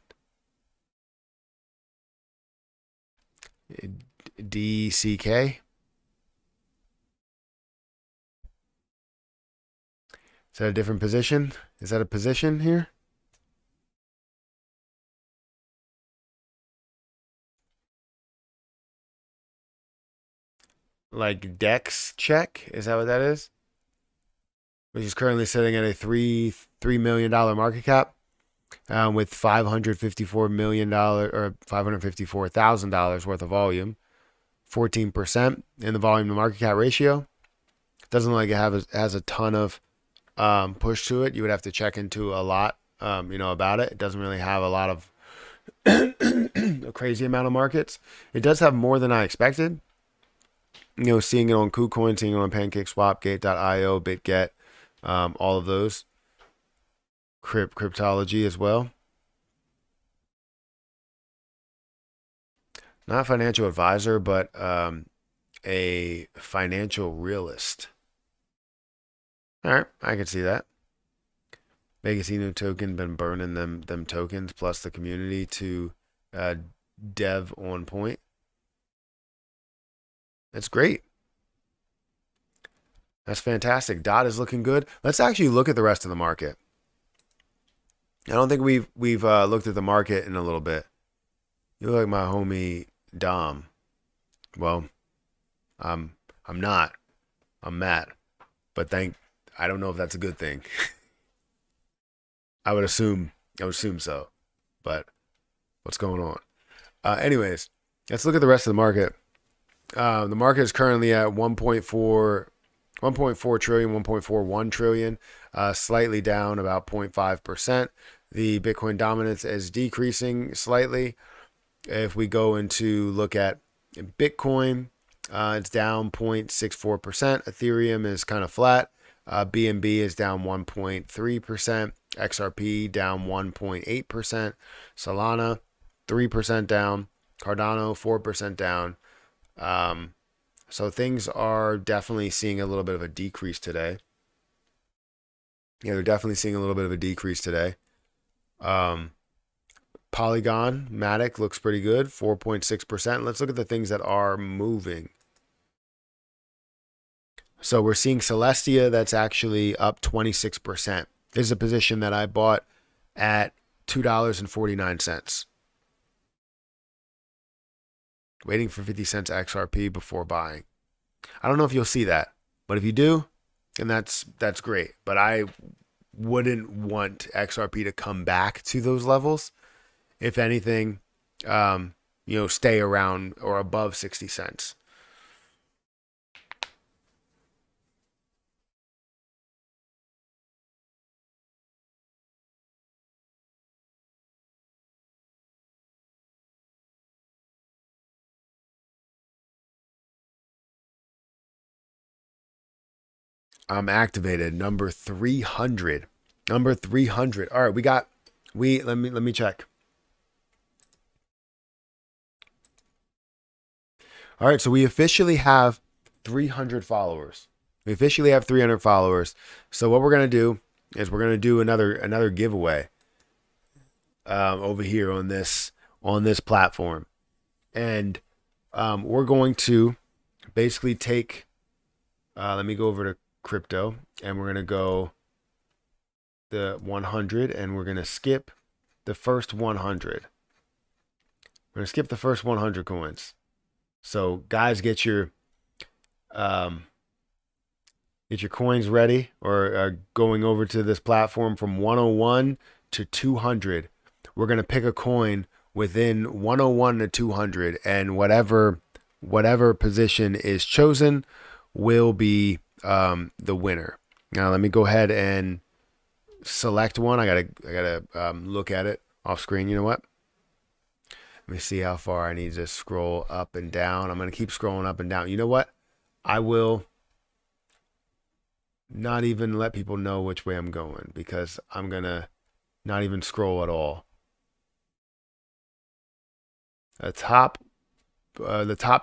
DCK? Is that a different position? Is that a position here? Like Dex check? Is that what that is? Which is currently sitting at a $3 million market cap, with $554 million or $554,000 worth of volume, 14% in the volume to market cap ratio. Doesn't look like it has a ton of push to it. You would have to check into a lot, about it. It doesn't really have a lot of a crazy amount of markets. It does have more than I expected. Seeing it on KuCoin, seeing it on PancakeSwap, Gate.io, BitGet, all of those. Cryptology as well. Not a financial advisor, but a financial realist. All right, I can see that. Vegas Eno token been burning them tokens plus the community to dev on point. That's great. That's fantastic. DOT is looking good. Let's actually look at the rest of the market. I don't think we've looked at the market in a little bit. You look like my homie Dom. Well, I'm not. I'm Matt. But I don't know if that's a good thing. I would assume so. But what's going on? Anyways, let's look at the rest of the market. The market is currently at 1.4 trillion, 1.41 trillion, slightly down about 0.5%. The Bitcoin dominance is decreasing slightly. If we go into look at Bitcoin, it's down 0.64%. Ethereum is kind of flat. BNB is down 1.3%. XRP down 1.8%. Solana 3% down. Cardano 4% down. So things are definitely seeing a little bit of a decrease today. Yeah, they're definitely seeing a little bit of a decrease today. Polygon, Matic looks pretty good, 4.6%. Let's look at the things that are moving. So we're seeing Celestia that's actually up 26%. This is a position that I bought at $2.49. Waiting for 50 cents XRP before buying. I don't know if you'll see that, but if you do, then that's great. But I wouldn't want XRP to come back to those levels. If anything, stay around or above 60 cents. I'm activated. Number 300. Number 300. All right, let me check. All right, so we officially have 300 followers. We officially have 300 followers. So what we're going to do is we're going to do another giveaway over here on this platform. And we're going to basically take let me go over to crypto, and we're going to go the 100, and we're going to skip the first 100. We're going to skip the first 100 coins. So guys, get your coins ready, or going over to this platform from 101 to 200. We're going to pick a coin within 101 to 200, and whatever position is chosen will be the winner. Now let me go ahead and select one. I gotta look at it off screen. You know what? Let me see how far I need to scroll up and down. I'm gonna keep scrolling up and down. You know what? I will not even let people know which way I'm going, because I'm gonna not even scroll at all. The top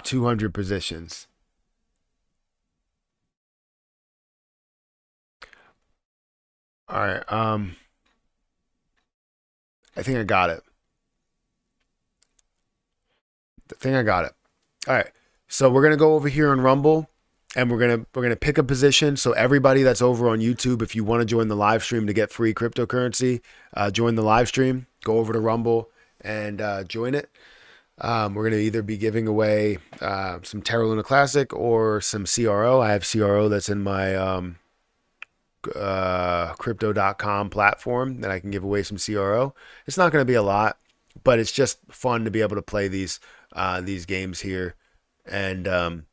200 positions. All right. I think I got it. All right. So we're gonna go over here on Rumble, and we're gonna pick a position. So everybody that's over on YouTube, if you want to join the live stream to get free cryptocurrency, join the live stream. Go over to Rumble and join it. We're gonna either be giving away some Terra Luna Classic or some CRO. I have CRO that's in my crypto.com platform that I can give away some CRO. It's not going to be a lot, but it's just fun to be able to play these games here and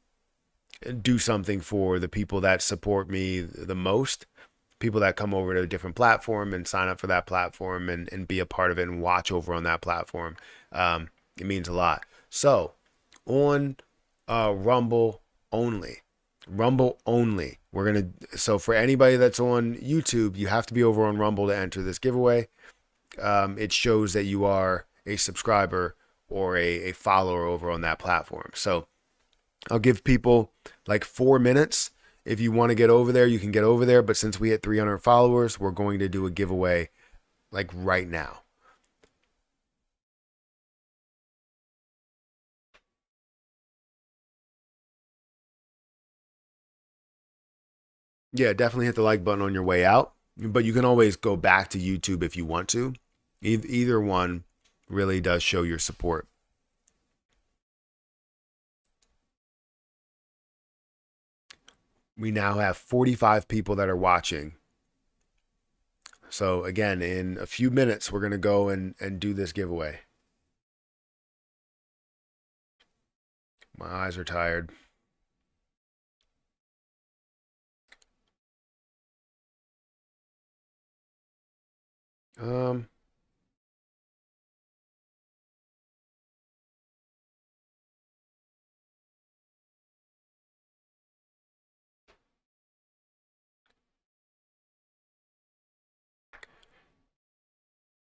do something for the people that support me the most, people that come over to a different platform and sign up for that platform and be a part of it and watch over on that platform. It means a lot. So on Rumble only. So for anybody that's on YouTube, you have to be over on Rumble to enter this giveaway. It shows that you are a subscriber or a follower over on that platform. So I'll give people like 4 minutes. If you want to get over there, you can get over there. But since we hit 300 followers, we're going to do a giveaway like right now. Yeah, definitely hit the like button on your way out. But you can always go back to YouTube if you want to. Either one really does show your support. We now have 45 people that are watching. So again, in a few minutes, we're going to go and do this giveaway. My eyes are tired.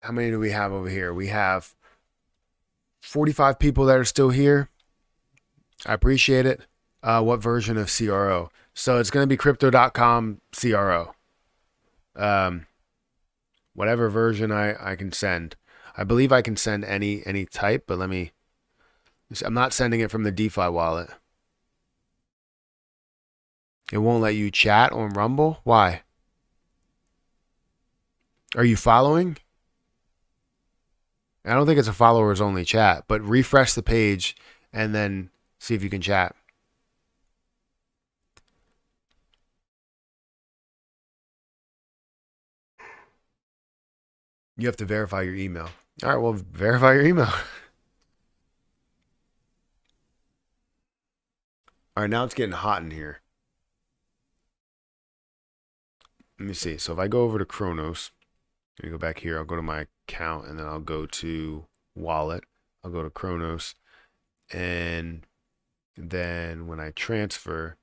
How many do we have over here? We have 45 people that are still here. I appreciate it. What version of CRO? So it's going to be crypto.com CRO. Whatever version I can send. I believe I can send any type, but I'm not sending it from the DeFi wallet. It won't let you chat on Rumble? Why? Are you following? I don't think it's a followers only chat, but refresh the page and then see if you can chat. You have to verify your email. All right, well, verify your email. All right, now it's getting hot in here. Let me see. So if I go over to Kronos, let me go back here. I'll go to my account and then I'll go to wallet. I'll go to Kronos. And then when I transfer,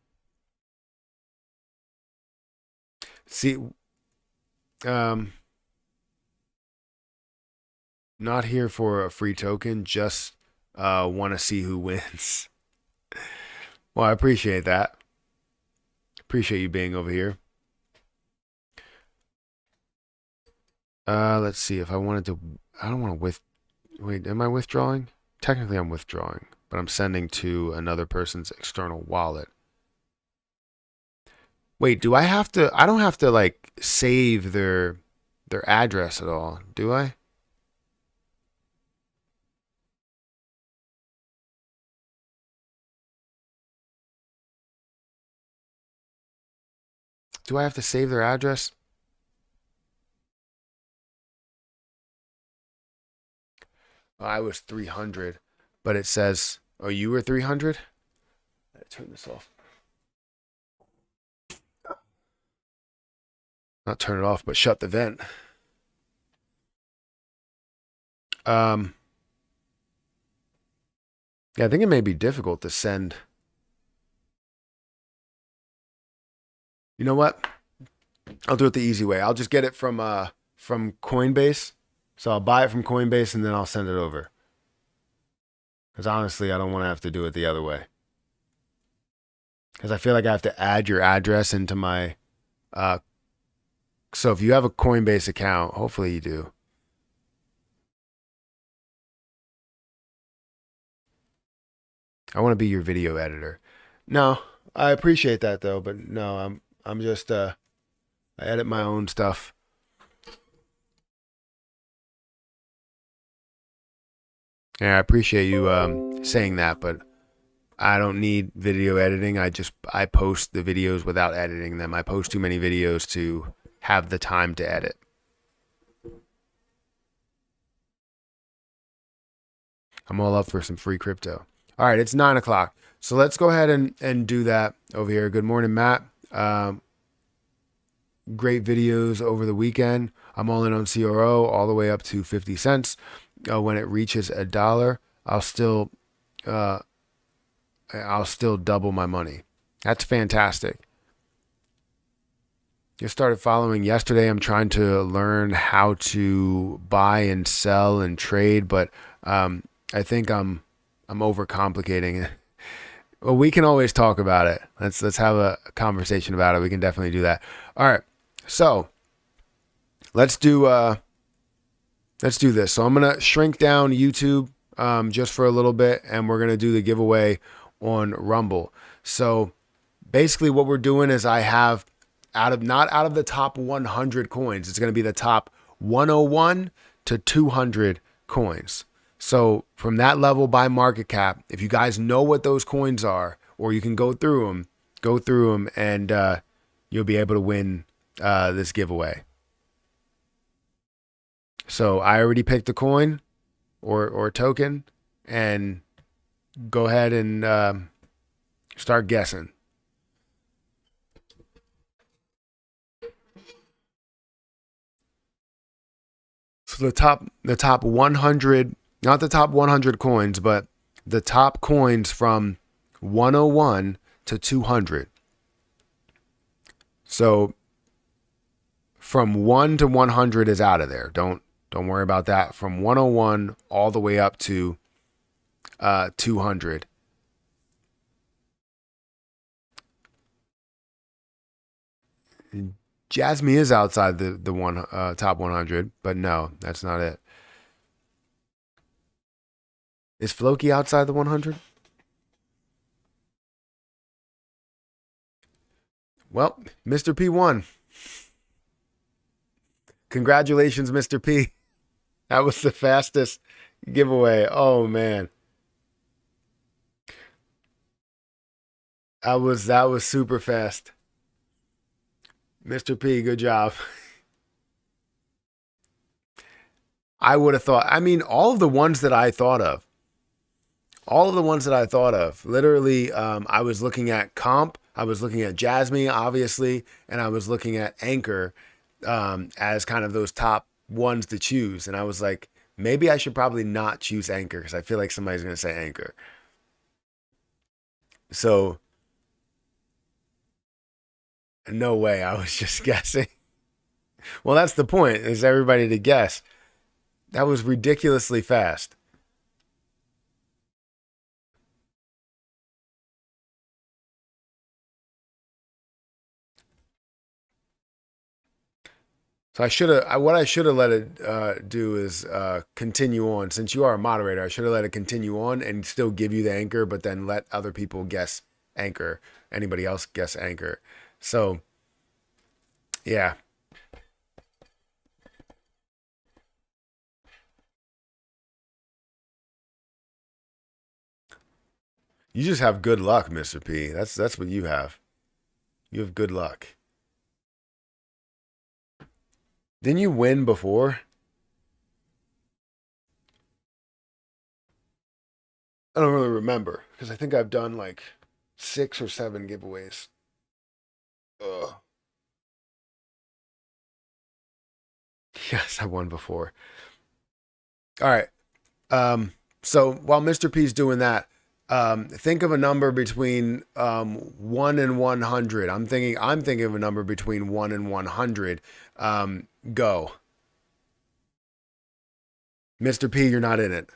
see, not here for a free token, just want to see who wins. Well, I appreciate that. Appreciate you being over here. Let's see if I wanted to. I don't want to wait. Am I withdrawing? Technically, I'm withdrawing, but I'm sending to another person's external wallet. Wait, do I have to? I don't have to like save their address at all, do I? Do I have to save their address? I was 300, but it says, oh, you were 300? Let's turn this off. Not turn it off, but shut the vent. Yeah, I think it may be difficult to send. You know what? I'll do it the easy way. I'll just get it from Coinbase. So I'll buy it from Coinbase and then I'll send it over. Because honestly, I don't want to have to do it the other way. Because I feel like I have to add your address into my So if you have a Coinbase account, hopefully you do. I want to be your video editor. No, I appreciate that though, but no, I'm just I edit my own stuff. Yeah, I appreciate you saying that, but I don't need video editing. I post the videos without editing them. I post too many videos to have the time to edit. I'm all up for some free crypto. All right, it's 9 o'clock. So let's go ahead and do that over here. Good morning, Matt. Great videos over the weekend. I'm all in on CRO all the way up to 50 cents. When it reaches $1, uh, I'll still double my money. That's fantastic. Just started following yesterday. I'm trying to learn how to buy and sell and trade, but I think I'm overcomplicating it. Well, we can always talk about it. Let's have a conversation about it. We can definitely do that. All right. So let's do this. So I'm gonna shrink down YouTube just for a little bit, and we're gonna do the giveaway on Rumble. So basically, what we're doing is I have not out of the top 100 coins. It's gonna be the top 101 to 200 coins. So from that level by market cap, if you guys know what those coins are, or you can go through them, and you'll be able to win this giveaway. So I already picked a coin or token, and go ahead and start guessing. So the top 100, not the top 100 coins, but the top coins from 101 to 200. So from 1 to 100 is out of there. Don't worry about that. From 101 all the way up to 200. Jasmy is outside the top 100, but no, that's not it. Is Floki outside the 100? Well, Mr. P won. Congratulations, Mr. P. That was the fastest giveaway. Oh man. That was super fast. Mr. P, good job. I would have thought, I mean, all of the ones that I thought of, literally, I was looking at Comp, I was looking at Jasmy, obviously, and I was looking at Anchor as kind of those top ones to choose. And I was like, maybe I should probably not choose Anchor because I feel like somebody's going to say Anchor. So, no way, I was just guessing. Well, that's the point, is everybody to guess. That was ridiculously fast. So what I should have let it do is continue on. Since you are a moderator, I should have let it continue on and still give you the Anchor, but then let other people guess Anchor. Anybody else guess Anchor. So, yeah. You just have good luck, Mr. P. That's what you have. You have good luck. Didn't you win before? I don't really remember because I think I've done like 6 or 7 giveaways. Ugh. Yes, I won before. All right. So while Mr. P's doing that, think of a number between 1 and 100. I'm thinking of a number between 1 and 100. Go. Mr. P, you're not in it.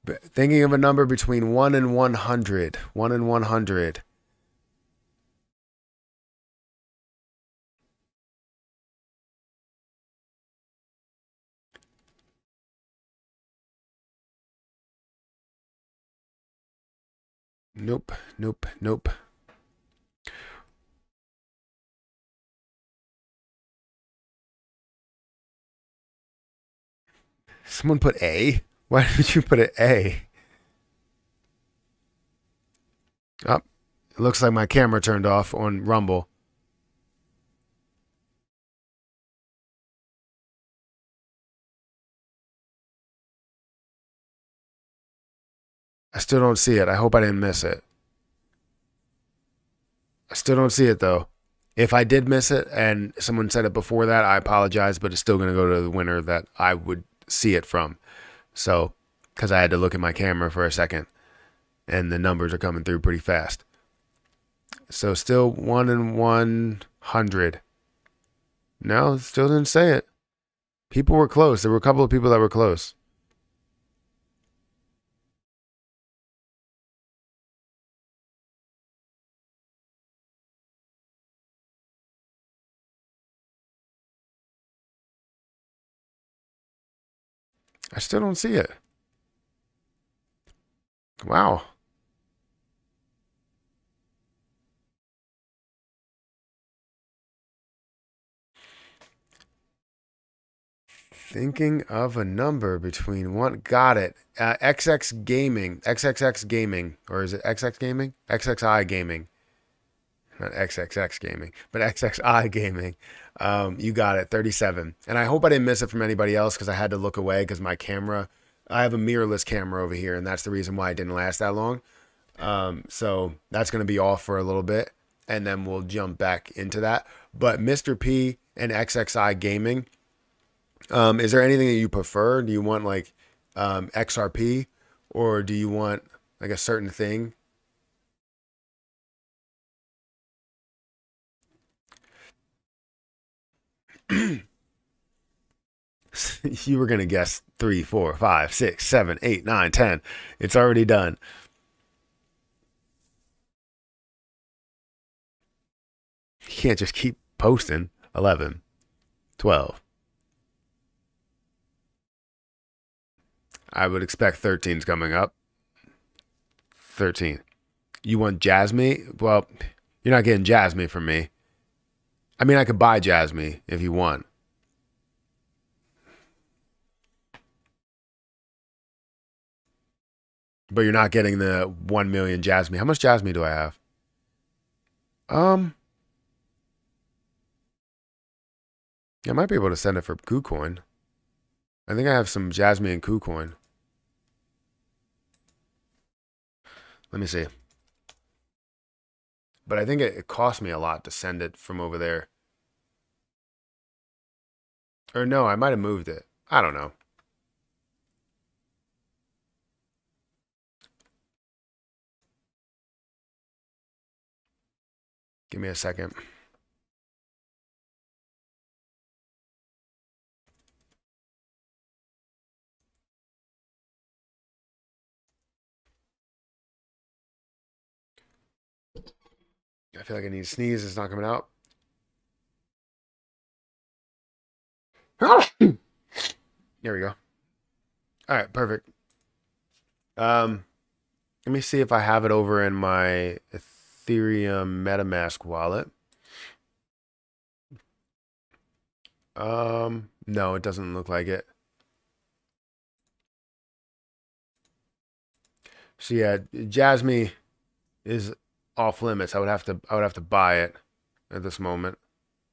Thinking of a number between 1 and 100. 1 and 100. Nope, nope, nope. Someone put A? Why did you put an A? Oh, it looks like my camera turned off on Rumble. I still don't see it. I hope I didn't miss it. I still don't see it though. If I did miss it and someone said it before that, I apologize, but it's still going to go to the winner that I would see it from. So, because I had to look at my camera for a second and the numbers are coming through pretty fast. So, still 1 in 100. No, still didn't say it. People were close. There were a couple of people that were close. I still don't see it. Wow. Thinking of a number between one. Got it. XX Gaming. XXX Gaming. Or is it XX Gaming? XXI Gaming. Not XXX Gaming, but XXI Gaming. You got it. 37. And I hope I didn't miss it from anybody else because I had to look away because my camera. I have a mirrorless camera over here, and that's the reason why it didn't last that long. So that's going to be off for a little bit, and then we'll jump back into that. But Mr. P and XXI Gaming, is there anything that you prefer? Do you want like XRP, or do you want like a certain thing? You were gonna guess 3, 4, 5, 6, 7, 8, 9, 10. It's already done. You can't just keep posting. 11, 12. I would expect 13's coming up. 13. You want Jasmy? Well, you're not getting Jasmy from me. I mean, I could buy Jasmy if you want. But you're not getting the 1 million Jasmy. How much Jasmy do I have? Um, I might be able to send it for KuCoin. I think I have some Jasmy and KuCoin. Let me see. But I think it cost me a lot to send it from over there. Or no, I might have moved it. I don't know. Give me a second. I feel like I need to sneeze. It's not coming out. There we go. All right, perfect. Let me see if I have it over in my Ethereum MetaMask wallet. No, it doesn't look like it. So yeah, Jasmy is off limits. I would have to buy it at this moment.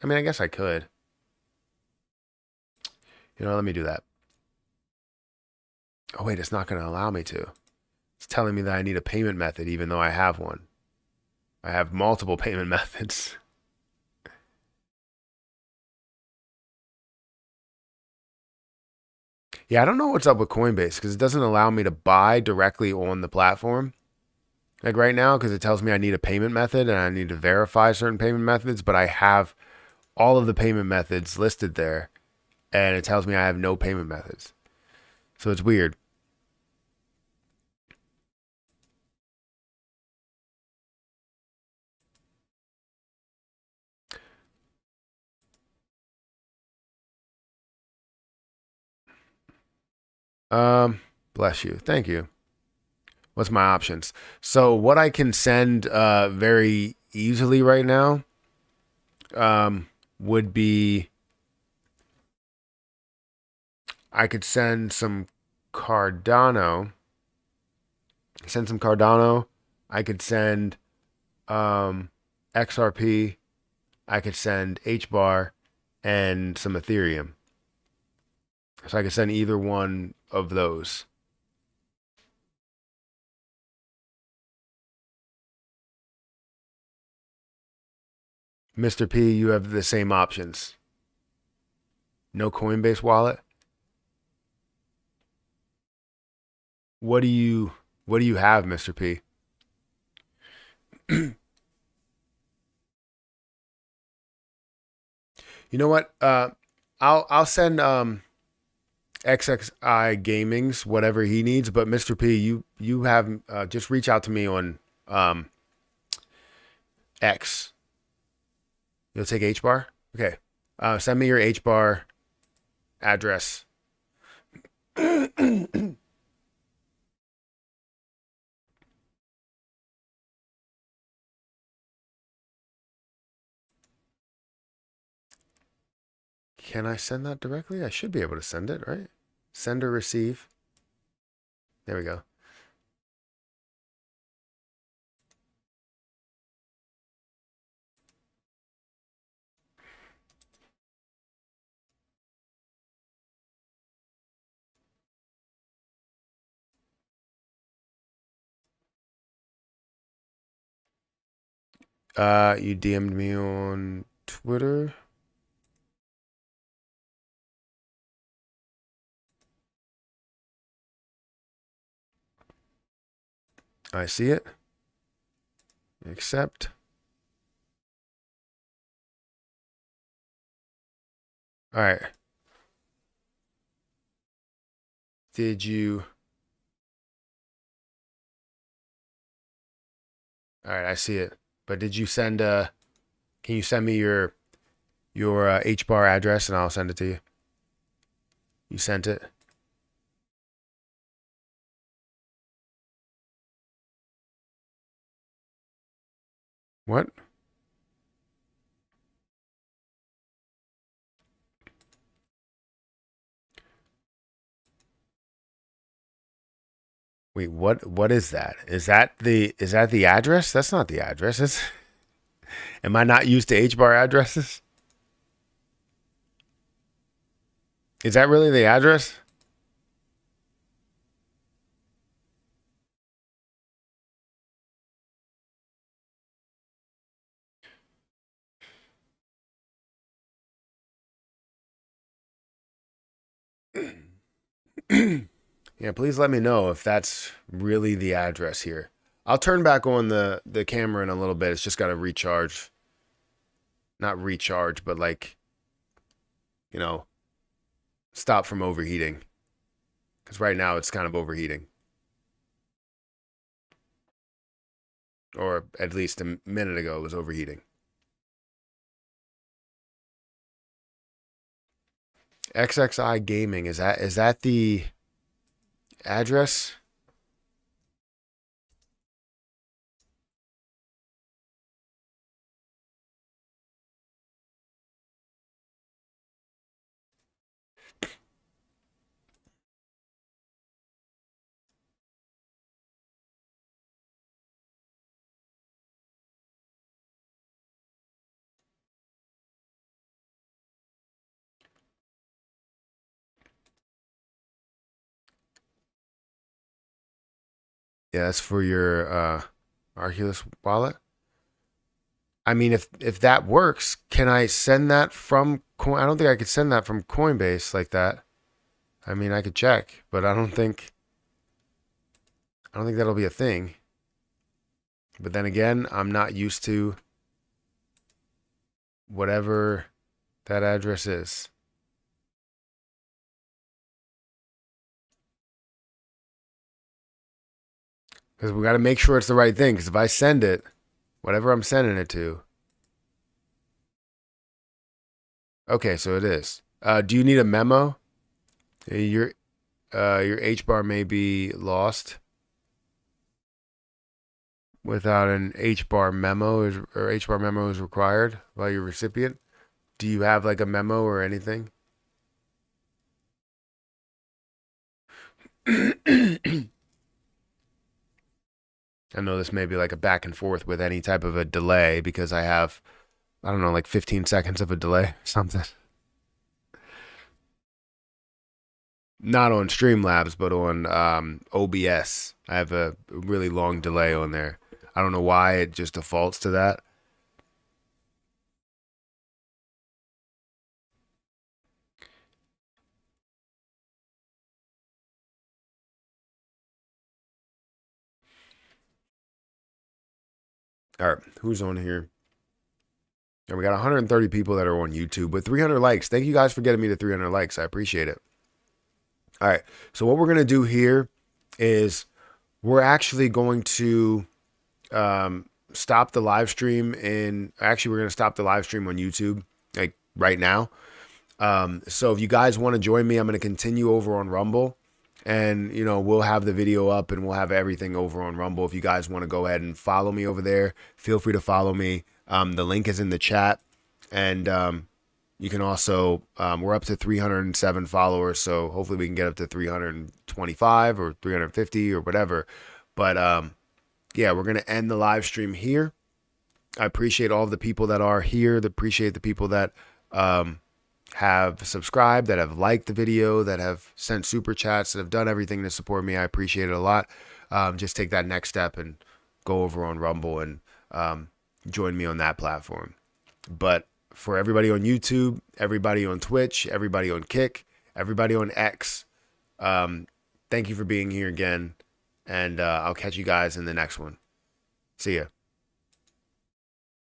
I mean, I guess I could. Let me do that. Oh wait, it's not going to allow me to. It's telling me that I need a payment method even though I have one. I have multiple payment methods. Yeah, I don't know what's up with Coinbase because it doesn't allow me to buy directly on the platform. Like right now, because it tells me I need a payment method and I need to verify certain payment methods, but I have all of the payment methods listed there and it tells me I have no payment methods. So it's weird. Bless you. Thank you. What's my options? So what I can send very easily right now would be I could send some Cardano. Send some Cardano. I could send XRP. I could send HBAR and some Ethereum. So I could send either one of those. Mr. P, you have the same options. No Coinbase wallet. What do you have, Mr. P? You know what? I'll send XXI Gaming's whatever he needs, but Mr. P, you have just reach out to me on X. You'll take HBAR? Okay. Send me your HBAR address. Can I send that directly? I should be able to send it, right? Send or receive. There we go. You DM'd me on Twitter. I see it. Accept. All right. Did you? All right, I see it. But did you send? Can you send me your HBAR address and I'll send it to you? You sent it. What? Wait, what is that? Is that the address? That's not the address. Am I not used to HBAR addresses? Is that really the address? Yeah, please let me know if that's really the address here. I'll turn back on the camera in a little bit. It's just got to recharge. Not recharge, but like, you know, stop from overheating. Because right now it's kind of overheating. Or at least a minute ago it was overheating. XXI Gaming, is that the address? Yeah, that's for your Arculus wallet. I mean, if that works, can I send that from Coin? I don't think I could send that from Coinbase like that. I mean, I could check, but I don't think that'll be a thing. But then again, I'm not used to whatever that address is. Because we got to make sure it's the right thing. Because if I send it, whatever I'm sending it to. Okay, so it is. Do you need a memo? You're Your H bar may be lost without an H bar memo, or H bar memo is required by your recipient. Do you have like a memo or anything? I know this may be like a back and forth with any type of a delay because I have, I don't know, like 15 seconds of a delay, something. Not on Streamlabs, but on OBS. I have a really long delay on there. I don't know why it just defaults to that. All right, who's on here? And we got 130 people that are on YouTube with 300 likes. Thank you guys for getting me to 300 likes. I appreciate it. All right, so what we're going to do here is we're actually going to stop the live stream. And actually, we're going to stop the live stream on YouTube like right now. So if you guys want to join me, I'm going to continue over on Rumble. And, you know, we'll have the video up and we'll have everything over on Rumble. If you guys want to go ahead and follow me over there, feel free to follow me. The link is in the chat. And you can also, we're up to 307 followers. So hopefully we can get up to 325 or 350 or whatever. But yeah, we're going to end the live stream here. I appreciate all of the people that are here. Appreciate the people that have subscribed, that have liked the video, that have sent super chats, that have done everything to support me. I appreciate it a lot. Just take that next step and go over on Rumble and join me on that platform. But for everybody on YouTube, everybody on Twitch, everybody on Kick, everybody on X, thank you for being here again. And I'll catch you guys in the next one. See ya.